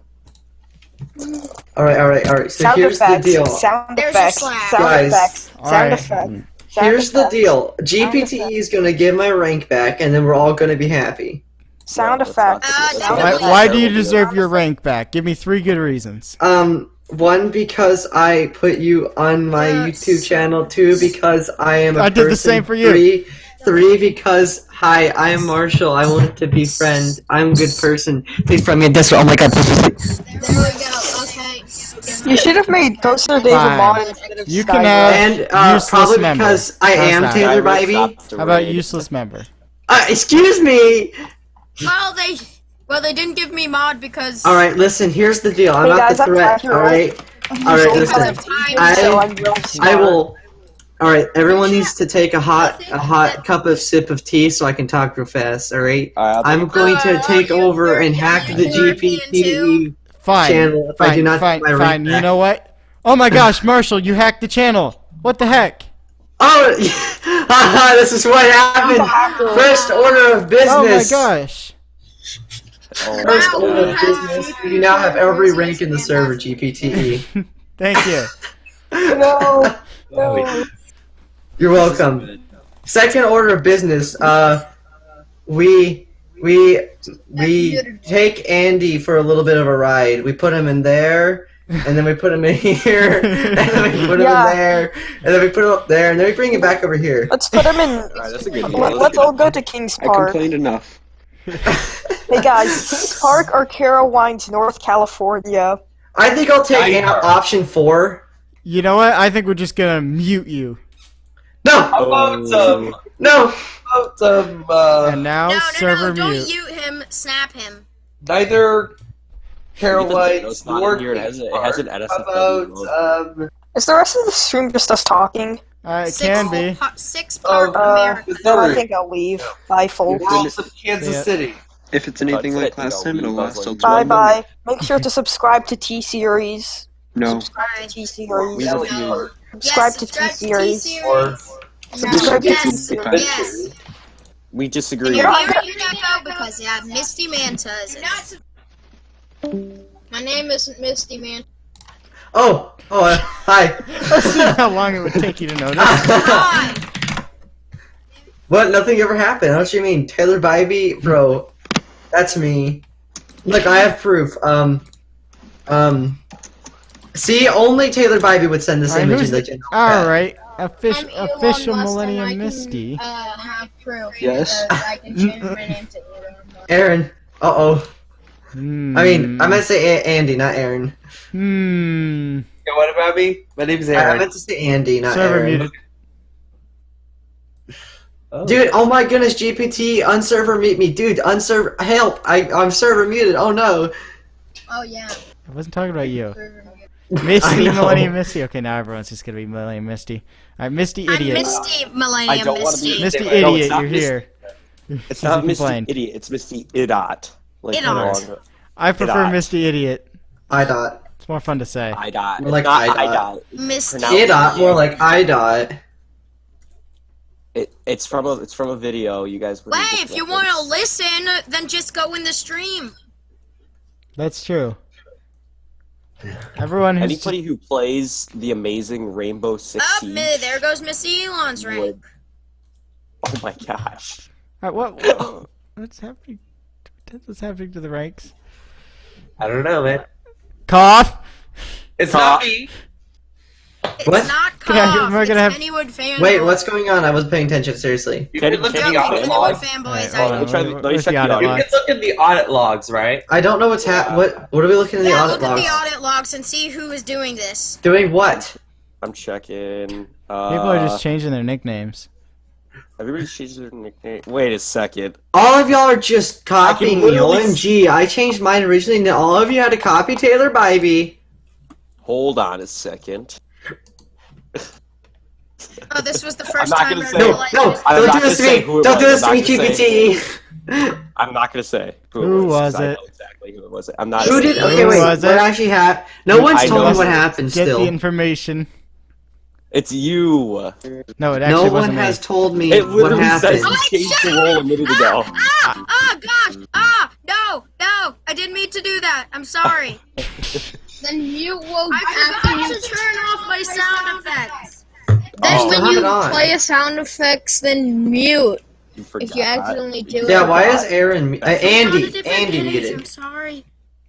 Alright. So Sound here's effects. the deal. Sound There's your effects. slap. Sound Guys. effects. Sound Alright. effects. Here's the deal. GPTE is gonna give my rank back, and then we're all gonna be happy. Sound No, that's not effects. true. That's Sound not Why, effects. true. why do you deserve your rank back? Give me 3 good reasons. One, because I put you on my YouTube channel. 2, because I am a I did the person. same for you. 3, because, hi, I am Marshall. I wanted to be friend. I'm a good person. Please friend me in this one. Oh my god. There we go. Okay. You should have made Ghoster Dave a Fine. mod instead of You Skylar. can have And useless probably member. because I How's am that? Taylor Bybee. How about useless member? Excuse me! Well, they didn't give me mod because. Alright, listen, here's the deal. I'm Hey not guys, the I'm threat, Accurate. alright? Alright, listen. So I'm real smart. I will. Alright, everyone needs to take a hot cup of sip of tea so I can talk real fast, alright? I'm going to take over and hack the GPTE Fine. channel if I do not fine, get my fine. rank You back. know what? Oh my gosh, Marshall, you hacked the channel. What the heck? Oh, this is what happened. First order of business. Oh my gosh. First order of business. You now have every rank in the server, GPTE. Thank you. No. No. You're welcome. Second order of business. We take Andy for a little bit of a ride. We put him in there, and then we put him in here, and then we put him in there, and then we put him up there, and then we bring him back over here. Let's put him in. Alright, that's a good deal. Let's all go to Kings I Park. complained enough. Hey guys, Kings Park or Carowinds, North California? I think I'll take option 4. You know what? I think we're just gonna mute you. No! How about No! And now No, server don't mute. mute him. Snap him. neither Carolites It's not nor in here. It has an How NSFW. about, Is the rest of the stream just us talking? It can be. 6 Park America. I think I'll leave. Bye, folks. Worlds of Kansas Yeah. City. If it's anything like last time, it'll last till Bye 12 bye. Make sure to subscribe to T Series. No. Subscribe to T Series. No. Subscribe Yes, to T subscribe to Series. T-Series. Subscribe to T Yes, Series. yes. We And disagree. you're here, you gotta go because you have Misty Mantas. My name isn't Misty, man. hi. Let's see how long it would take you to notice. What? Nothing ever happened. What do you mean? Taylor Bybee? Bro, that's me. Look, I have proof. See, only Taylor Bybee would send this image in the general chat. Alright. official Millennium Misty. Have proof. Yes. I can change my name to Aaron. Uh-oh. I mean, I meant to say Andy, not Aaron. Yeah, what about me? My name's I Aaron. meant to say Andy, not Server Aaron. muted. Dude, oh my goodness, GPT, unserver mute me. Dude, unserver, help, I'm server muted, oh no. Oh yeah. I wasn't talking about you. Misty, Millennium Misty. Okay, now everyone's just gonna be Millennium Misty. Alright, Misty Idiot. I'm Misty Millennium I don't want to Misty. be Misty No, Idiot, it's not you're Misty- here. It's not You Misty complained. Idiot. It's Misty Idot. Like, Idot. long- I prefer Idot. Misty Idiot. IDOT. It's more fun to say. Idot. More like It's not IDOT. Misty. IDOT, more like IDOT. It's from a video. You guys would. Wait, if you want to listen, then just go in the stream. That's true. Everyone who's Anybody who plays the amazing Rainbow Six Up, Siege. there goes Missy Elon's rank. Oh my gosh. Alright, what's happening? What's happening to the ranks? I don't know, man. Cough! It's not me. It's What? not Yeah, Cough, we're it's gonna have- Kennywood Fanboy. Wait, what's going on? I wasn't paying attention, seriously. You can look at the Joking, audit Kennywood logs. Fanboys. Hold on, Let me try the- let me where's check the the audit audio. You log? can look at the audit logs, right? I don't know what's what are we looking in the Yeah, audit look at logs? the audit logs and see who is doing this. Doing what? I'm checking. People are just changing their nicknames. Everybody changes their nickname. Wait a second. All of y'all are just copying me, literally OMG. I changed mine originally, and all of you had to copy Taylor Bybee. Hold on a second. Oh, this was the I'm first not time gonna I say. realized No, it. I'm don't not do gonna this to say me. who it Don't was. do this to I'm me, not gonna say- GPT. I'm not gonna say Who was 'cause I it? know exactly who it was. I'm not. Who did? Who Okay, wait. was What it? actually happened? No one's I told know. me what happened. Get Still, the information. It's you. No, it actually no one wasn't me. has told me It what literally says happened. you changed the role a minute ago. No, I didn't mean to do that. I'm sorry. Then mute will I after forgot you. to turn off my sound effects. Then Still when have you it on. play a sound effects, then mute. You forgot. If you accidentally do it. Yeah, why is Aaron? On a Andy different Andy page, I'm muted. sorry.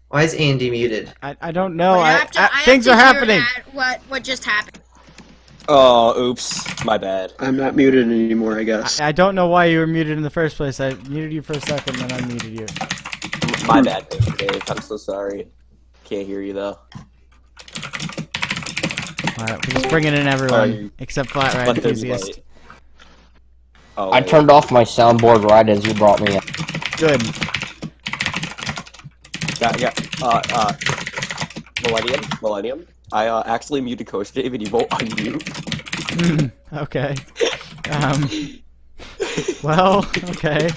Why is Andy muted? I don't know. Wait, I have to Things hear are happening. what just happened? Oh, oops. My bad. I'm not muted anymore, I guess. I don't know why you were muted in the first place. I muted you for a second, then I muted you. My bad, Dave. I'm so sorry. Can't hear you though. Alright, we're just bringing in everyone Sorry. except Flat Ride But there's Enthusiast. light. Oh, I turned off my soundboard right as you brought me in. Good. Millennium. I actually muted Coach Dave and you won't unmute. Okay. Well, okay.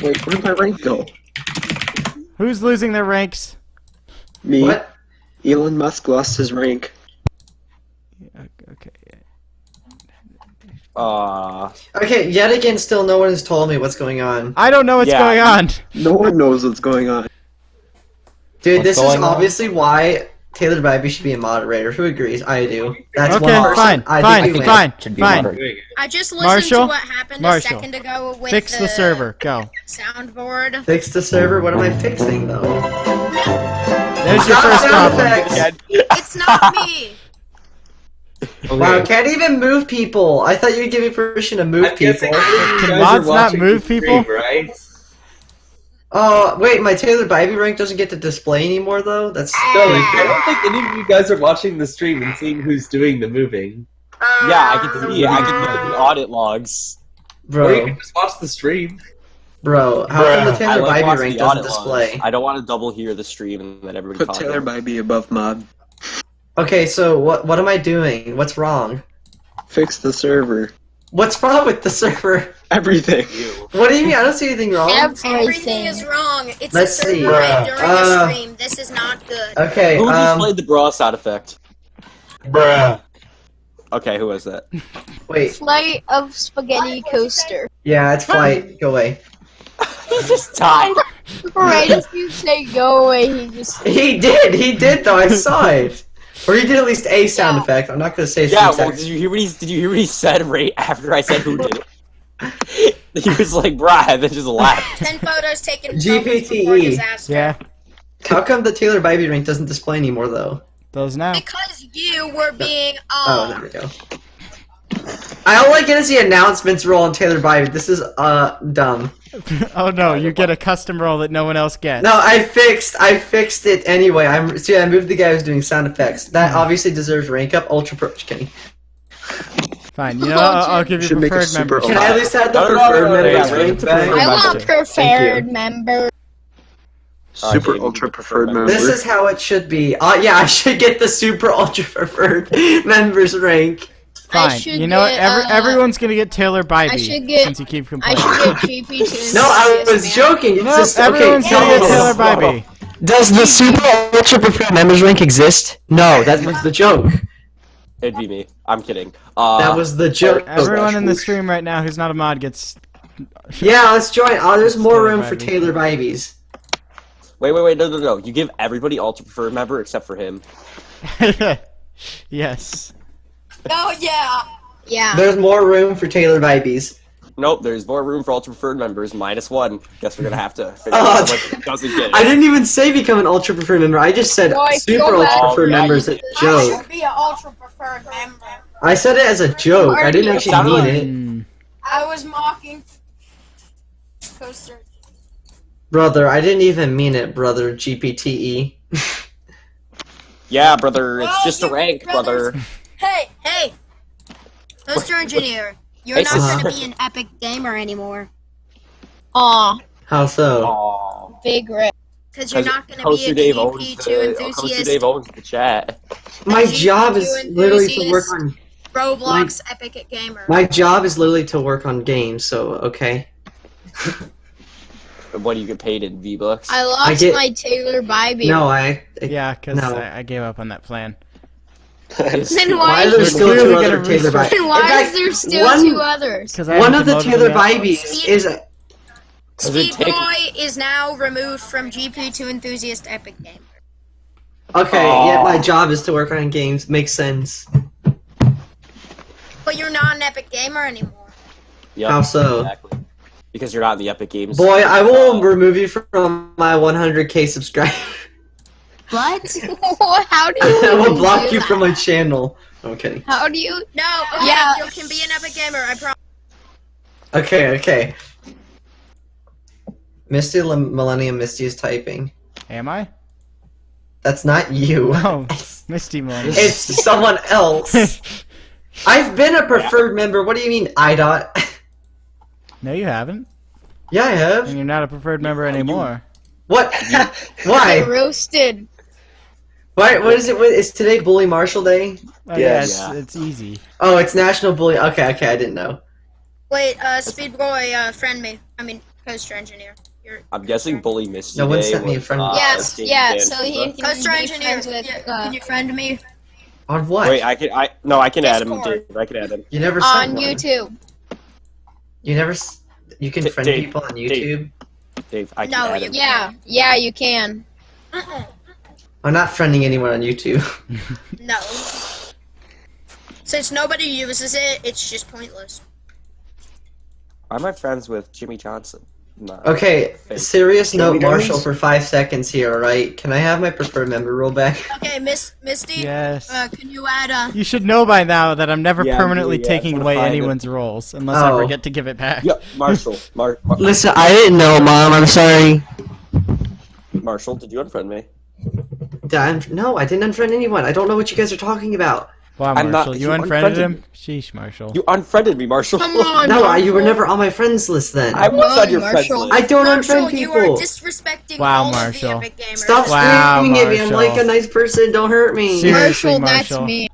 Wait, where did my rank go? Who's losing their ranks? Me. What? Elon Musk lost his rank. Okay. Okay, yet again, still no one has told me what's going on. I don't know what's Yeah. going on. No one knows what's going on. Dude, What's this is going on? obviously why Taylor Bybee should be a moderator. Who agrees? I do. That's Okay, one person. fine, I fine, think we win. fine, Should be fine. moderated. I just listened Marshall? to what happened Marshall. a second ago with Fix the server. Go. soundboard. Fix the server. What am I fixing though? There's your Stop first sound problem. effects. It's not me. Wow, can't even move people. I thought you'd give me permission to move I'm guessing people. you Can guys mods are not watching move the people? stream, right? Oh, wait, my Taylor Bybee rank doesn't get to display anymore though? That's No, I don't think any of you guys are watching the stream and seeing who's doing the moving. Yeah, I can see. I can look at the audit logs. Or you bro. can just watch the stream. Bro, how come the I Taylor like Bybee watching rank the doesn't audit display? logs. I don't want to double hear the stream and let everybody Put talk. Taylor Bybee above Mob. Okay, so what am I doing? What's wrong? Fix the server. What's wrong with the server? Everything. What do you mean? I don't see anything wrong. Everything is wrong. It's Let's a server see. raid during a Uh, stream. This is not good. Okay, Who just played the bra sound effect? Bruh. Okay, who was that? wait. Flight of Spaghetti Coaster. Yeah, it's Flight. Go away. He just died. Right as you say go away, he just. He did though, I saw it. Or he did at least a sound effect. I'm not gonna say Yeah, it's well, did you hear what he said right after I said who did it? He was like, "Bruh," and then just laughed. 10 photos taken GPTE. before disaster. Yeah. How come the Taylor Bybee rank doesn't display anymore though? Does now. Because you were being Oh, there we go. I don't like getting the announcements roll on Taylor Bybee. This is dumb. Oh no, you get a custom roll that no one else gets. No, I fixed it anyway. I moved the guy who's doing sound effects. That obviously deserves rank up. Ultra pro. Just kidding. Fine, you know, I'll give you Should make a preferred super membership. Can I at least have the preferred members ranked? I want preferred Thank you. member. Super ultra preferred member. This is how it should be. Yeah, I should get the super ultra preferred members rank. Fine, should you know what? get, Everyone's gonna get Taylor I Bybee should get. since you keep I complaining. should get GP2. No, I was joking. It's Nope, just everyone's okay. gonna get Taylor Bybee. Does the super ultra preferred members rank exist? No, that was the joke. It'd be me. I'm kidding. That was the joke. Everyone in the stream right now who's not a mod gets. Yeah, let's join. Oh, there's more Taylor room for Bybee. Taylor Bybees. Wait, no. You give everybody ultra preferred member except for him. Yes. Oh yeah. Yeah. There's more room for Taylor Bybees. Nope, there's more room for ultra preferred members. -1. Guess we're gonna have to figure out someone who doesn't get it. I didn't even say become an ultra preferred member. I just said Boy, super feel ultra bad. preferred members. A joke. should be an ultra preferred member. I said it as a joke. I didn't actually mean it. I was mocking Coaster. Brother, I didn't even mean it, brother. GPTE. Yeah, brother, it's Well, just a you rank, brothers- brother. Hey, Coaster Engineer, you're Hey, not sister. gonna be an epic gamer anymore. Aw, How so? Aww. big rip. Because you're not gonna be Coaster a Dave owns GP2 Coaster enthusiast, Dave owns the chat. My GP2 job is literally to work enthusiast, on. Roblox epic gamer. My job is literally to work on games. So okay. And what do you get paid in V-Bucks? I lost get- my Taylor Bybee. No, Yeah, because No. I gave up on that plan. Then Why why? are there You're still clearly two gonna other Taylor restart. Bybees? Then why In fact, is there still one- two others? Because I One haven't of the demoted Taylor him yet. Bybees is. Speed take- Boy is now removed from GP2 enthusiast epic gamer. Okay, Aw. yeah, my job is to work on games. Makes sense. But you're not an epic gamer anymore. Yep, How so? Exactly. Because you're not in the Epic Games. Boy, I will remove you from my 100k subscriber. What? How do you? I will even block do you from that? my channel. I'm kidding. How do you? No, okay, Yeah. you can be an epic gamer, I promise. Okay. Misty Millennium Misty is typing. Am I? That's not you. Oh, Misty Moon. It's someone else. I've been a preferred member. What do you mean, IDOT? No, you haven't. Yeah, I have. And you're not a preferred member anymore. What? Get Why? roasted. Why? What is it? Is today Bully Marshall Day? Oh, Yes. yeah, it's easy. Oh, it's National Bully. Okay, I didn't know. Wait, Speed Boy, friend me. I mean, Coaster Engineer. You're I'm guessing Bully Misty No one Day sent me a was, friend. Yes, Game yeah. Band So for he the- can Coaster be Engineer. friends with. Yeah, can you friend me? On what? Wait, I can add him. Discord. Dave, I can add him. You never sent On one. YouTube. You never. You can friend Dave, people on Dave. YouTube. Dave, I can No, add you him. Yeah, you can. I'm not friending anyone on YouTube. No. Since nobody uses it, it's just pointless. Why am I friends with Jimmy Johnson? No. Okay, Fake. serious note, Joey Marshall, Jones? for 5 seconds here, alright? Can I have my preferred member roll back? Okay, Misty. Yes. Can you add You should know by now that I'm never Yeah, permanently yeah, taking it's away fine. anyone's roles unless I Oh. forget to give it back. Yep, Marshall. Listen, I didn't know, Mom. I'm sorry. Marshall, did you unfriend me? No, I didn't unfriend anyone. I don't know what you guys are talking about. Wow, I'm not- Marshall, you you unfriended unfriended him? Sheesh, Marshall. You unfriended me, Marshall. Come on. No, you were Marshall. never on my friends list then. I was on your Marshall. friends list. I don't Marshall, unfriend you people. are disrespecting Wow, all Marshall. of the epic gamers. Stop Wow, screaming at me. I'm like Marshall. a nice person. Don't hurt me. Seriously, Marshall, that's Marshall. me.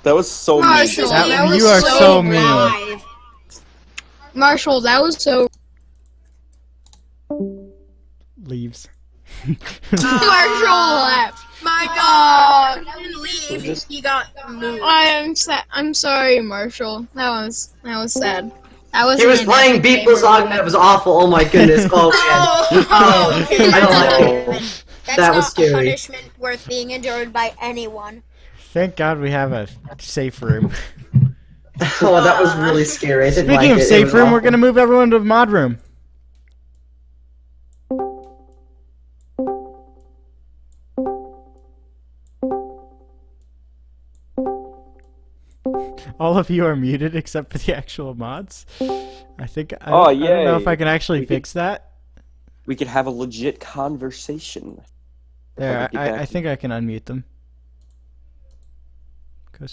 That was so Marshall, mean. that was you are so mean. live. Marshall, that was so. Leaves. Marshall left. My God! He didn't leave. He got moved. I'm sorry, Marshall. That was sad. That was. He was playing Beeple's Song and it was awful. Oh my goodness. Oh man. Oh, okay. I don't like That's it. That's That not was scary. a punishment worth being endured by anyone. Thank God we have a safe room. Oh, that was really scary. I didn't Speaking like of it. It safe was room, we're awful. gonna move everyone to the mod room. All of you are muted except for the actual mods. I think. I Oh, don't know if yay. I can actually fix that. We could have a legit conversation. There, I think I can unmute them.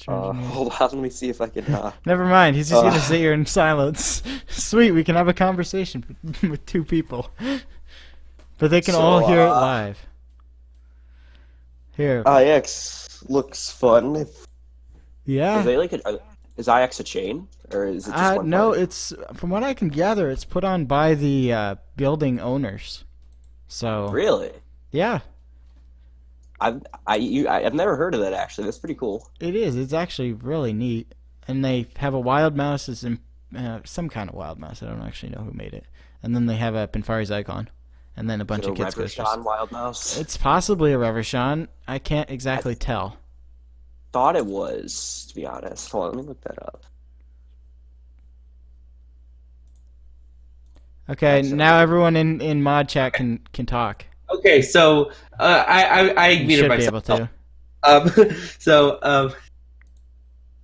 Hold on, let me see if I can. Never mind. He's just gonna sit here in silence. Sweet, we can have a conversation with 2 people, but they can all hear it live. Here. IX looks fun. Yeah. Is they like is IX a chain or is it just one? No, party? it's from what I can gather, it's put on by the building owners. So. Really? Yeah. I've never heard of that actually. That's pretty cool. It is. It's actually really neat, and they have a wild mouse as in some kind of wild mouse. I don't actually know who made it. And then they have a Pinfari's icon, and then a bunch of kids coasters. Wild mouse. It's possibly a Revershawn. I can't exactly tell. Thought it was, to be honest. Hold on, let me look that up. Okay, now everyone in mod chat can talk. Okay, so I You muted should myself. be able to.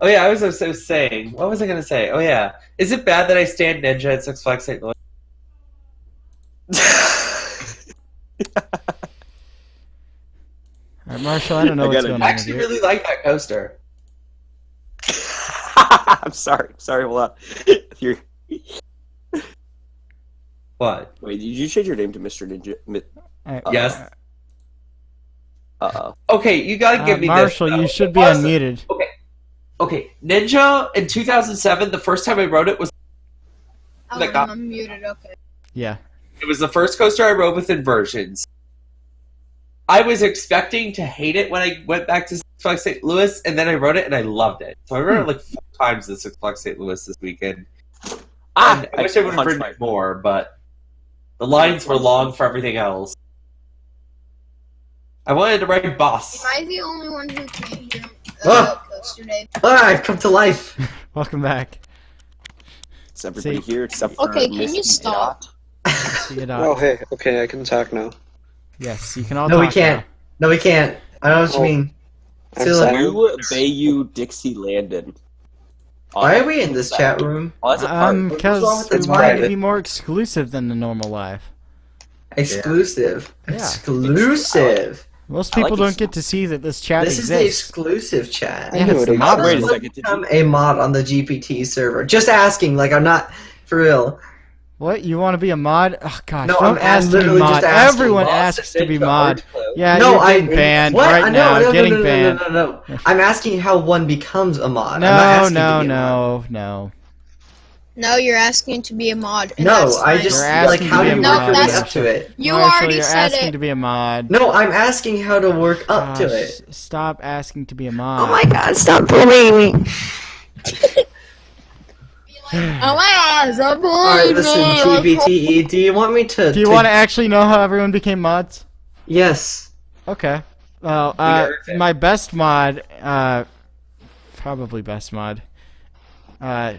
Oh yeah, I was saying. What was I gonna say? Oh yeah, is it bad that I stand Ninja at Six Flags St. Louis? Alright, Marshall, I don't know what's going on. I actually really like that coaster. I'm sorry. Hold on. You're... What? Wait, did you change your name to Mr. Ninja? Yes. Uh-oh. Okay, you gotta give me Marshall, this. you should be unmuted. Okay, Ninja in 2007. The first time I rode it was. I'm muted. Okay. Yeah. It was the first coaster I rode with inversions. I was expecting to hate it when I went back to Six Flags St. Louis, and then I rode it and I loved it. So I rode it like 4 times at Six Flags St. Louis this weekend. I wish I would have ridden it more, but the lines were long for everything else. I wanted to ride Boss. Am I the only one who can't hear Coaster Day? I've come to life. Welcome back. It's everybody here except for Okay, can you stop? Oh, hey. Okay, I can talk now. Yes, you can all No, talk we can't. now. No, we can't. I know what you mean. Bayou Dixie Landon. Why are we in this chat room? Because we It's want it to private. be more exclusive than the normal live. Exclusive. Yeah. Exclusive. Most people don't get to see that this chat This is the exists. exclusive chat. Yeah, it's the How mod does version. one become a mod on the GPT server? Just asking, like I'm not for real. What? You want to be a mod? Oh gosh, No, don't I'm ask to be literally mod. just asking. Everyone Boss asks to be mod. Yeah, No, you're getting banned what? right now. No, getting no, banned. No. I'm asking how one becomes a mod. I'm not No, asking to be a mod. no. No, you're asking to be a mod. And No, that's I fine. just You're like asking how to do be you a work mod. your way up to it? You Marshall, already you're said asking it. to be a mod. No, I'm asking how to work up to Gosh, it. Stop asking to be a mod. Oh my god, stop bullying me. Oh my god, stop Alright, bullying listen, me. GBTE, do you want me to... Do you want to actually know how everyone became mods? Yes. Okay. Well, my best mod, probably best mod. I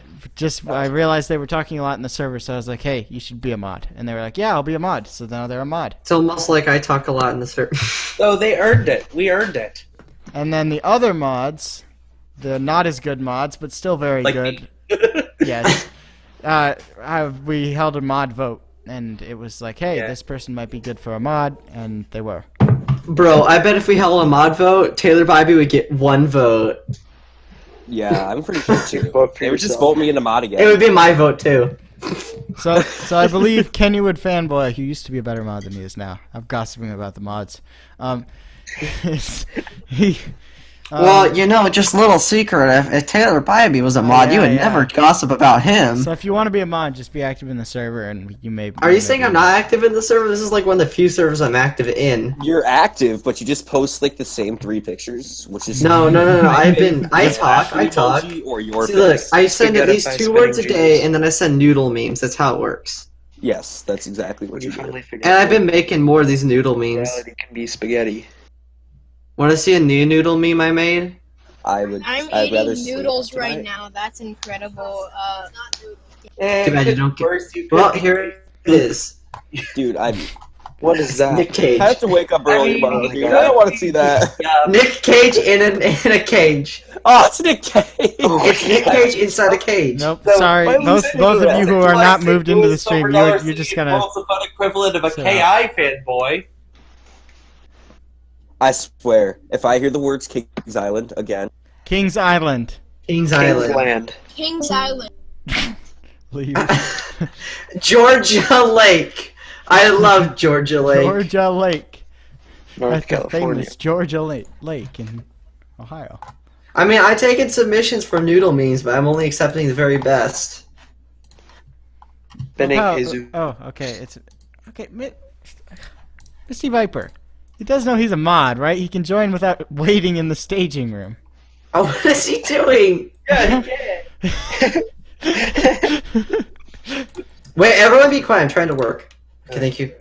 realized they were talking a lot in the server, so I was like, hey, you should be a mod. And they were like, yeah, I'll be a mod. So now they're a mod. It's almost like I talk a lot in the server. So they earned it. We earned it. And then the other mods, the not as good mods, but still very good. Yes. We held a mod vote, and it was like, hey, this person might be good for a mod, and they were. Bro, I bet if we held a mod vote, Taylor Bybee would get 1 vote. Yeah, I'm pretty sure too. They would just vote me into mod again. It would be my vote too. So I believe Kennywood Fanboy, who used to be a better mod than he is now. I'm gossiping about the mods. Well, you know, just a little secret. If Taylor Bybee was a mod, you would never gossip about him. So if you want to be a mod, just be active in the server, and you may. Are you saying I'm not active in the server? This is like one of the few servers I'm active in. You're active, but you just post like the same 3 pictures, which is No. I talk. Or your See, look, pics. I send at least 2 words a day, and then I send noodle memes. That's how it works. Yes, that's exactly what you do. And I've been making more of these noodle memes. Reality can be spaghetti. Want to see a new noodle meme I made? I'm eating noodles right now. That's incredible. Too bad you don't get. Well, here it is. Dude, What is that? Nick Cage. I have to wake up early tomorrow. mean, Dude. I don't want to see that. Nick Cage in a cage. Oh, it's Nick Cage. It's Nick Cage inside a cage. Nope. So, Sorry, why both listen both to of you it? who are not St. moved into the Louis stream, $4 you're just seat gonna. World's the fun equivalent of a sit KI fanboy. I swear, if I hear the words King's Island again, Kings Island. Kings Island. Land. Kings Island. Leave. Georgia Lake. I love Georgia Lake. Georgia Lake. North That's the California. famous Georgia Lake in Ohio. I mean, I take in submissions for noodle memes, but I'm only accepting the very best. Benning Oh, Jesus. oh, okay. It's okay. Misty Viper. He does know he's a mod, right? He can join without waiting in the staging room. Oh, what is he doing? Yeah, he can. Wait, everyone be quiet. I'm trying to work. Okay, thank you.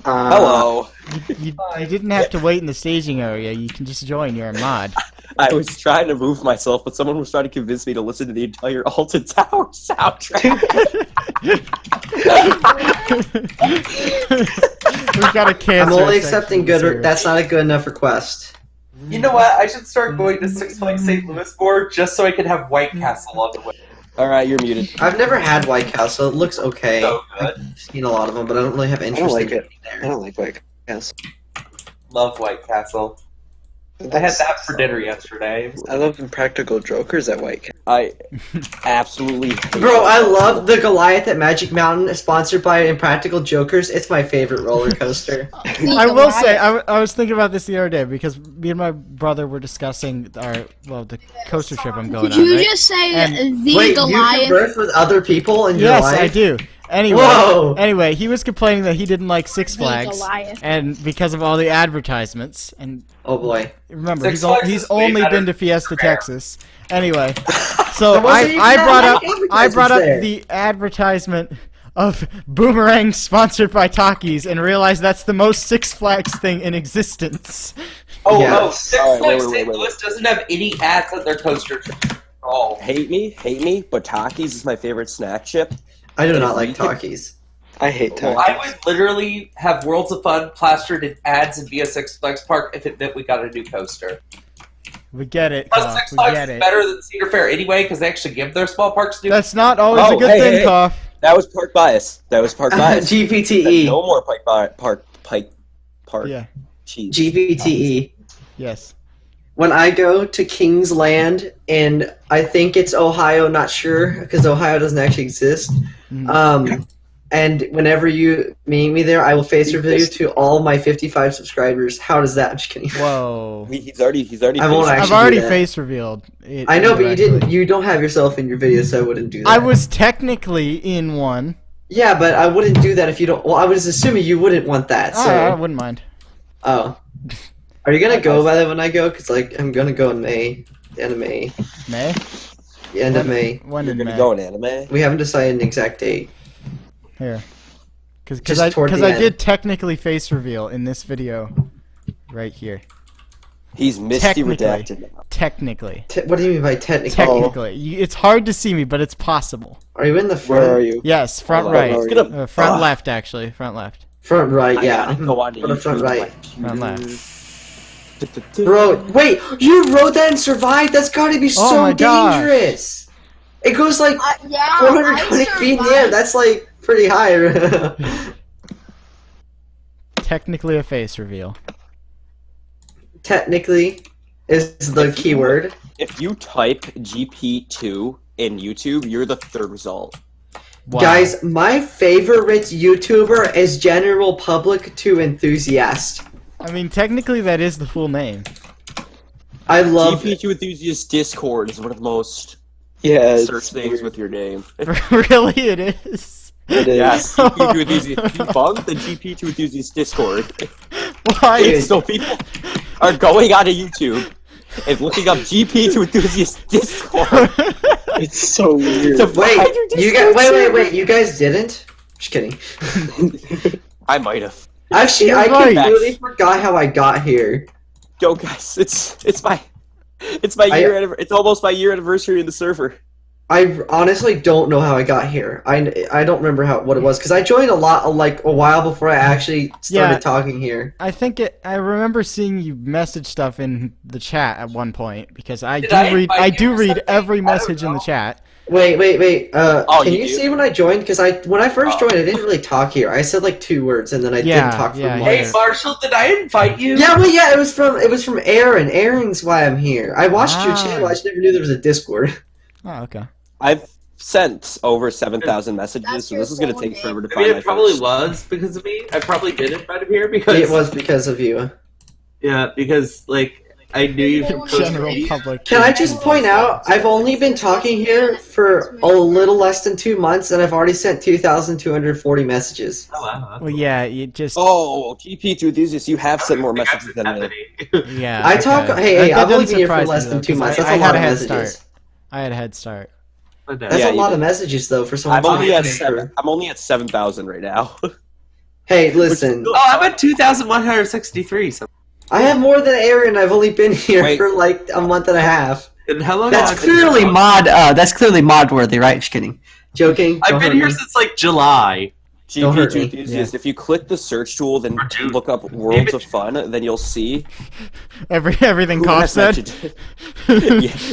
hello. You didn't have to wait in the staging area. You can just join. You're a mod. I was trying to move myself, but someone was trying to convince me to listen to the entire Alton Tower soundtrack. We've got a cancer. I'm only section accepting this good. year. That's not a good enough request. You know what? I should start going to Six Flags St. Louis more just so I can have White Castle on the way. Alright, you're muted. I've never had White Castle. It looks okay. So good. I've seen a lot of them, but I don't really have I interest don't like in it. I don't like White Castle. Love White Castle. I had that for dinner yesterday. I love Impractical Jokers at White Castle. I absolutely hate Bro, I love the Goliath at Magic Mountain, sponsored by Impractical Jokers. It's my favorite roller coaster. I will say, I was thinking about this the other day because me and my brother were discussing the coaster trip I'm going Did on. you right? just say And- the Wait, you Goliath? converse with other people in your Yes, life? I do. Anyway, Whoa. anyway, he was complaining that he didn't like Six Flags, Goliath. and because of all the advertisements. And Oh boy. remember, Six Flags he's is way only better been to than Fiesta, Fair. Texas. Anyway, so There wasn't even I that brought many up advertisements there. the advertisement of Boomerang sponsored by Takis and realized that's the most Six Flags thing in existence. Oh, Yeah. oh, Six Alright, Flags wait, St. wait. Louis doesn't have any ads on their coaster trip at all. hate me, but Takis is my favorite snack chip. I do not like Takis. I hate Well, Takis. I would literally have Worlds of Fun plastered in ads and via Six Flags Park if it meant we got a new coaster. We get it. Plus, Koff, Six we Flags get is it. better than Cedar Fair anyway because they actually give their small parks new. That's not always Oh, a good hey, thing, hey, hey. Koff. That was park bias. That was park bias. GPTE. No more park Yeah. cheese. GPTE. Yes. When I go to King's Land, and I think it's Ohio, not sure, because Ohio doesn't actually exist. And whenever you meet me there, I will face reveal you to all my 55 subscribers. How does that? I'm just kidding. Whoa. He's already. I won't faced- actually I've already do that. face revealed. It I know, but you indirectly. didn't. You don't have yourself in your video, so I wouldn't do that. I was technically in one. Yeah, but I wouldn't do that if you don't. Well, I was assuming you wouldn't want that. So. I wouldn't mind. Oh. Are you gonna go by that when I go? Cause like I'm gonna go in May, the end of May. May? The end of May. When You're in gonna May? go in anime. We haven't decided an exact date. Here. Because Just toward the I end. did technically face reveal in this video. Right here. He's Misty Technically. redacted now. Technically. What do you mean by technically? Technically. It's hard to see me, but it's possible. Are you in the front? Where are you? Yes, front Hold on, right. I was gonna- Front left, actually. Front left. Front right, yeah. I gotta go on to What a front YouTube. right. Front left. Bro, wait! You rode that and survived? That's gotta be Oh so my gosh. dangerous! It goes like Yeah, 420 feet in the air. That's like pretty high. Technically a face reveal. Technically is the keyword. If you type GP2 in YouTube, you're the third result. Wow. Guys, my favorite YouTuber is general public to enthusiast. I mean, technically that is the full name. I love GP2 Enthusiast Discord is one of the most Yeah, search things with your name. Really, it is? It is. Yes, GP2 Enthusiast. Debunked the GP2 Enthusiast Discord. Why? Dude. So people are going onto YouTube and looking up GP2 Enthusiast Discord. It's so weird. to Wait, find your you Discord guys server. wait, you guys didn't? Just kidding. I might have. Actually, You're I right. completely forgot how I got here. Yo, guys, it's my year. It's almost my year anniversary in the server. I honestly don't know how I got here. I don't remember what it was because I joined a while before I actually started talking here. I think I remember seeing you message stuff in the chat at one point because I do read every message in the chat. Wait. Can you see when I joined? Because when I first joined, I didn't really talk here. I said like 2 words and then I didn't talk for months. Hey Marshall, did I invite you? Yeah, it was from Aaron. Aaron's why I'm here. I watched your channel. I just never knew there was a Discord. Oh, okay. I've sent over 7,000 messages, so this is going to take forever to find my it probably was because of me. I probably did invite him here because... It was because of you. Yeah, because, like, I knew you from general public. Can I just point out, I've only been talking here for a little less than 2 months, and I've already sent 2,240 messages. Oh, wow. Well, yeah, you just... Oh, GP2 Enthusiast, you have sent more messages than me. Yeah. I talk... Hey, I've only been here for less than 2 months. That's a lot of messages. I had a head start. That's a lot of messages, though, for someone. I'm only at 7,000 right now. Hey, listen. Oh, I'm at 2,163. So. I have more than Aaron. I've only been here for like a month and a half. And how long? That's clearly mod worthy, right? Just kidding. Joking. I've been here since like July. GP2 Enthusiast, if you click the search tool, then look up Worlds of Fun, then you'll see everything Koff said.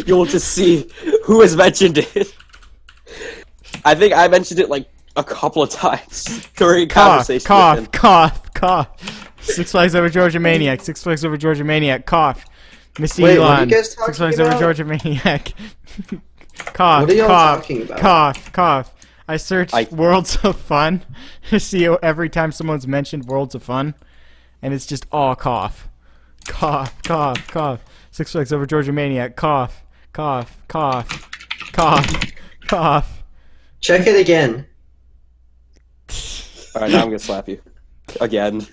You'll just see who has mentioned it. I think I mentioned it like a couple of times during conversation. Cough. 6 Flags Over Georgia Maniac. 6 Flags Over Georgia Maniac. Cough. Misty Elon. 6 Flags Over Georgia Maniac. Cough. What are y'all talking about? Cough. I searched Worlds of Fun to see every time someone's mentioned Worlds of Fun, and it's just all cough. 6 Flags Over Georgia Maniac. Cough. Check it again. Alright, now I'm gonna slap you. Again.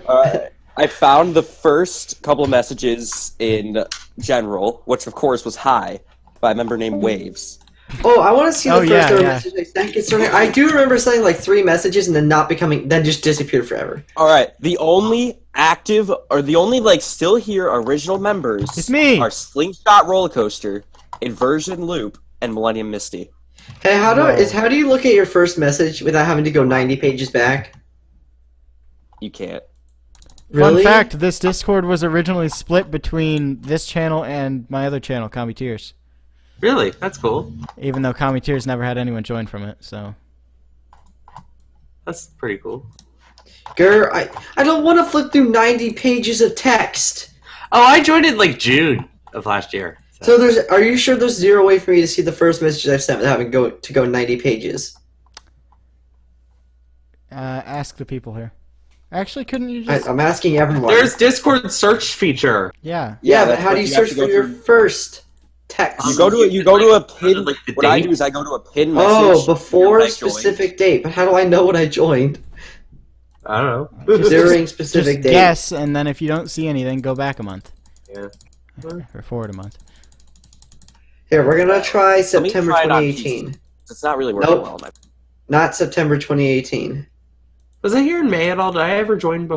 Alright. I found the first couple of messages in general, which of course was hi, by a member named Waves. Oh, I want to see the first message I sent concerning. I do remember sending like 3 messages and then then just disappeared forever. Alright, the only active, or the only like still here original members are Slingshot Rollercoaster, Inversion Loop, and Millennium Misty. Hey, how do you look at your first message without having to go 90 pages back? You can't. Really? Fun fact, this Discord was originally split between this channel and my other channel, Comedy Tears. Really? That's cool. Even though Comedy Tears never had anyone join from it, so... That's pretty cool. Grr, I don't want to flip through 90 pages of text. Oh, I joined in like June of last year. So are you sure there's 0 way for me to see the first message I've sent without having to go 90 pages? Ask the people here. Actually, couldn't you just... I'm asking everyone. There's Discord search feature. Yeah. Yeah, but how do you search for your first text? You go to a pin. What I do is I go to a pin message. Oh, before a specific date. But how do I know what I joined? I don't know. During specific date. Guess, and then if you don't see anything, go back a month. Yeah. Or forward a month. Here, we're gonna try September 2018. It's not really working well. Not September 2018. Was I here in May at all? Did I ever join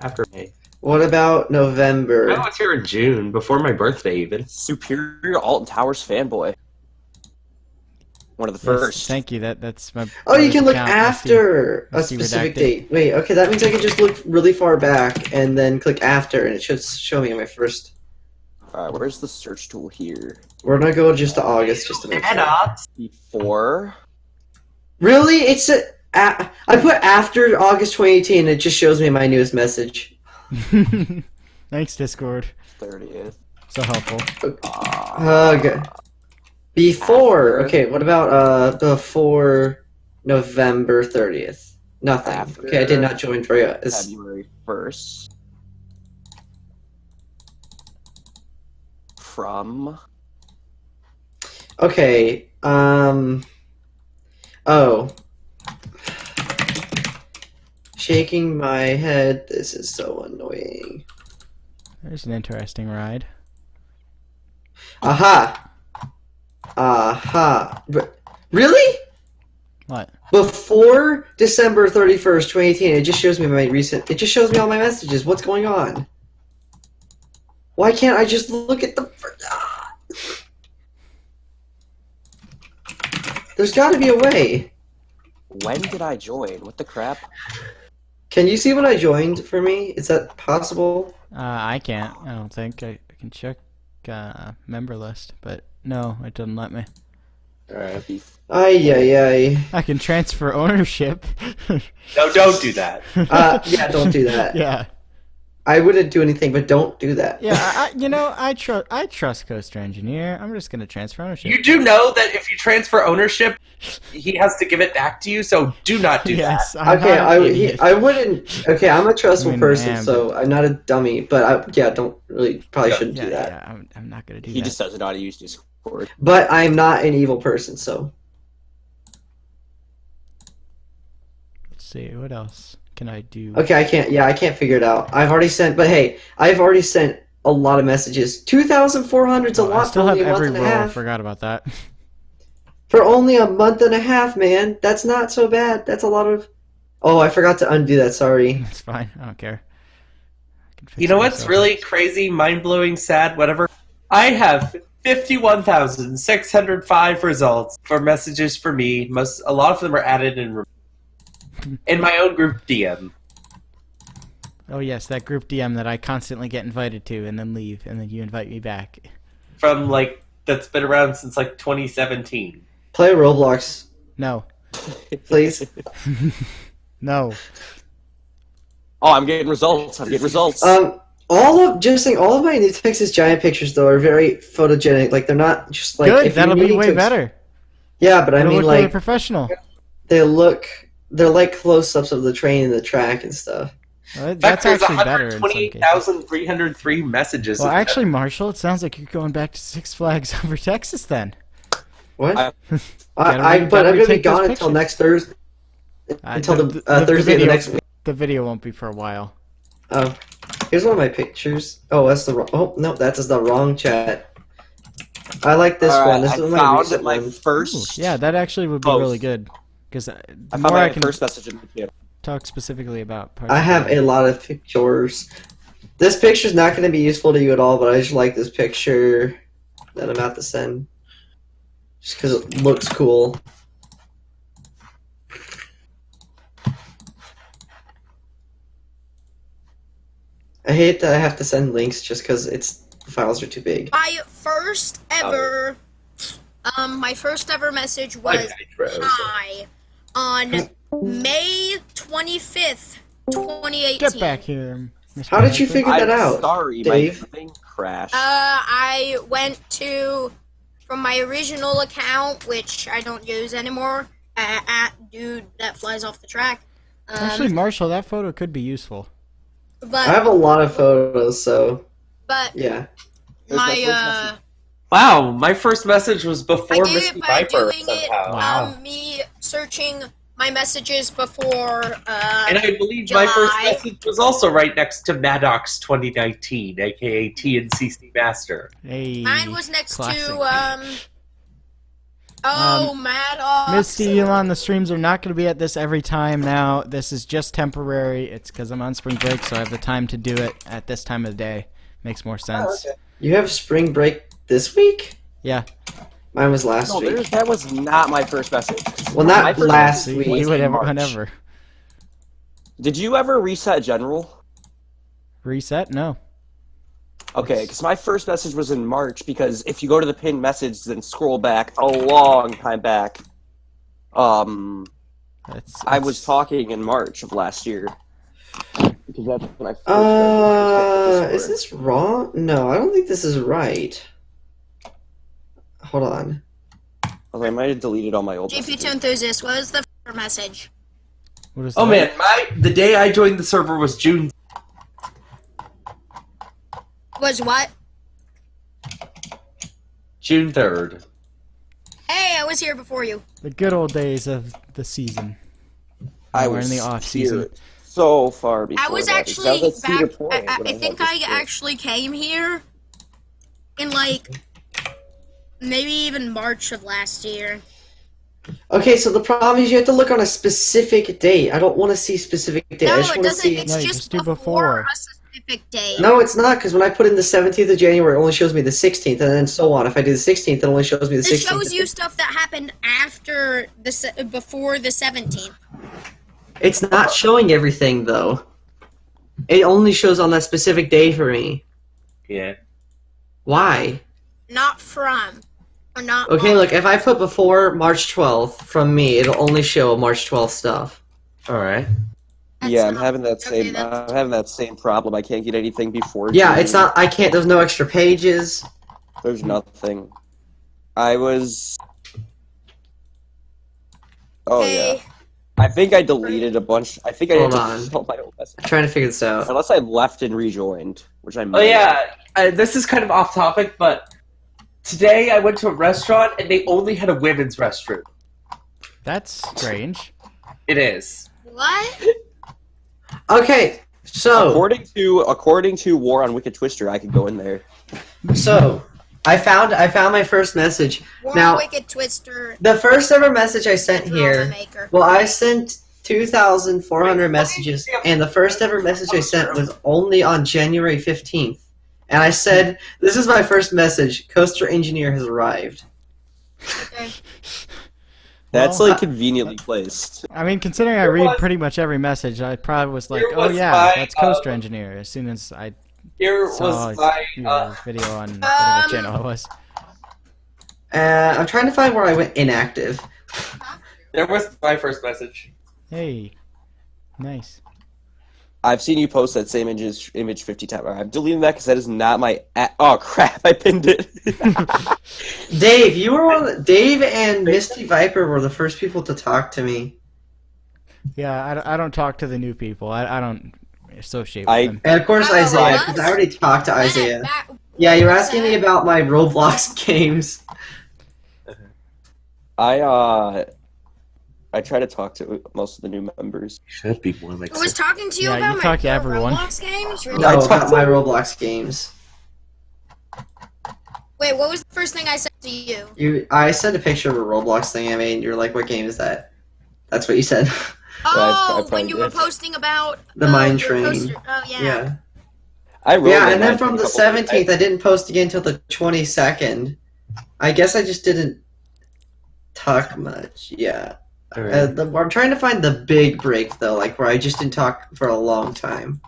after May? What about November? I was here in June, before my birthday even. Superior Alton Towers fanboy. One of the first. Thank you. That's my. Oh, you can look after a specific date. Wait, okay, that means I can just look really far back and then click after, and it should show me on my first. Alright, where's the search tool here? We're gonna go just to August just to make sure. Before. Really? It's I put after August 2018, and it just shows me my newest message. Thanks, Discord. 30th. So helpful. Okay. Before. Okay, what about before November 30th? Nothing. Okay, I did not join for February 1st. From. Okay. Oh. Shaking my head. This is so annoying. There's an interesting ride. Aha! Really? What? Before December 31st, 2018, it just shows me it just shows me all my messages. What's going on? Why can't I just look at the... There's got to be a way. When did I join? What the crap? Can you see when I joined for me? Is that possible? I can't. I don't think. I can check member list, but no, it doesn't let me. Alright. Ay. I can transfer ownership. No, don't do that. Yeah, don't do that. Yeah. I wouldn't do anything, but don't do that. Yeah, I trust Coaster Engineer. I'm just gonna transfer ownership. You do know that if you transfer ownership, he has to give it back to you, so do not do Yes, that. Okay, I wouldn't. Okay, I'm a trustful person, man, so I'm not a dummy. But probably shouldn't do that. Yeah, I'm not gonna do that. He just doesn't know how to use Discord. But I'm not an evil person, so. Let's see, what else can I do? Okay, I can't figure it out. I've already sent a lot of messages. 2,400's a lot. I still for have only a month every and a role. I half. forgot about that. For only a month and a half, man. That's not so bad. That's a lot of. Oh, I forgot to undo that. Sorry. It's fine. I don't care. You know what's really crazy, mind-blowing, sad, whatever? I have 51,605 results for messages for me. A lot of them are added in my own group DM. Oh yes, that group DM that I constantly get invited to and then leave, and then you invite me back. From that's been around since 2017. Play Roblox. No. Please. No. Oh, I'm getting results. All of my new Texas Giant pictures though are very photogenic. Like they're not just like. Good. If That'll be way better. Yeah, but I mean look really like professional. they're like close-ups of the train and the track and stuff. Well, that's actually better in some cases. 128,303 messages. Well, actually, Marshall, it sounds like you're going back to Six Flags over Texas then. What? But I'm gonna be gone until next Thursday. Until the Thursday of the next week. The video won't be for a while. Oh, here's one of my pictures. Oh, that's the wrong. Oh no, that's the wrong chat. I like this one. This is one of my recent ones. First. Yeah, that actually would be really good because the more I can first message in the channel. Talk specifically about. I have a lot of pictures. This picture's not going to be useful to you at all, but I just like this picture that I'm about to send, just because it looks cool. I hate that I have to send links just because the files are too big. My first ever message was hi on May 25th, 2018. Get back here, Mr. How did you figure that out? Sorry, Dave? my thing crashed. I went from my original account, which I don't use anymore, at dude that flies off the track. Actually, Marshall, that photo could be useful. But I have a lot of photos, so. But yeah. Wow, my first message was before I did Misty it by Viper doing somehow. me searching my messages before. And I believe July. my first message was also right next to Maddox 2019, aka TNCC Master. Hey, Mine was next classic. to Maddox. Misty, you on the streams are not going to be at this every time now. This is just temporary. It's because I'm on spring break, so I have the time to do it at this time of the day. Makes more sense. Oh, okay. You have spring break this week? Yeah. Mine was last week. That was not my first message. Well, not last week. You would whenever. Did you ever reset general? Reset? No. Okay, because my first message was in March, because if you go to the pinned message, then scroll back a long time back. I was talking in March of last year. Because that's when I first is this wrong? No, I don't think this is right. Hold on. Although I might have deleted all my old GP2 Enthusiast, what was the message? What is Oh that? man, the day I joined the server was June. Was what? June 3rd. Hey, I was here before you. The good old days of the season. I We're was in the off season. So far before I was that. actually That was at Cedar back. Point I when think had I this thing. actually came here in maybe even March of last year. Okay, so the problem is you have to look on a specific date. I don't want to see specific date. I No, just it want to doesn't. see. It's No, just just do before before. specific day. No, it's not, because when I put in the 17th of January, it only shows me the 16th, and then so on. If I do the 16th, it only shows me the 16th. It shows you stuff that happened after before the 17th. It's not showing everything, though. It only shows on that specific day for me. Yeah. Why? Not from. Or not Okay, on. look, if I put before March 12th from me, it'll only show March 12th stuff. Alright. Yeah, I'm having that same problem. I can't get anything before. Yeah, June. it's not. I can't. There's no extra pages. There's nothing. I was. Oh yeah. I think I deleted a bunch. I think I Hold did on. all my old messages. I'm trying to figure this out. Unless I left and rejoined, which I. Oh yeah, this is kind of off topic, but today I went to a restaurant and they only had a women's restroom. That's strange. It is. What? Okay, so according to War on Wicked Twister, I could go in there. So I found my first message. War Now, Wicked Twister. the first ever message I sent here. Maker. Well, I sent 2,400 messages, and the first ever message I sent was only on January 15th. And I said, "This is my first message. Coaster Engineer has arrived." Okay. That's like conveniently placed. I mean, considering I read pretty much every message, I probably was like, "Oh yeah, that's Coaster Engineer." As soon as I saw your video on whatever channel it was. I'm trying to find where I went inactive. There was my first message. Hey, nice. I've seen you post that same image 50 times. I'm deleting that because that is not my. Oh crap! I pinned it. Dave, you were Dave and Misty Viper were the first people to talk to me. Yeah, I don't talk to the new people. I don't associate with them. And of course Isaiah, because I already talked to Isaiah. Yeah, you're asking me about my Roblox games. I try to talk to most of the new members. Should be more like. I was talking to you Yeah, about you my talk to everyone. Roblox games. Really? No, about my Roblox games. Wait, what was the first thing I said to you? I sent a picture of a Roblox thing I made, and you're like, "What game is that?" That's what you said. Oh, when you were posting about the mine your train. poster. Oh yeah. Yeah. I wrote Yeah, that and then mine from the train a couple 17th, I didn't post again until the 22nd. I guess I just didn't talk much. Yeah. Alright. I'm trying to find the big break though, like where I just didn't talk for a long time.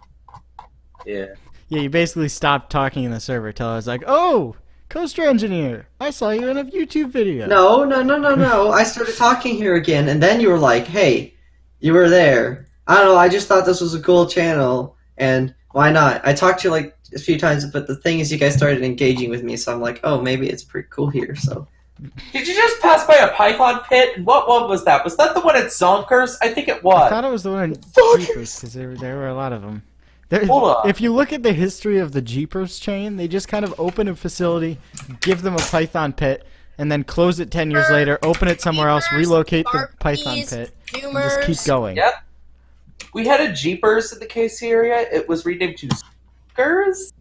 Yeah. Yeah, you basically stopped talking in the server till I was like, "Oh, Coaster Engineer, I saw you in a YouTube video." No. I started talking here again, and then you were like, "Hey, you were there." I don't know. I just thought this was a cool channel, and why not? I talked to you like a few times, but the thing is, you guys started engaging with me, so I'm like, "Oh, maybe it's pretty cool here." So. Did you just pass by a Python pit? What one was that? Was that the one at Zonkers? I think it was. I thought it was the one in Jeepers, because there were a lot of them. Hold on. If you look at the history of the Jeepers chain, they just kind of open a facility, give them a Python pit, and then close it 10 years later, open it somewhere else, relocate the Python pit, and just keep going. Yep. We had a Jeepers in the KC area. It was renamed to Zonkers.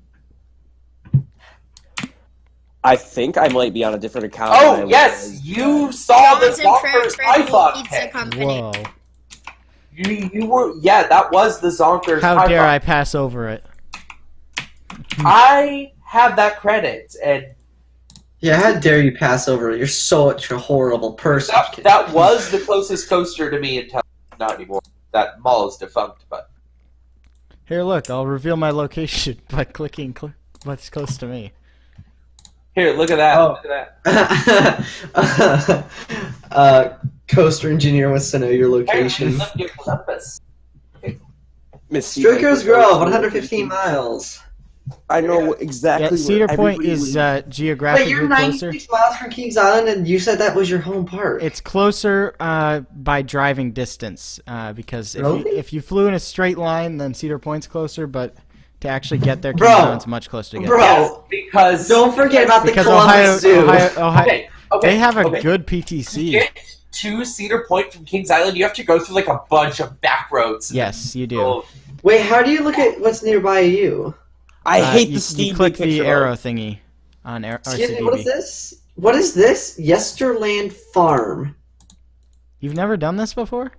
I think I might be on a different account. Oh yes, you saw the Zonkers Python pit. Whoa. You were, yeah, that was the Zonkers. How dare I pass over it? I have that credit, and Yeah, how dare you pass over it? You're such a horrible person. that was the closest coaster to me until not anymore. That mall is defunct, but Here, look, I'll reveal my location by clicking what's close to me. here, look at that. Oh. Look at that. Coaster Engineer wants to know your location. Look near Columbus. Strikers Grove, 115 miles. I know exactly. Yeah, Cedar where Point is geographically Wait, you're closer. 96 miles from Kings Island, and you said that was your home park. It's closer by driving distance because if you flew in a straight line, then Cedar Point's closer, but to actually get there, Kings Island's much closer to get there. Yes, because don't forget about the Because Columbus Zoo. Ohio, they have a good PTC. To get to Cedar Point from Kings Island, you have to go through like a bunch of back roads. Yes, you do. Wait, how do you look at what's nearby you? I hate the you Steve. click the arrow thingy on Excuse me, RCDB. what is this? What is this? Yesterland Farm. You've never done this before?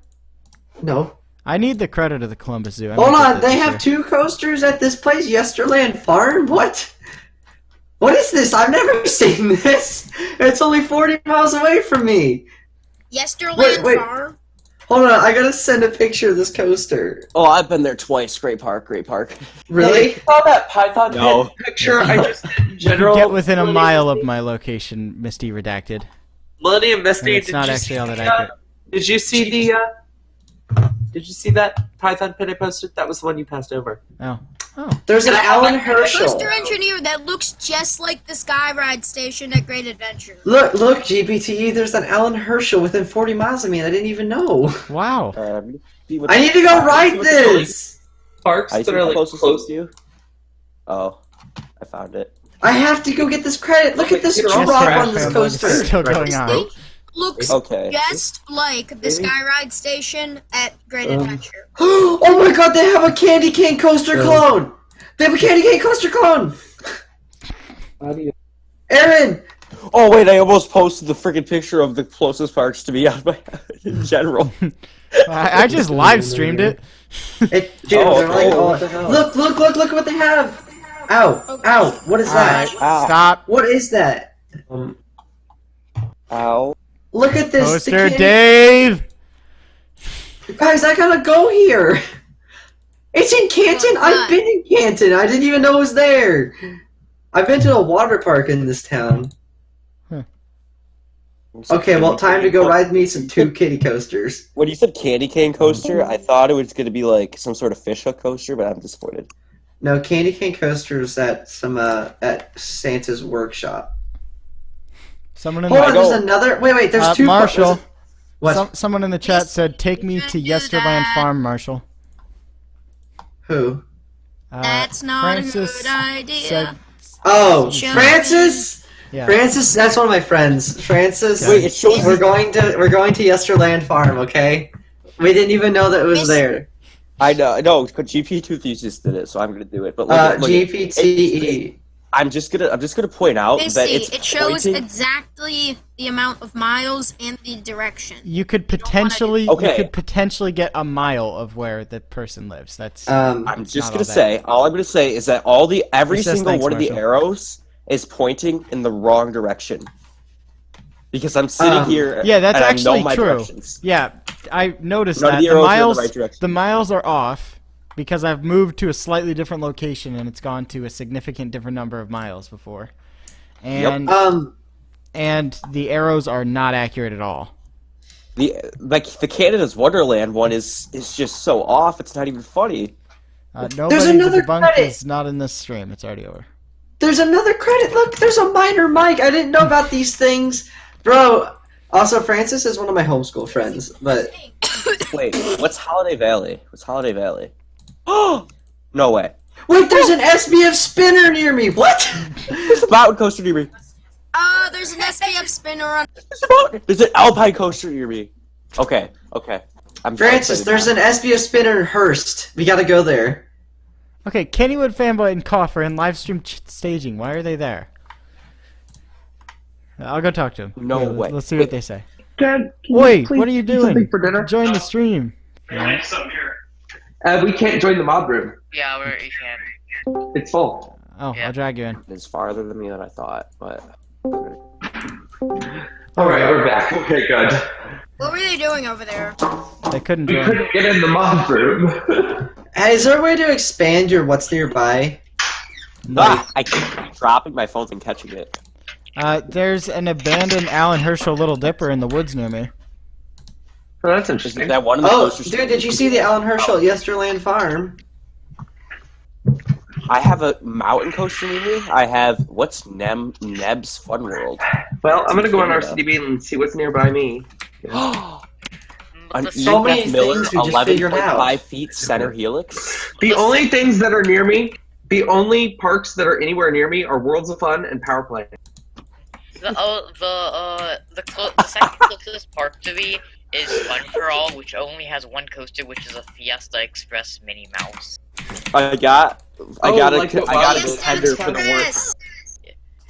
No. I need the credit of the Columbus Zoo. Hold on, they have 2 coasters at this place, Yesterland Farm? What? What is this? I've never seen this. It's only 40 miles away from me. Yesterland Farm? Hold on, I gotta send a picture of this coaster. Oh, I've been there twice. Great park. Really? I saw that Python No. pit picture. I just did in You general. get within a mile of my location, Misty Redacted. Millennium Misty, And it's not actually all that accurate. Did you see the? Did you see that Python pit I posted? That was the one you passed over. Oh. There's an Alan Herschel. Coaster engineer that looks just like the Skyride station at Great Adventure. Look, GPTE, there's an Alan Herschel within 40 miles of me, and I didn't even know. Wow. I need to go ride this! Parks that are like close to you? Oh, I found it. I have to go get this credit. Look at this drop on this coaster. It's still going on. Looks Okay. just like the Skyride station at Great Adventure. Oh my god, they have a candy cane coaster clone! They have a candy cane coaster clone! Aaron! Oh wait, I almost posted the freaking picture of the closest parks to me out of my in general. I just live streamed it. Look at what they have! Ow, what is that? Stop. What is that? Ow. Look at this! Coaster Dave! Guys, I gotta go here! It's in Canton? I've been in Canton! I didn't even know it was there! I've been to a water park in this town. Okay, well, time to go ride me some 2 kitty coasters. When you said candy cane coaster, I thought it was going to be like some sort of fishhook coaster, but I'm disappointed. No, candy cane coasters at some at Santa's workshop. Someone in Hold on, there's another. Wait, there's 2. Marshall. What? Someone in the chat said, "Take me to Yesterland Farm, Marshall." Who? That's not Francis a good idea. Francis. Yeah. Francis, that's one of my friends. Francis, Wait, it shows we're going to Yesterland Farm, okay? We didn't even know that it was there. I know, but GP2 just did it, so I'm gonna do it. But look, GPTE. I'm just gonna point out that it shows exactly the amount of miles and the direction. You could potentially get a mile of where the person lives. That's I'm just gonna say, all I'm gonna say is that every single one of the arrows is pointing in the wrong direction. Because I'm sitting here that's and actually I know my true. directions. Yeah, I noticed None that. of the arrows are in the right direction. The miles are off because I've moved to a slightly different location and it's gone to a significant different number of miles before. And and the arrows are not accurate at all. The Canada's Wonderland one is just so off, it's not even funny. There's another Debunked credit. is not in this stream. It's already over. There's another credit. Look, there's a minor mic. I didn't know about these things. Bro, also Francis is one of my homeschool friends, but... Wait, what's Holiday Valley? Oh! No way. Wait, there's an SBF spinner near me. What? There's a mountain coaster near me. There's an SBF spinner on. There's an Alpine coaster near me. Okay. Francis, there's an SBF spinner in Hearst. We gotta go there. Okay, Kennywood Fanboy and Cough are in live stream staging. Why are they there? I'll go talk to them. No way. Let's see what they say. Dad, Oi, what are you doing? something for dinner? Join the stream. We can't join the mod room. Yeah, you can. It's full. Oh, I'll drag you in. It's farther than me than I thought, but... Alright, we're back. Okay, good. What were they doing over there? They couldn't We join. couldn't get in the mod room. Hey, is there a way to expand your what's nearby? I keep dropping my phone and catching it. There's an abandoned Alan Herschel Little Dipper in the woods near me. Oh, that's interesting. Is that one of the coasters? Dude, did you see the Alan Herschel at Yesterland Farm? I have a mountain coaster near me. I have what's Neb's Fun World. Well, I'm gonna go on RCDB and see what's nearby me. An So many EF Miller things we just figured out. 11.5 feet center helix. The only things that are near me, the only parks that are anywhere near me are Worlds of Fun and Power Play. The second closest park to me is Fun for All, which only has one coaster, which is a Fiesta Express Minnie Mouse. I got a contender Fiesta for the worst. Express.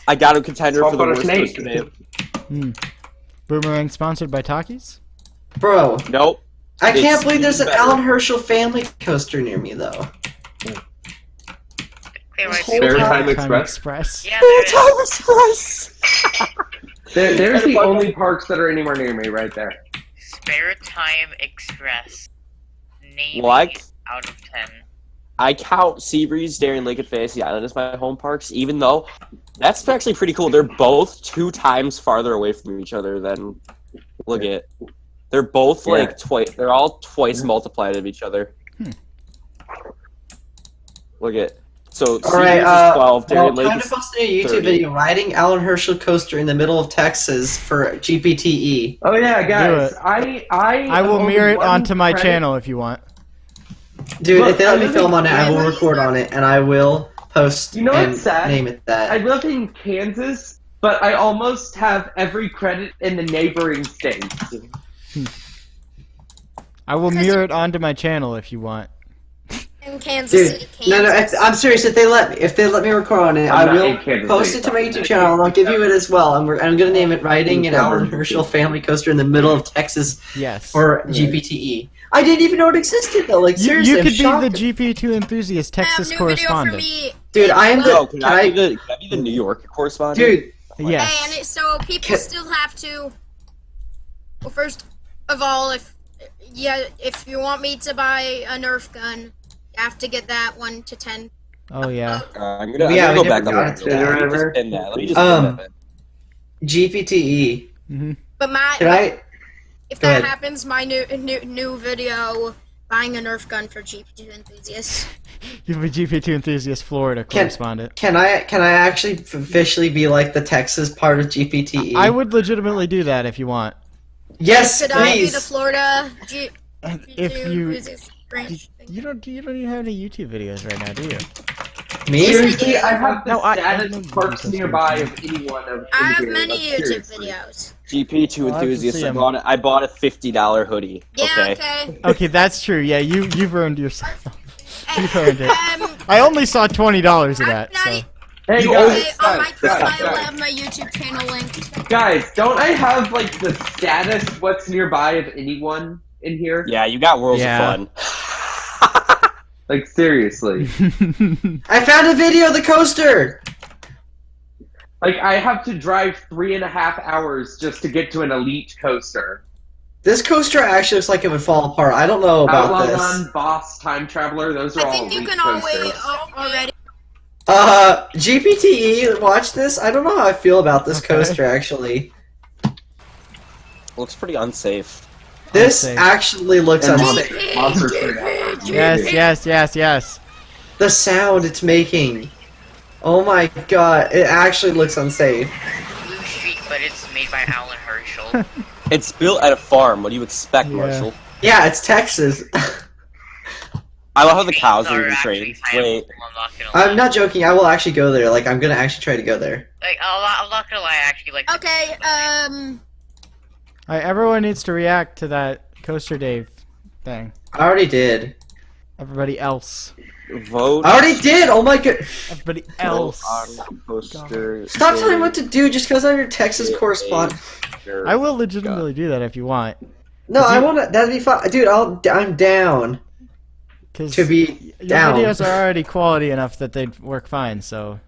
I got a contender for the Talk worst about a coaster name. Boomerang sponsored by Takis? Bro, Nope. I can't believe there's an Alan Herschel family coaster near me, though. Spare Time Express? Yeah, Time Express! There's the only parks that are anywhere near me right there. Spare Time Express. Name out of 10. I count Seabreeze, Darien Lake, and Fantasy Island as my home parks, even though that's actually pretty cool. They're both 2 times farther away from each other than... Look at... They're both like twice... They're all twice multiplied of each other. Look at... So, Seabreeze is 12, Darien Lake is 30. I'm posting a YouTube video riding Alan Herschel coaster in the middle of Texas for GPTE. Oh yeah, guys. I will mirror it onto my channel if you want. Dude, look, if they let me film on it, I will record on it, and I will post and name it that. I live in Kansas, but I almost have every credit in the neighboring states. I will mirror it onto my channel if you want. In Kansas City, Kansas. No, I'm serious. If they let me record on it, I will post it to my YouTube channel, and I'll give you it as well. I'm gonna name it "Riding an Alan Herschel Family Coaster in the Middle of Texas." Yes. For GPTE. I didn't even know it existed though. Like seriously, you could be the GP2 enthusiast Texas correspondent. Dude, I am the. Can I be the New York correspondent? Dude. Yes. Hey, and so people still have to. Well, first of all, if you want me to buy a Nerf gun, you have to get that 1 to 10. Oh yeah. I'm gonna go back up. Let me just spin that. GPTE. But if that happens, my new video buying a Nerf gun for GP2 enthusiasts. You'll be GP2 enthusiast Florida correspondent. Can I actually officially be like the Texas part of GPTE? I would legitimately do that if you want. Yes, Could I be the Florida You don't even have any YouTube videos right now, do you? Me? Seriously, I have the saddest parks nearby of anyone of I have many YouTube videos. GP2 enthusiast. I bought a $50 hoodie. Yeah, okay. Okay, that's true. Yeah, you've earned yourself. You've earned it. I only saw $20 of that. So. Hey guys, on my profile I have my YouTube channel linked. Guys, don't I have like the saddest what's nearby of anyone in here? Yeah, you got Worlds of Fun. Like seriously. I found a video of the coaster. Like I have to drive 3.5 hours just to get to an elite coaster. This coaster actually looks like it would fall apart. I don't know about Outlaw this. Run, Boss, Time Traveler, those are all elite you can coasters. already. GPTE, watch this. I don't know how I feel about this coaster actually. Looks pretty unsafe. This actually looks unsafe. Yes. The sound it's making. Oh my god, it actually looks unsafe. Blue Street, but it's made by Alan Herschel. It's built at a farm. What do you expect, Marshall? Yeah, it's Texas. I love how the cows are even trained. Wait. I'm not joking. I will actually go there. Like, I'm gonna actually try to go there. Like, I'm not gonna lie. Actually, like. Okay. Alright, everyone needs to react to that Coaster Dave thing. I already did. Everybody else. Vote. I already did. Oh my god. Everybody else. Poster. Stop telling me what to do just because I'm your Texas correspondent. I will legitimately do that if you want. No, I want to. That'd be fun, dude. I'm down. To be down. Your videos are already quality enough that they'd work fine. So.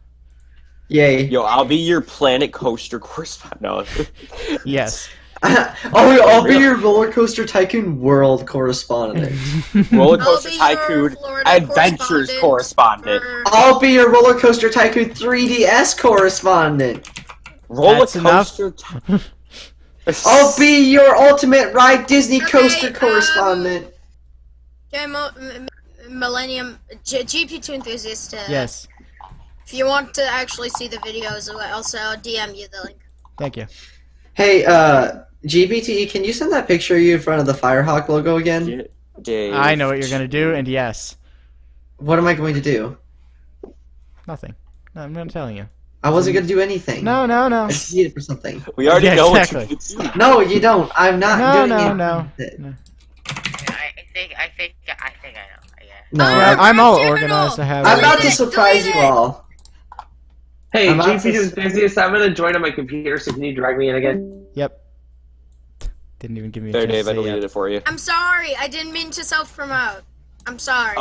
Yay. Yo, I'll be your Planet Coaster correspondent. No. Yes. I'll be your Roller Coaster Tycoon World correspondent. Roller Coaster Tycoon Adventures correspondent. I'll be your Roller Coaster Tycoon 3DS correspondent. Roller Coaster. I'll be your Ultimate Ride Disney Coaster correspondent. Okay, Millennium GP2 enthusiast. Yes. If you want to actually see the videos, I'll DM you the link. Thank you. Hey, GBTE, can you send that picture of you in front of the Firehawk logo again? Dave. I know what you're gonna do, and yes. What am I going to do? Nothing. No, I'm not telling you. I wasn't gonna do anything. No. I just need it for something. We already know exactly. what you can see. No, you don't. I'm not doing it. No. I think I know. Yeah. No, I'm all organized to have. I'm about to surprise you all. Hey, GP enthusiast, I'm gonna join on my computer, so can you drag me in again? Yep. Didn't even give me a There, chance Dave, to I say deleted yet. it for you. I'm sorry. I didn't mean to self-promote. I'm sorry.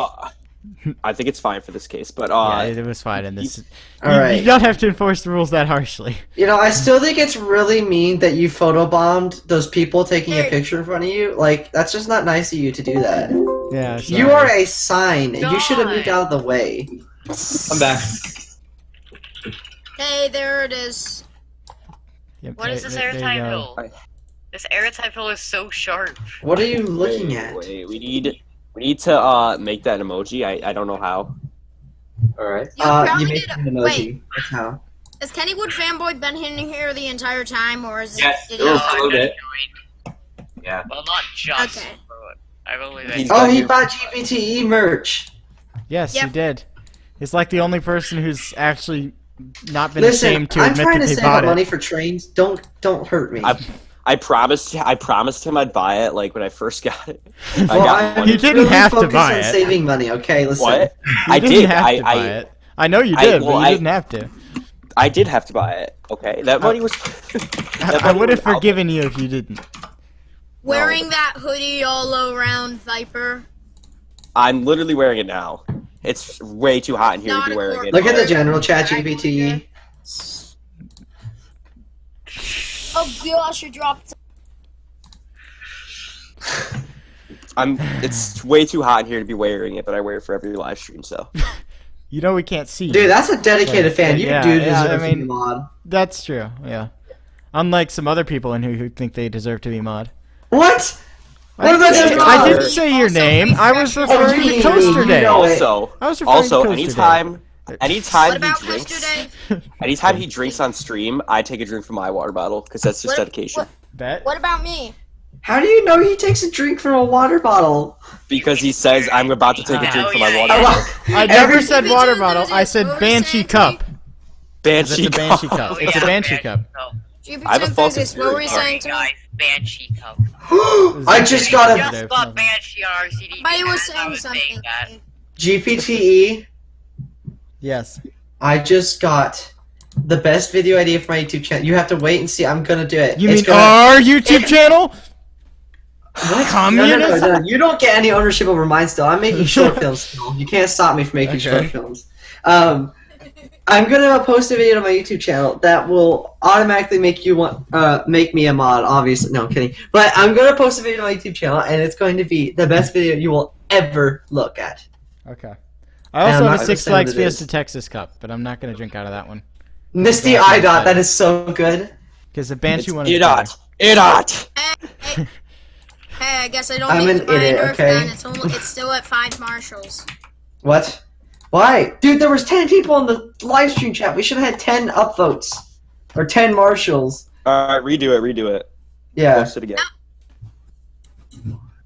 I think it's fine for this case, but Yeah, it was fine in this. All You right. don't have to enforce the rules that harshly. You know, I still think it's really mean that you photobombed those people taking a picture in front of you. Like, that's just not nice of you to do that. Yeah, You are a sign, and you should have moved out of the way. I'm back. Hey, there it is. Yep, What is this there you airtime go. hill? This airtime hill is so sharp. What are you looking at? Wait, we need to make that emoji. I don't know how. Alright. You probably You make did. an emoji. Wait, That's how. has Kennywood Fanboy been in here the entire time, or is Yes, did it was he? a little bit. Yeah. Well, not just. Okay. But I've only been. He's Oh, got he you. bought GPTE merch. Yes, Yep. he did. He's like the only person who's actually not been Listen, ashamed to I'm admit trying that to they save bought up money it. for trains. Don't hurt me. I promised him I'd buy it like when I first got it. I Well, got I'm money. You didn't really have to focused buy on it. saving money. Okay, listen. What? You I didn't did. have to buy it. I know you did, but you didn't have to. I did have to buy it. Okay, that money was. I would have forgiven you if you didn't. Wearing that hoodie all around, Viper. I'm literally wearing it now. It's way too hot in here to Not be a wearing it. Look at the general chat GPTE. Oh gosh, you dropped. It's way too hot in here to be wearing it, but I wear it for every live stream. So. You know we can't see you. Dude, that's a dedicated fan. You do deserve I to be mean, mod. That's true, yeah. Unlike some other people in here who think they deserve to be mod. What? I didn't say your name. I was referring to Toaster Day. Also, I was referring to Toaster anytime What he drinks, anytime he drinks on stream, I take a drink from my water bottle because that's just dedication. Bet. What about me? How do you know he takes a drink from a water bottle? Because he says I'm about to take a drink from my water bottle. I never said water bottle. I said Banshee cup. Banshee It's a Banshee cup. cup. It's a Banshee cup. I have a false What were you saying to me? Guys, Banshee cup. I just got a Just got Banshee on RCD. I was I saying was something. saying that. GPTE. Yes. I just got the best video idea for my YouTube channel. You have to wait and see. I'm gonna do it. You It's mean our YouTube channel? What? Communist? No. You don't get any ownership over mine still. I'm making short films still. You can't stop me from making short films. I'm gonna post a video to my YouTube channel that will automatically make you want make me a mod. Obviously, no, I'm kidding. But I'm gonna post a video to my YouTube channel, and it's going to be the best video you will ever look at. Okay. I also I'm have not a Six gonna say what Flags it is. Fiesta Texas cup, but I'm not gonna drink out of that one. Misty Eye Dot, that is so good. Because the Banshee one is Idot. Hey, I guess I don't I'm need an to buy idiot, a Nerf okay? gun. It's still at 5 marshals. What? Why? Dude, there was 10 people in the live stream chat. We should have had 10 upvotes. Or 10 marshals. Alright, redo it. Yeah. Post it again.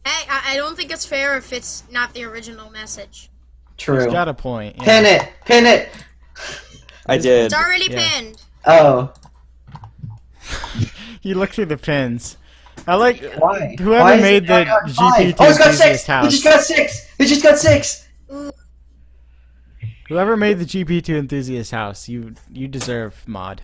Hey, I don't think it's fair if it's not the original message. True. He's got a point. Yeah. Pin it! Pin it! I did. It's already Yeah. pinned. Oh. You look through the pins. I like Why? whoever Why is made it the not on GPT five? Oh, it's got 6! enthusiast They house. just got 6! They just got 6! Whoever made the GP2 enthusiast house, you deserve mod.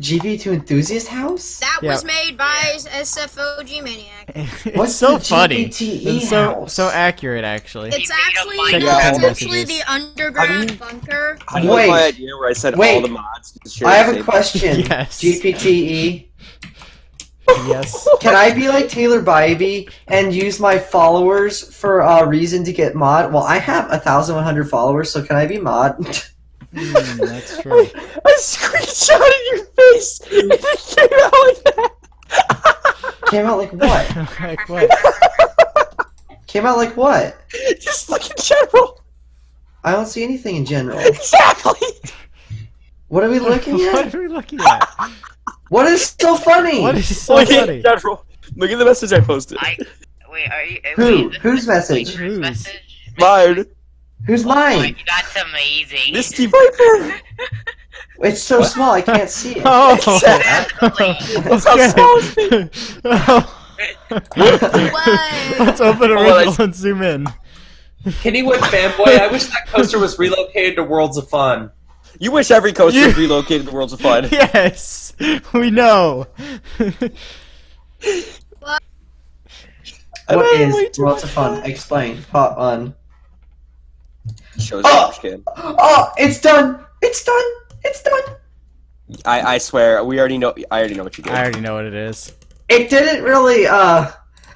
GP2 Enthusiast House? That Yeah. was made by SFOG Maniac. It's What's so the funny. GPTE It's so house? so accurate, actually. It's actually Check no, the it's pen actually messages. the underground bunker. How do you like Wait. my idea where I said Wait. all the mods? to share I the have a same- question. Yes. GPTE. Yes. Can I be like Taylor Bybee and use my followers for a reason to get mod? Well, I have 1,100 followers, so can I be mod? That's true. I screenshotted your face and it came out like that. Came out like what? Like what? Came out like what? Just look in general. I don't see anything in general. Exactly. What are we looking What at? are we looking at? What is so funny? What is so Look funny? in general. Look at the message I posted. Wait, are you? Who? wait, Whose message? Whose Whose? message? Mine. Who's mine? That's amazing. Misty Viper. It's so small I can't see it. Oh. That's how small it's Let's open original and zoom in. Kennywood fanboy, I wish that coaster was relocated to Worlds of Fun. You wish every coaster was relocated to Worlds of Fun. Yes, we know. What is Worlds of Fun? Explain. Part 1. Shows trash can. Oh, it's done! It's done! It's done! I swear, I already know what you did. I already know what it is. It didn't really,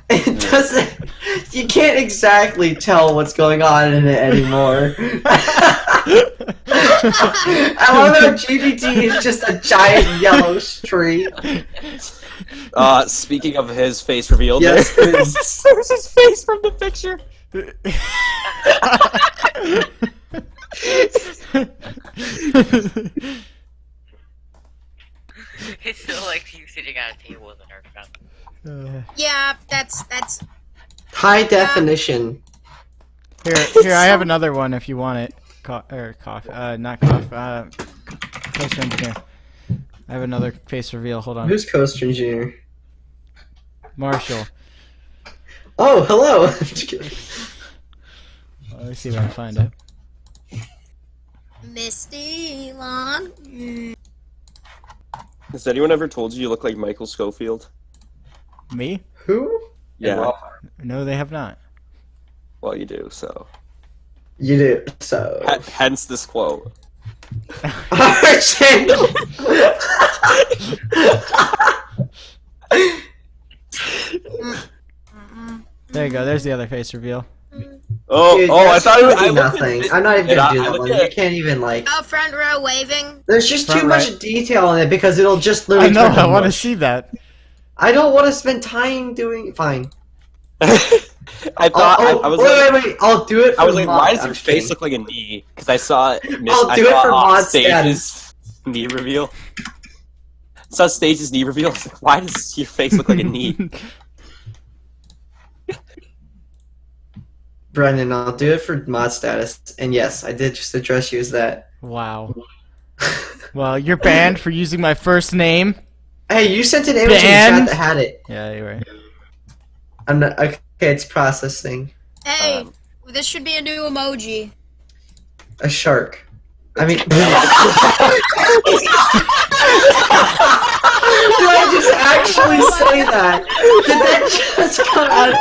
it doesn't, you can't exactly tell what's going on in it anymore. I love how GPT is just a giant yellow streak. Speaking of his face revealed, Yes, there's his face from the picture. It's still like you sitting at a table with a Nerf gun. Yeah, that's High definition. Here, I have another one if you want it. Not cough. Coaster engineer. I have another face reveal. Hold on. Who's Coaster Engineer? Marshall. Oh, hello! I'm just kidding. Let me see if I can find it. Misty Lawn. Has anyone ever told you look like Michael Schofield? Me? Who? Yeah. No, they have not. Well, you do, so. You do, so. Hence this quote. Archie! There you go. There's the other face reveal. Oh, Dude, I thought it was nothing. I'm not even gonna do that one. You can't even like. Oh, front row waving. There's just Front too much detail in it because it'll just I literally. know. turn to I want to mush. see that. I don't want to spend time doing. Fine. I thought I was wait. I'll do it. For I was like, mod. why does I'm your just face kidding. look like a knee? Because I saw I'll do it for mod Stage's knee reveal. I saw Stage's knee reveal. I was like, why does your face look like a knee? Brendan, I'll do it for mod status. And yes, I did just address you as that. Wow. Well, you're banned for using my first name. Hey, you sent an image in the chat that had it. Yeah, you're right. I'm not. Okay, it's processing. Hey, this should be a new emoji. A shark. I mean. Did I just actually say that? Did that just come out?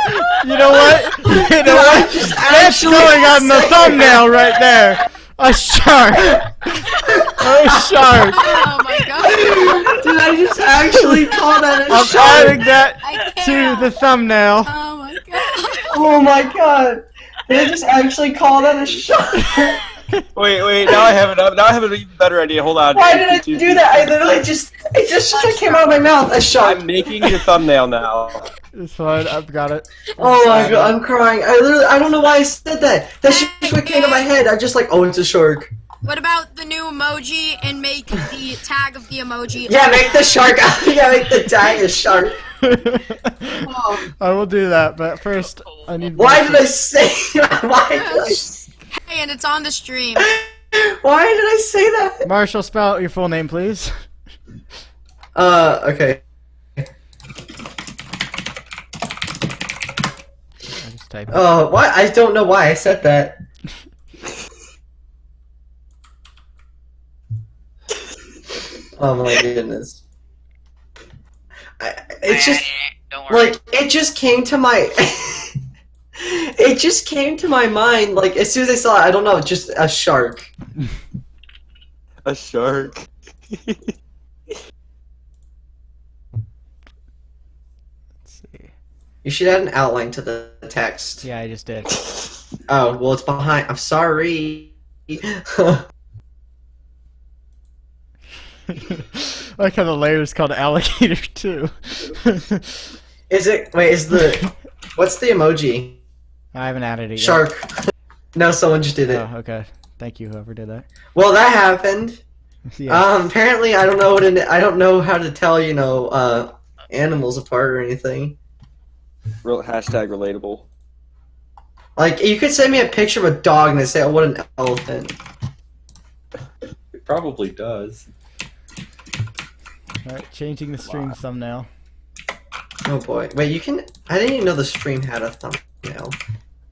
You know what? You know what? That's going on the thumbnail right there. A shark. A shark. Oh my god. Did I just actually call that a I'm shark? adding that to the thumbnail. Oh my god. Oh my god. Did I just actually call that a shark? Wait, now I have an even better idea. Hold on. Why did I do that? I literally it just came out of my mouth. A shark. I'm making your thumbnail now. It's fine. I've got it. Oh my god, I'm crying. I don't know why I said that. That's just what came to my head. I'm just like, oh, it's a shark. What about the new emoji and make the tag of the emoji? Yeah, make the shark. Yeah, make the tag a shark. I will do that, but first I need. Why did I say? Hey, and it's on the stream. Why did I say that? Marshall, spell out your full name, please. Okay. Just type it. Oh, why? I don't know why I said that. Oh my goodness. It's just like it just came to my. It just came to my mind like as soon as I saw it. I don't know, just a shark. A shark. You should add an outline to the text. Yeah, I just did. Oh, well, it's behind. I'm sorry. I like how the layer is called alligator too. Is it? Wait, is the? What's the emoji? I haven't added it yet. Shark. No, someone just did it. Oh, okay. Thank you, whoever did that. Well, that happened. Yeah. Apparently, I don't know I don't know how to tell animals apart or anything. Hashtag relatable. Like, you could send me a picture of a dog and they say, "Oh, what an elephant." It probably does. Alright, changing the stream thumbnail. Oh boy! Wait, you can. I didn't even know the stream had a thumbnail.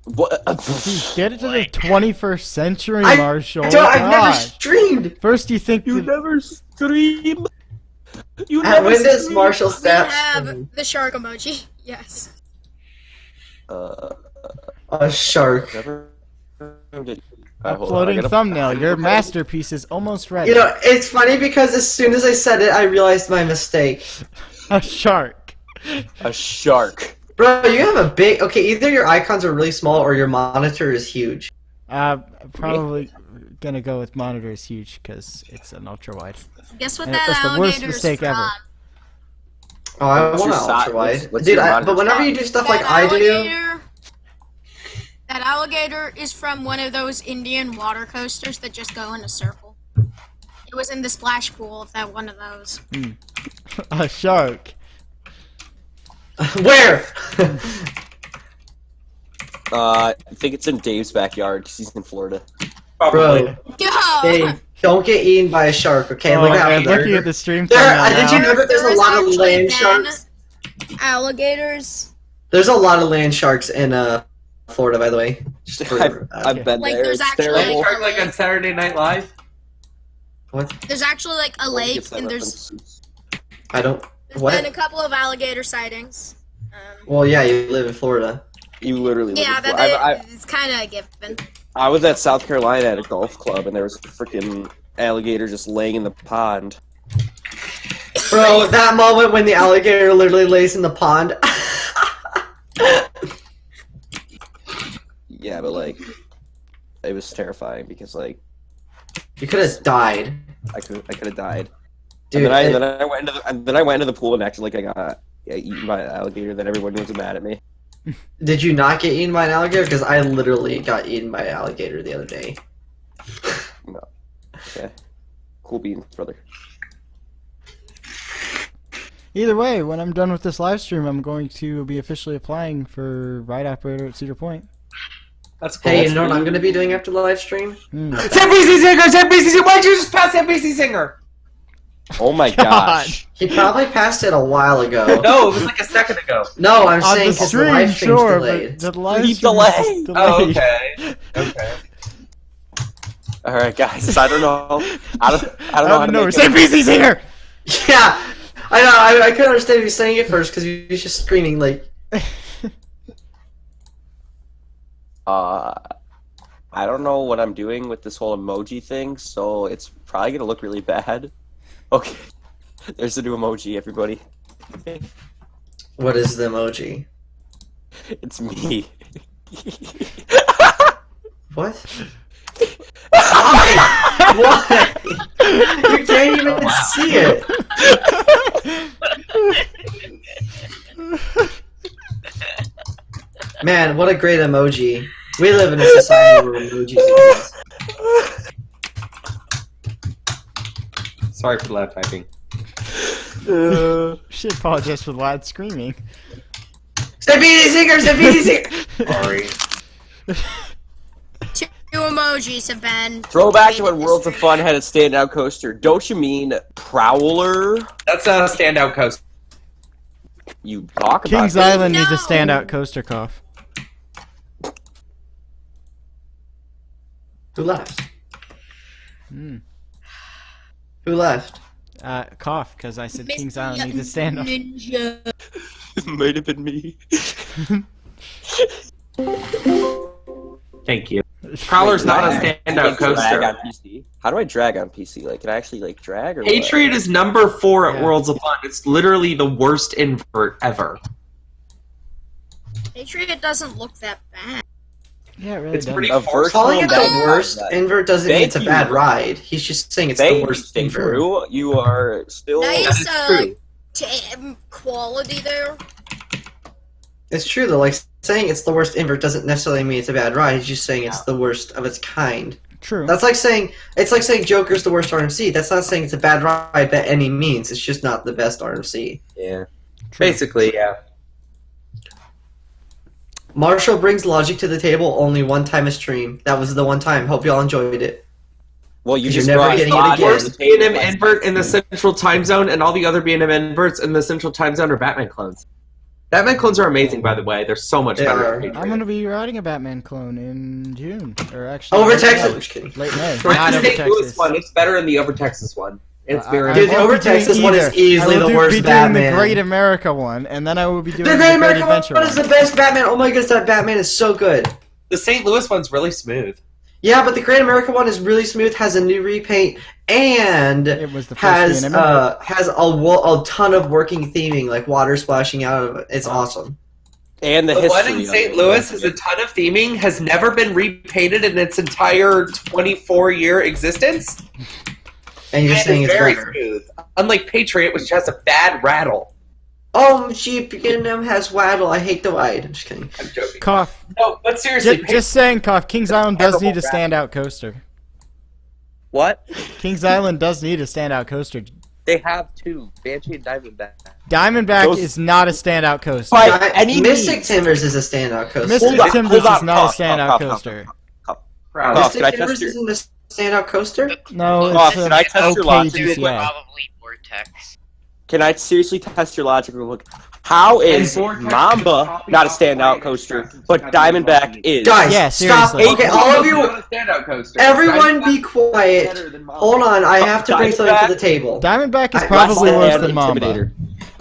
What? Jeez, get it to the 21st century, I Marshall. don't. I've never Gosh. streamed. First, you think You never stream. You When never does stream. Marshall We stop have streaming? the shark emoji. Yes. A shark. Uploading thumbnail. Your masterpiece is almost ready. You know, it's funny because as soon as I said it, I realized my mistake. A shark. A shark. Bro, you have a big... Okay, either your icons are really small or your monitor is huge. Probably gonna go with monitor is huge because it's an ultra wide. Guess what And that it's the worst alligator's mistake from? ever. Oh, I What's want your an si- ultra wide. what's Dude, your monitor but whenever you do stuff like That I do... alligator- That alligator is from one of those Indian water coasters that just go in a circle. It was in the splash pool of that one of those. A shark. Where? I think it's in Dave's backyard because he's in Florida. Bro, Yeah. hey, don't get eaten by a shark, okay? Oh, Look out man, for that. looking at the stream Did thumbnail you now. know that there's a There's lot of actually land been sharks? Alligators. There's a lot of land sharks in Florida, by the way. Just for, I've been Like, there. there's It's actually, terrible. Shark like on Saturday Night Live? What? There's actually like a lake, Gets that and there's reference. I don't... been a What? couple of alligator sightings. Well, yeah, you live in Florida. You literally live Yeah, in that Florida. it's kind of a given. I was at South Carolina at a golf club, and there was a freaking alligator just laying in the pond. Bro, that moment when the alligator literally lays in the pond. Yeah, but like, it was terrifying because like You could have died. I could have died. Dude, and then I went into the pool and acted like I got eaten by an alligator. Then everyone was mad at me. Did you not get eaten by an alligator? Because I literally got eaten by an alligator the other day. No. Okay. Cool beans, brother. Either way, when I'm done with this live stream, I'm going to be officially applying for ride operator at Cedar Point. That's cool. Hey, you know what I'm going to be doing after the live stream? NBC Singer! NBC Singer! Why'd you just pass NBC Singer? Oh my gosh. He probably passed it a while ago. No, it was like a second ago. No, I'm On saying the because the stream, live stream's sure, delayed. but the live Keep stream delay. is delayed. Oh, okay. Okay. Alright, guys. I don't know. I don't know how to make Say PC's here! Yeah! I know, I couldn't understand you saying it first because you was just screaming like... I don't know what I'm doing with this whole emoji thing, so it's probably gonna look really bad. Okay. There's the new emoji, everybody. What is the emoji? It's me. What? Why? You can't even see it. Man, what a great emoji. We live in a society where emojis exist. Sorry for loud typing. Should apologize for the loud screaming. Step easy, Singer! Step easy, Singer! Sorry. Two emojis have been. Throwback to when Worlds of Fun had a standout coaster. Don't you mean Prowler? That's a standout coaster. You talk about Kings it. Island needs a standout coaster cough. Who left? Hmm. Who left? Cough, because I said Kings Island needs a standout. Ninja. It might have been me. Thank you. Prowler's not a standout coaster. Drag on PC? How do I drag on PC? Like, can I actually like drag or what? Patriot is number 4 at Worlds of Fun. It's literally the worst invert ever. Patriot doesn't look that bad. Yeah, it really It's does. pretty A forced. Calling it the Virtual worst bad. invert doesn't mean Thank it's a you. bad ride. He's just saying it's Thank the worst you, invert. Drew. You are still. Nice true. quality there. It's true though, like saying it's the worst invert doesn't necessarily mean it's a bad ride, he's just saying it's the worst of its kind. True. That's like saying Joker's the worst RMC. That's not saying it's a bad ride by any means, it's just not the best RMC. Yeah. Basically, yeah. Marshall brings logic to the table only one time a stream. That was the one time. Hope y'all enjoyed it. Well, you You're just never brought getting it logic again. to the Worst table B&M last invert in the Central Time Zone, and all the other B&M inverts in the Central Time Zone are Batman clones. Batman clones are amazing, by the way. They're so much They better. are. than Patriot. I'm going to be riding a Batman clone in June. Or actually... Over late Texas. May. Just kidding. Late May. Like Not the over St. Louis Texas. one, it's better than the Over Texas one. It's very. Dude, the Overtexas one is easily the worst be Batman. doing the Great America one, and then I will be doing The Great America Adventure one is the best Batman. Oh my goodness, that Batman is so good. The St. Louis one's really smooth. Yeah, but the Great America one is really smooth, has a new repaint, and It was the first has B&M. has a ton of working theming, like water splashing out of it. It's awesome. And the The history. one in of St. it. Louis has a ton of theming, has never been repainted in its entire 24-year existence. And you're saying it's it's very better. smooth. Unlike Patriot, which has a bad rattle. Oh, GP&M has Waddle. I hate the wide. I'm just kidding. I'm joking. Cough. No, but seriously, Just saying, Cough. Kings Island does need a Terrible standout coaster. What? Kings Island does need a standout coaster. They have two. Banshee and Diamondback. Diamondback Those- is not a standout coaster. By any Mystic means. Timbers is a standout coaster. Mystic Hold on, Timbers hold is on, not cough, a standout cough, coaster. Cough, Mystic can I Timbers test your? isn't a standout coaster? No, Cough, it's can I test your logic? OKGCI. Probably Vortex. Can I seriously test your logic real quick? How is Mamba not a standout coaster, but Diamondback is? Guys, Yeah, stop. seriously. Okay, all of you, standout coaster. everyone be quiet. Hold on, I have to bring something to the table. Diamondback is I- probably Mamba worse and than Mamba. Intimidator.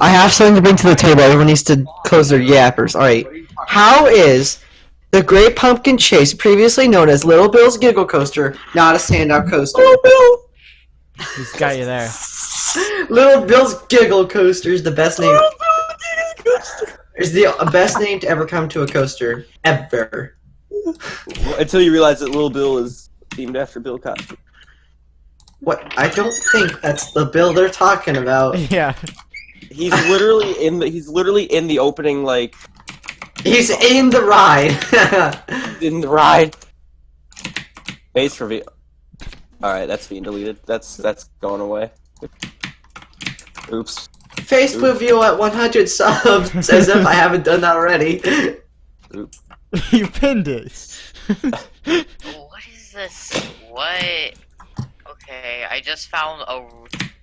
I have something to bring to the table. Everyone needs to close their yappers. Alright. How is the Great Pumpkin Chase, previously known as Little Bill's Giggle Coaster, not a standout coaster? Little Bill! He's got you there. Little Bill's Giggle Coaster is the best name. Is the best name to ever come to a coaster. Ever. Until you realize that Little Bill is themed after Bill Cosby. What? I don't think that's the Bill they're talking about. Yeah. He's literally in the opening, like, He's in the ride. in the ride. Face reveal. Alright, that's being deleted. That's going away. Oops. Face reveal at 100 subs, as if I haven't done that already. Oops. You pinned it. What is this? What? Okay, I just found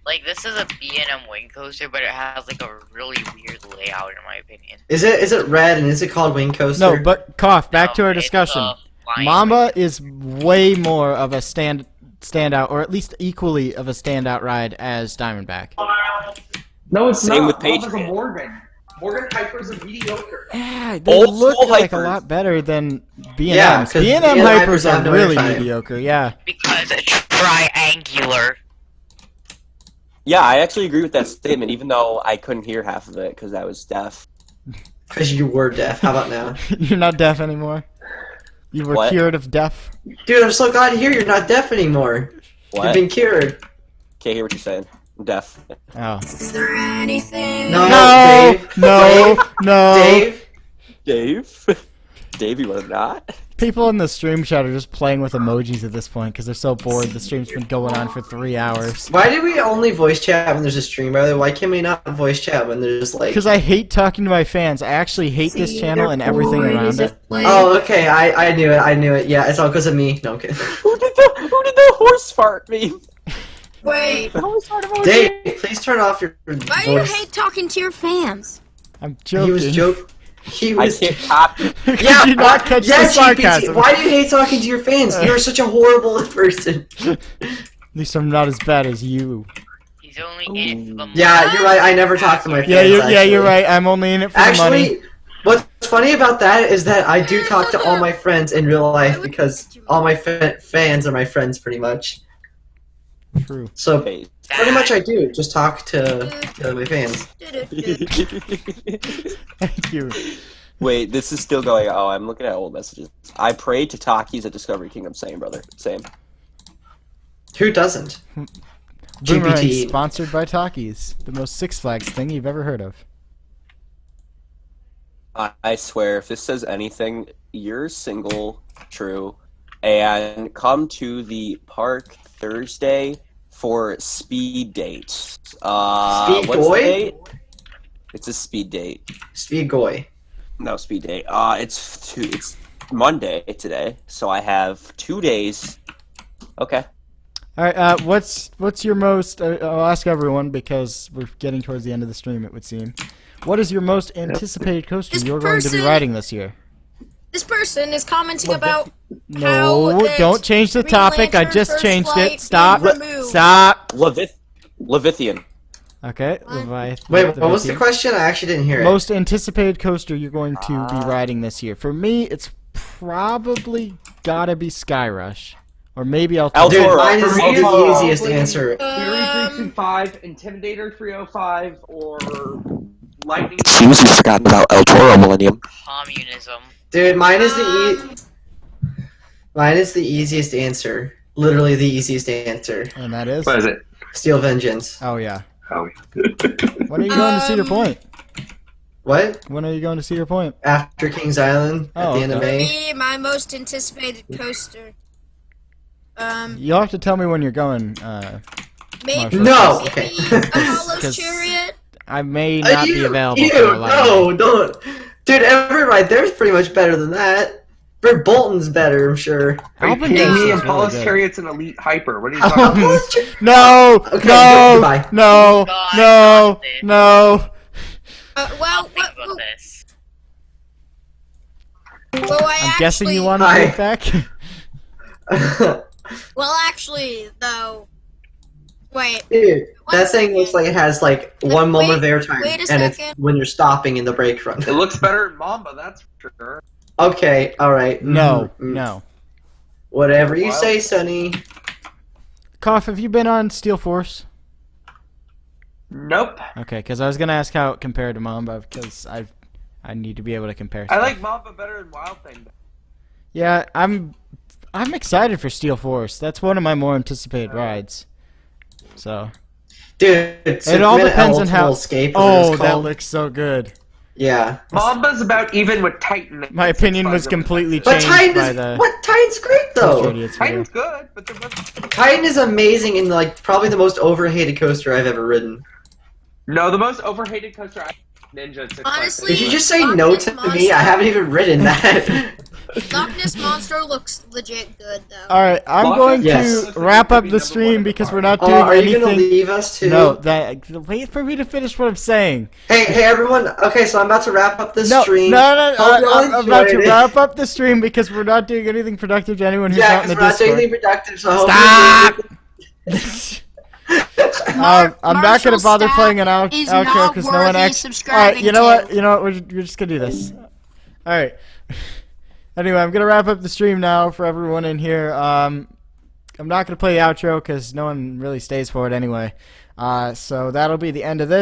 like this is a B&M wing coaster, but it has like a really weird layout in my opinion. Is it red and is it called Wing Coaster? No, but Cough, back to our it's discussion. a flying Mamba is way more of a standout, or at least equally of a standout ride as Diamondback. No, it's Same not. with Mamba's a Patriot. Morgan. Morgan Hyper's a mediocre. Yeah, they Old look school like hypers. a lot better than B&M's. Yeah, 'cause B&M B&M hypers hypers have are no really airtime. mediocre, yeah. because it's triangular. Yeah, I actually agree with that statement, even though I couldn't hear half of it because I was deaf. Because you were deaf. How about now? You're not deaf anymore? You were What? cured of deaf? Dude, I'm so glad to hear you're not deaf anymore. You've What? been cured. Can't hear what you're saying. I'm deaf. Oh. Is there anything? No, No! Dave. No! No! Dave. Dave? Dave, you want not? People in the stream chat are just playing with emojis at this point because they're so bored. The stream's been going on for 3 hours. Why do we only voice chat when there's a stream, brother? Why can we not voice chat when there's like... Because I hate talking to my fans. I actually hate this channel and everything around it. Oh, okay. I knew it. I knew it. Yeah, it's all because of me. No, I'm kidding. Who did the horse fart mean? Wait, Dave, please turn off your why do you voice. hate talking to your fans? I'm joking. He was joking. He I was. can't copy. Could Yeah, you not catch yeah, the GPT. sarcasm? Why do you hate talking to your fans? You're such a horrible person. At least I'm not as bad as you. He's only in it for the money. Yeah, you're right. I never talk to my fans. Yeah, actually. you're right. I'm only in it for the money. Actually, what's funny about that is that I do talk to all my friends in real life because all my fans are my friends, pretty much. True. So Okay. pretty much I do just talk to my fans. Thank you. Wait, this is still going. Oh, I'm looking at old messages. I pray to Takis at Discovery Kingdom. Same, brother. Same. Who doesn't? Boomerang GPT. sponsored by Takis, the most Six Flags thing you've ever heard of. I swear, if this says anything, you're single, true, and come to the park Thursday for speed dates. Speed What's the Goy? date? It's a speed date. Speed Goy. No, speed date. It's Monday today, so I have 2 days. Okay. All right. What's your most? I'll ask everyone because we're getting towards the end of the stream. It would seem. What is your most anticipated coaster you're going to be riding this year? This person is commenting about No, how that don't change the Green topic. I Lantern just First changed Flight it. Stop. being removed. Stop. Levith. Levithian. Okay, Leviathan. Wait, what was the question? I actually didn't hear it. Most anticipated coaster you're going to be riding this year. For me, it's probably gotta be Skyrush. Or maybe I'll Dude, mine is the easiest answer. Fury 325, Intimidator 305, or Lightning. Seems we forgot about El Toro Millennium. Communism. Dude, mine is the easiest answer. Literally the easiest answer. And that is? What is it? Steel Vengeance. Oh, yeah. Oh. When are you going to Cedar Point? What? When are you going to Cedar Point? After Kings Island at the end of For May. me, my most anticipated coaster. You'll have to tell me when you're going, Maybe, No! maybe Okay. Apollo's Chariot. I may not be available Ew, for a lot. no, don't. Dude, every ride there's pretty much better than that. Brick Bolton's better, I'm sure. Are you Alvin kidding Davis me? is Apollo's really good. Chariot's an elite hyper. What are you talking about? No! Okay, No! goodbye. No! No! No! Well, this. well, I'm guessing you want to Hi. go back? Well, actually, though. Wait. Dude, that thing looks like it has like one moment of airtime, wait a and it's second. when you're stopping in the brake run. It looks better in Mamba, that's for sure. Okay, alright. No, Mm. no. Whatever you say, Sonny. Koff, have you been on Steel Force? Nope. Okay, because I was gonna ask how it compared to Mamba, because I need to be able to compare. I stuff. like Mamba better than Wild Thing. Yeah, I'm excited for Steel Force. That's one of my more anticipated rides. So. Dude, It all depends on how. Escape, Oh, that looks so good. Yeah. Mamba's about even with Titan. My opinion was completely But changed Titan by is the. Titan's great though. Coaster Idiots video. Titan's good, but they're both... Titan is amazing and like probably the most overhated coaster I've ever ridden. No, the most overhated coaster I Ninja 6. Honestly, Did you just say no to me? I haven't even ridden that. Loch Ness Monster looks legit good, though. Alright, I'm Loch going Ness to wrap up the stream because we're not doing Are anything. you gonna leave us too? No, wait for me to finish what I'm saying. Hey everyone. Okay, so I'm about to wrap up this No, stream. no, Hope y'all I'm about to enjoyed it. wrap up the stream because we're not doing anything productive to anyone who's Yeah, not in the because we're not doing Discord. anything productive, so I hope Stop! I'm not gonna bother playing an outro because no one actually. Alright, you know what? We're just gonna do this. Alright. Anyway, I'm gonna wrap up the stream now for everyone in here. I'm not gonna play the outro because no one really stays for it anyway. So that'll be the end of this.